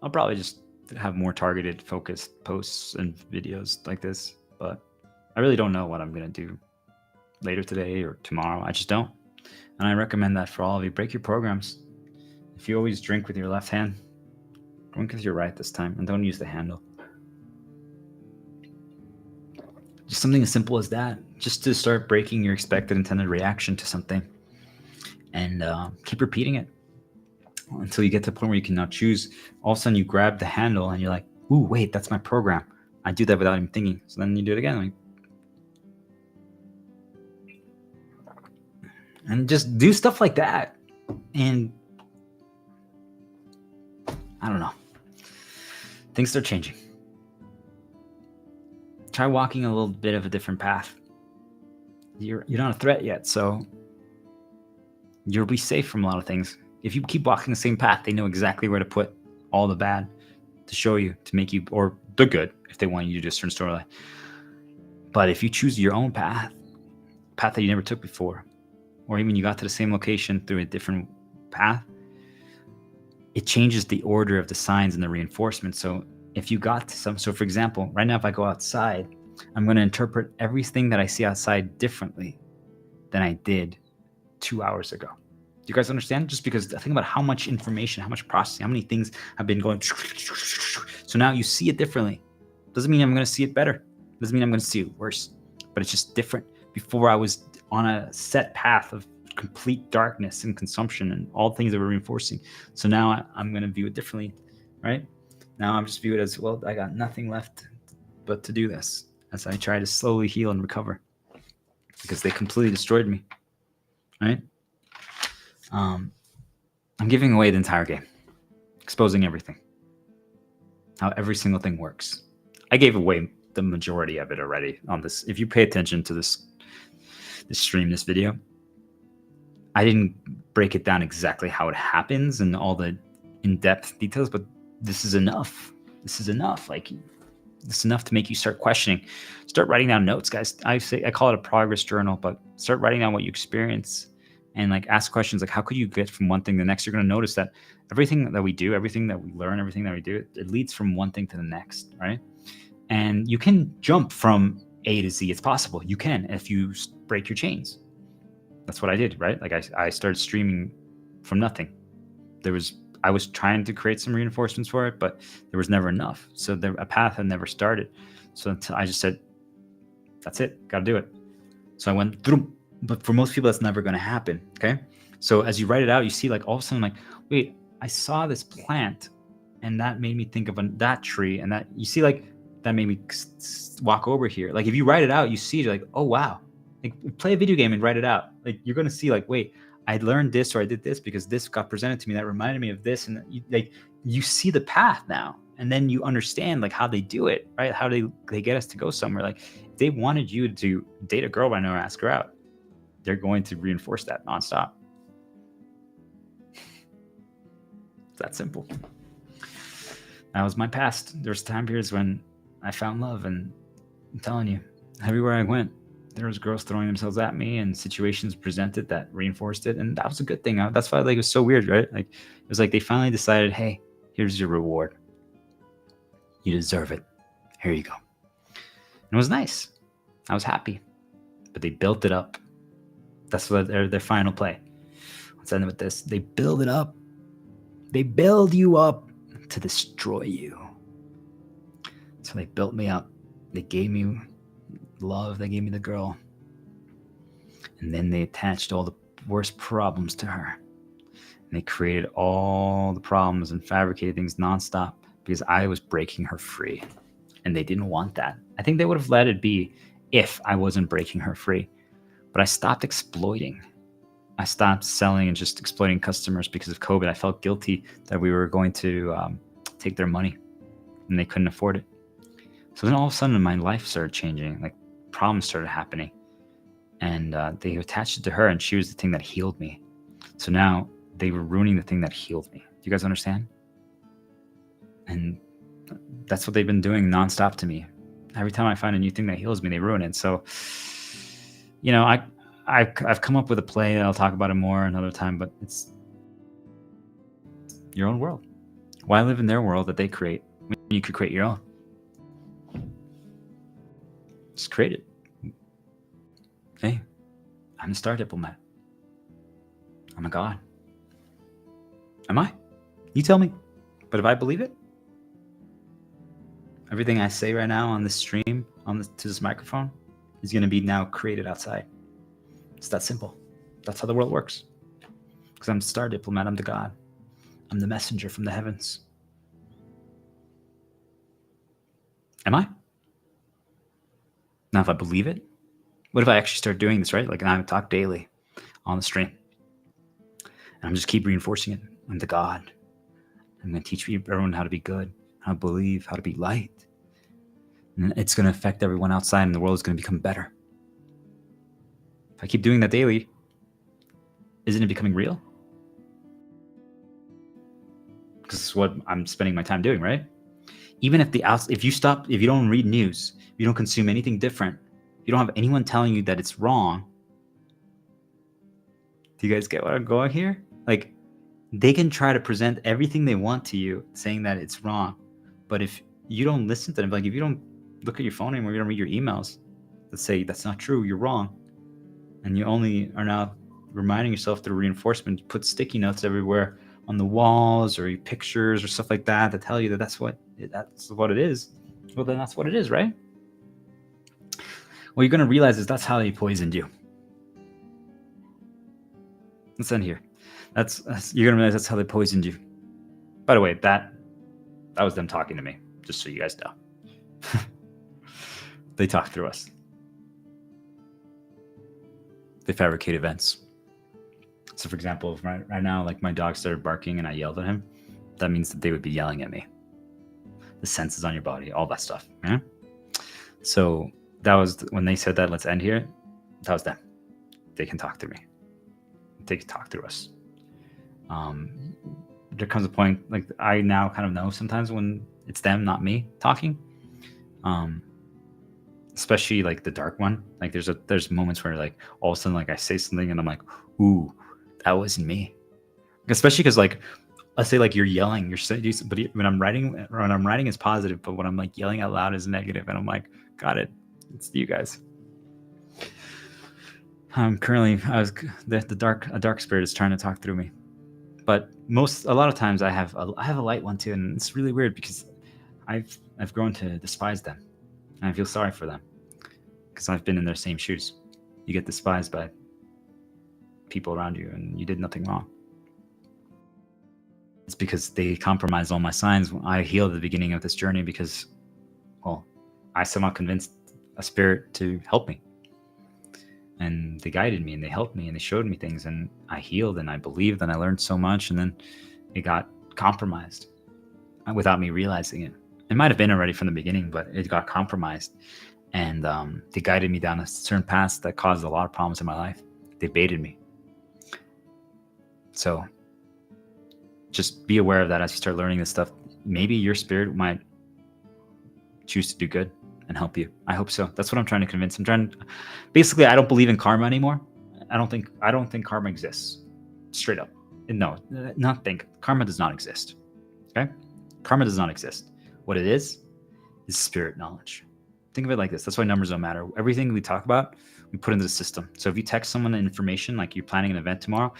I'll probably just have more targeted, focused posts and videos like this, but I really don't know what I'm going to do later today or tomorrow. I just don't. And I recommend that for all of you. Break your programs. If you always drink with your left hand, drink with your right this time, and don't use the handle. Just something as simple as that, just to start breaking your expected intended reaction to something. And keep repeating it until you get to the point where you can now choose. All of a sudden you grab the handle and you're like, ooh, wait, that's my program. I do that without even thinking. So then you do it again. Like, and just do stuff like that. And I don't know. Things are changing. Try walking a little bit of a different path. You're not a threat yet, so you'll be safe from a lot of things. If you keep walking the same path, they know exactly where to put all the bad to show you, to make you, or the good, if they want you to do a certain storyline. But if you choose your own path that you never took before, or even you got to the same location through a different path, it changes the order of the signs and the reinforcement. So if you got to so for example, right now, if I go outside, I'm going to interpret everything that I see outside differently than I did 2 hours ago. Do you guys understand? Just because think about how much information, how much processing, how many things have been going. So now you see it differently. Doesn't mean I'm going to see it better. Doesn't mean I'm going to see it worse, but it's just different. Before I was on a set path of complete darkness and consumption and all things that were reinforcing. So now I'm going to view it differently, right? Now I'm just view it as, well, I got nothing left but to do this as I try to slowly heal and recover because they completely destroyed me, right? I'm giving away the entire game, exposing everything, how every single thing works. I gave away the majority of it already on this. If you pay attention to this stream, this video, I didn't break it down exactly how it happens and all the in-depth details, but this is enough. This is enough. Like, this is enough to make you start questioning. Start writing down notes, guys. I call it a progress journal, but start writing down what you experience and like ask questions like, how could you get from one thing to the next? You're going to notice that everything that we do, everything that we learn, everything that we do, it leads from one thing to the next, right? And you can jump from A to Z. It's possible. You can if you break your chains. That's what I did, right? Like I started streaming from nothing. I was trying to create some reinforcements for it, but there was never enough. So a path had never started. So until I just said, that's it, got to do it. So I went through, but for most people, that's never going to happen. Okay. So as you write it out, you see like all of a sudden, like, wait, I saw this plant and that made me think of that tree. And that you see, like, that made me walk over here. Like if you write it out, you see, you're like, oh, wow. Like play a video game and write it out. Like you're going to see like, wait, I learned this or I did this because this got presented to me that reminded me of this. And you see the path now. And then you understand like how they do it, right? How they get us to go somewhere. Like if they wanted you to date a girl right now or ask her out, they're going to reinforce that nonstop. It's that simple. That was my past. There was time periods when I found love, and I'm telling you, everywhere I went, there was girls throwing themselves at me and situations presented that reinforced it. And that was a good thing. That's why like, it was so weird, right? Like it was like they finally decided, hey, here's your reward. You deserve it. Here you go. And it was nice. I was happy. But they built it up. That's what their final play. Let's end with this. They build it up. They build you up to destroy you. So they built me up. They gave me love. They gave me the girl. And then they attached all the worst problems to her. And they created all the problems and fabricated things nonstop because I was breaking her free. And they didn't want that. I think they would have let it be if I wasn't breaking her free. But I stopped exploiting. I stopped selling and just exploiting customers because of COVID. I felt guilty that we were going to take their money and they couldn't afford it. So then all of a sudden my life started changing. Like problems started happening. And they attached it to her and she was the thing that healed me. So now they were ruining the thing that healed me. Do you guys understand? And that's what they've been doing nonstop to me. Every time I find a new thing that heals me, they ruin it. So, you know, I've come up with a play and I'll talk about it more another time, but it's your own world. Why live in their world that they create when you could create your own? Just create it. Hey, I'm a star diplomat. I'm a god. Am I? You tell me. But if I believe it, everything I say right now on this stream, to this microphone, is going to be now created outside. It's that simple. That's how the world works. Because I'm a star diplomat. I'm the god. I'm the messenger from the heavens. Am I? Now, if I believe it, what if I actually start doing this, right? Like, and I talk daily on the stream. And I'm just keep reinforcing it. I'm the God. I'm going to teach everyone how to be good, how to believe, how to be light. And it's going to affect everyone outside and the world is going to become better. If I keep doing that daily, isn't it becoming real? Because it's what I'm spending my time doing, right? Even if if you don't read news, if you don't consume anything different, if you don't have anyone telling you that it's wrong, do you guys get what I'm going here? Like, they can try to present everything they want to you, saying that it's wrong. But if you don't listen to them, like if you don't look at your phone anymore, you don't read your emails that say that's not true, you're wrong, and you only are now reminding yourself through reinforcement, put sticky notes everywhere on the walls or your pictures or stuff like that that tell you that that's what it is. Well, then that's what it is, right? what you're going to realize is that's how they poisoned you. Let's end here. That's you're going to realize that's how they poisoned you. By the way, that was them talking to me, just so you guys know. They talk through us. They fabricate events. So for example, if right now, like my dog started barking and I yelled at him, that means that they would be yelling at me. The senses on your body, all that stuff. Yeah? So that was when they said that, let's end here. That was them. They can talk through me. They can talk through us. There comes a point, like I now kind of know sometimes when it's them, not me talking. Especially like the dark one. Like there's moments where like all of a sudden like I say something and I'm like, ooh, that wasn't me. Especially because like let's say like you're yelling, you're saying, but when I'm writing it's positive, but when I'm like yelling out loud is negative, and I'm like, got it, it's you guys. Currently, a dark spirit is trying to talk through me, but a lot of times I have a light one too, and it's really weird because I've grown to despise them, and I feel sorry for them because I've been in their same shoes. You get despised by people around you, and you did nothing wrong. It's because they compromised all my signs. I healed at the beginning of this journey because, well, I somehow convinced a spirit to help me. And they guided me and they helped me and they showed me things, and I healed and I believed and I learned so much, and then it got compromised without me realizing it. It might have been already from the beginning, but it got compromised. And they guided me down a certain path that caused a lot of problems in my life. They baited me. So just be aware of that as you start learning this stuff. Maybe your spirit might choose to do good and help you. I hope so. That's what I'm trying to convince. Basically, I don't believe in karma anymore. I don't think karma exists. Straight up. No, not think. Karma does not exist. Okay? Karma does not exist. What it is spirit knowledge. Think of it like this. That's why numbers don't matter. Everything we talk about, we put into the system. So if you text someone information, like you're planning an event tomorrow,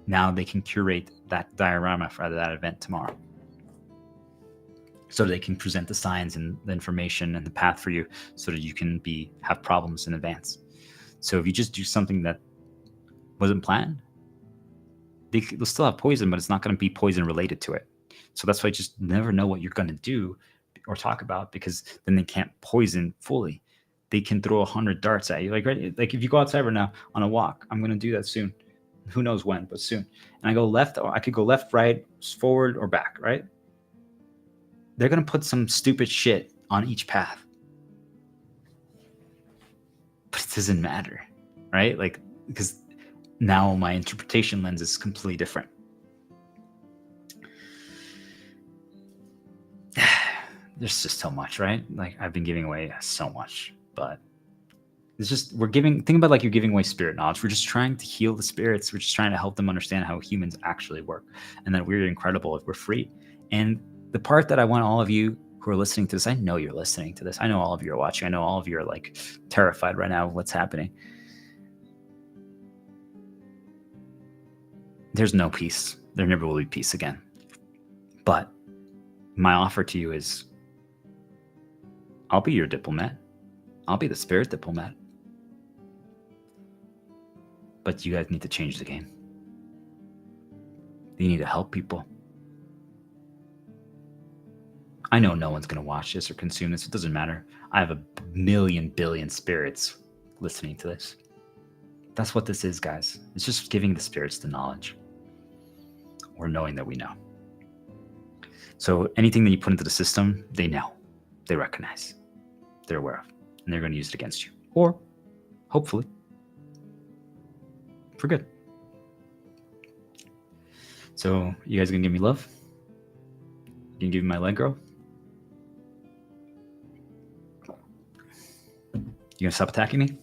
now they can curate that diorama for that event tomorrow. So they can present the signs and the information and the path for you so that you can have problems in advance. So if you just do something that wasn't planned, they'll still have poison, but it's not going to be poison related to it. So that's why I just never know what you're going to do or talk about, because then they can't poison fully. They can throw 100 darts at you. Like if you go outside right now on a walk, I'm going to do that soon. Who knows when, but soon. And I go left, or I could go left, right, forward, or back, right? They're going to put some stupid shit on each path. But it doesn't matter, right? Like, because now my interpretation lens is completely different. There's just so much, right? Like I've been giving away so much, but it's just, think about like you're giving away spirit knowledge. We're just trying to heal the spirits. We're just trying to help them understand how humans actually work, and that we're incredible if we're free. And the part that I want all of you who are listening to this, I know you're listening to this. I know all of you are watching. I know all of you are like terrified right now of what's happening. There's no peace. There never will be peace again. But my offer to you is, I'll be your diplomat. I'll be the spirit diplomat. But you guys need to change the game. You need to help people. I know no one's going to watch this or consume this. It doesn't matter. I have a billion spirits listening to this. That's what this is, guys. It's just giving the spirits the knowledge, or knowing that we know. So anything that you put into the system, they know, they recognize, they're aware of, and they're going to use it against you, or hopefully for good. So you guys gonna give me love? You can give me my leg, girl? You gonna stop attacking me?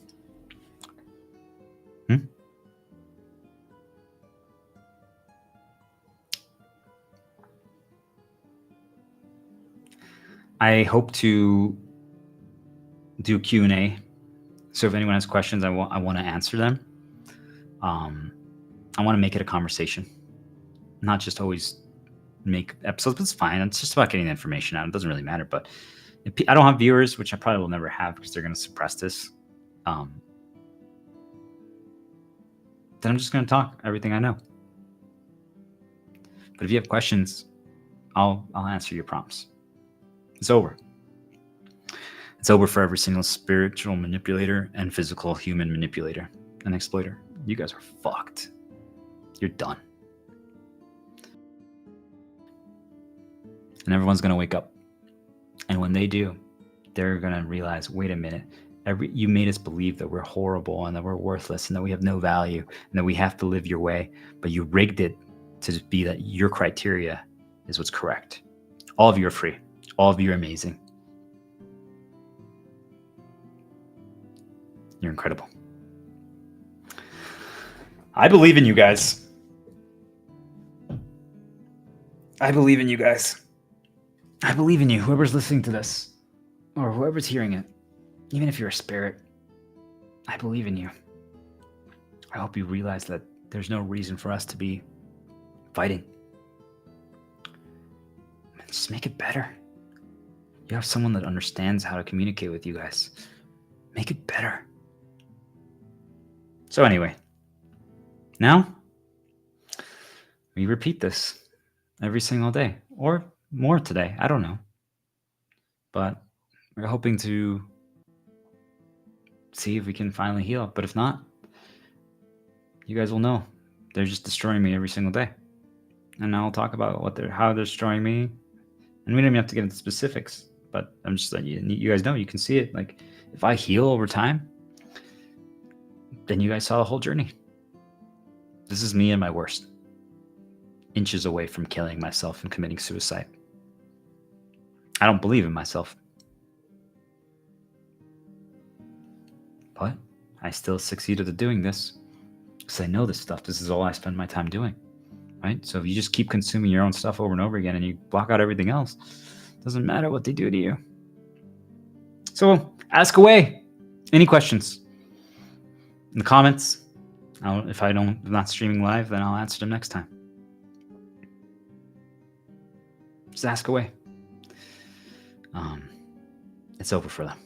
I hope to do Q&A. So if anyone has questions, I want to answer them. I want to make it a conversation, not just always make episodes, but it's fine. It's just about getting the information out. It doesn't really matter. But I don't have viewers, which I probably will never have because they're going to suppress this. then I'm just going to talk everything I know. But if you have questions, I'll answer your prompts. It's over. It's over for every single spiritual manipulator and physical human manipulator and exploiter. You guys are fucked. You're done. And everyone's going to wake up. And when they do, they're going to realize, wait a minute, you made us believe that we're horrible and that we're worthless and that we have no value and that we have to live your way, but you rigged it to be that your criteria is what's correct. All of you are free. All of you are amazing. You're incredible. I believe in you guys. I believe in you guys. I believe in you, whoever's listening to this, or whoever's hearing it, even if you're a spirit. I believe in you. I hope you realize that there's no reason for us to be fighting. Just make it better. You have someone that understands how to communicate with you guys. Make it better. So anyway, now we repeat this every single day, or more today. I don't know. But we're hoping to see if we can finally heal. But if not, you guys will know they're just destroying me every single day. And I'll talk about how they're destroying me. And we don't even have to get into specifics, but I'm just letting you guys know, you can see it. Like, if I heal over time, then you guys saw the whole journey. This is me at my worst. Inches away from killing myself and committing suicide. I don't believe in myself. But I still succeeded at doing this because I know this stuff. This is all I spend my time doing. Right? So if you just keep consuming your own stuff over and over again and you block out everything else, it doesn't matter what they do to you. So ask away. Any questions? In the comments. If I'm not streaming live, then I'll answer them next time. Just ask away. It's over for them.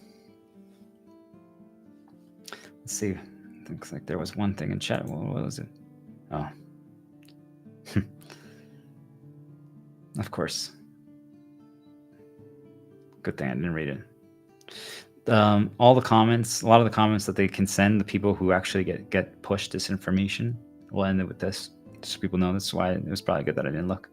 Let's see. Looks like there was one thing in chat. What was it? Oh. Of course. Good thing I didn't read it. All the comments, a lot of the comments that they can send, the people who actually get pushed this information, will end it with this. Just so people know this is why it was probably good that I didn't look.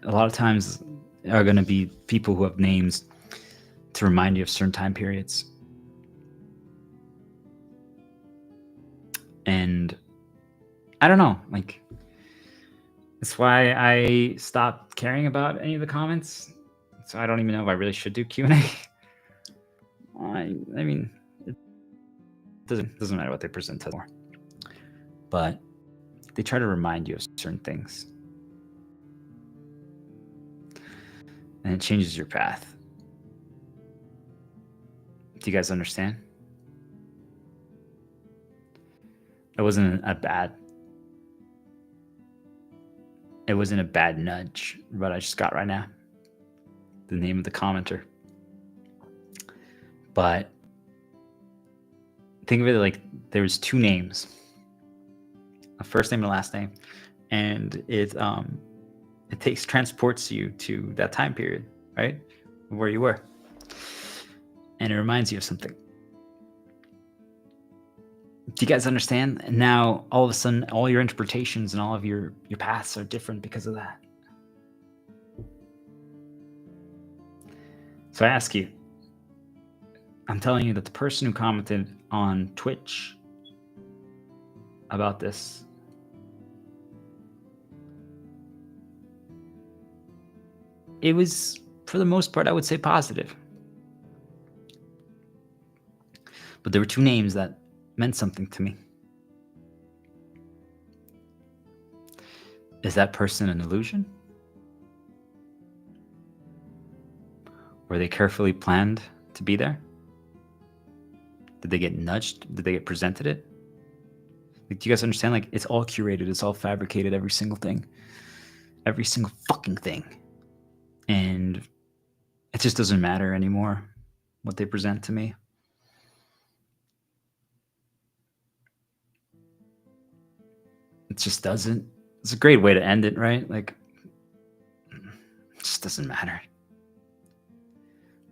A lot of times are going to be people who have names to remind you of certain time periods. And I don't know, like, that's why I stopped caring about any of the comments. So I don't even know if I really should do Q&A. I mean, it doesn't matter what they present to more. But they try to remind you of certain things. And it changes your path. Do you guys understand? It wasn't a bad nudge, but I just got right now. The name of the commenter. But think of it like there's two names. A first name and a last name. And it transports you to that time period, right? Where you were. And it reminds you of something. Do you guys understand? And now all of a sudden, all your interpretations and all of your paths are different because of that. So I ask you, I'm telling you that the person who commented on Twitch about this, it was, for the most part, I would say positive. But there were two names that meant something to me. Is that person an illusion? Were they carefully planned to be there? Did they get nudged? Did they get presented it? Like, do you guys understand? Like, it's all curated. It's all fabricated. Every single thing. Every single fucking thing. And it just doesn't matter anymore what they present to me. It just doesn't. It's a great way to end it, right? Like, it just doesn't matter.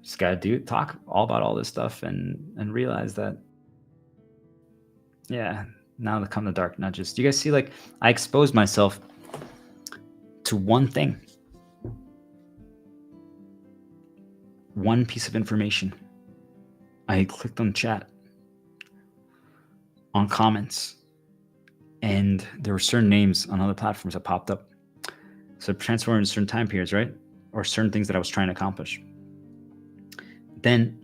Just gotta talk all about all this stuff and realize that, yeah, now that come the dark nudges. Do you guys see, like, I exposed myself to one thing, one piece of information. I clicked on chat, on comments, and there were certain names on other platforms that popped up. So transforming into certain time periods, right? Or certain things that I was trying to accomplish. Then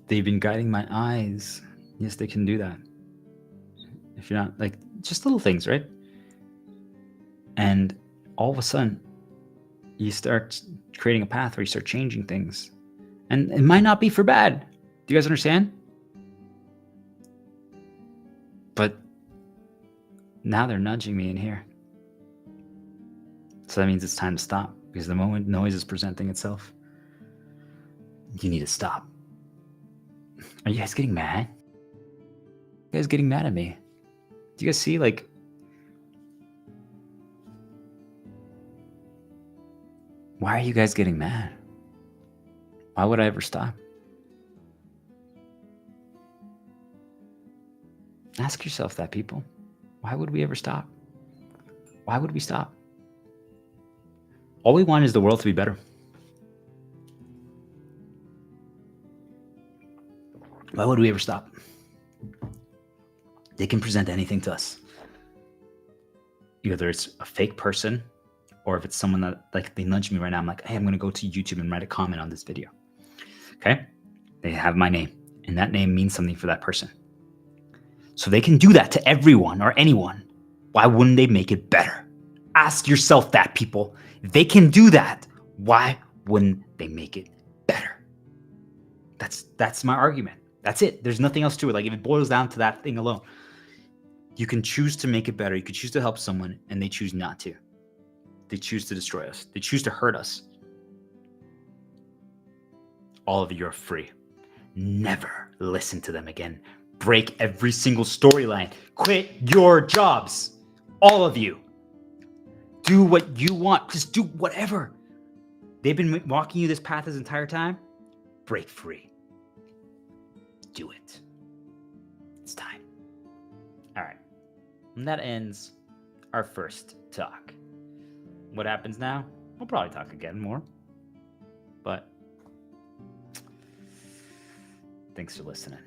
they've been guiding my eyes. Yes, they can do that. If you're not, like, just little things, right? And all of a sudden, you start creating a path where you start changing things. And it might not be for bad. Do you guys understand? But now they're nudging me in here. So that means it's time to stop, because the moment noise is presenting itself, you need to stop. Are you guys getting mad? You guys getting mad at me? Do you guys see, like, why are you guys getting mad? Why would I ever stop? Ask yourself that, people. Why would we ever stop? Why would we stop? All we want is the world to be better. Why would we ever stop? They can present anything to us. Either it's a fake person, or if it's someone that, like, they nudge me right now, I'm like, hey, I'm going to go to YouTube and write a comment on this video. Okay? They have my name, and that name means something for that person. So they can do that to everyone or anyone. Why wouldn't they make it better? Ask yourself that, people. If they can do that, why wouldn't they make it better? That's my argument. That's it. There's nothing else to it. Like, if it boils down to that thing alone, you can choose to make it better. You could choose to help someone, and they choose not to. They choose to destroy us. They choose to hurt us. All of you are free. Never listen to them again. Break every single storyline. Quit your jobs. All of you. Do what you want. Just do whatever. They've been walking you this path this entire time. Break free. Do it. It's time. All right. And that ends our first talk. What happens now? We'll probably talk again more. But thanks for listening.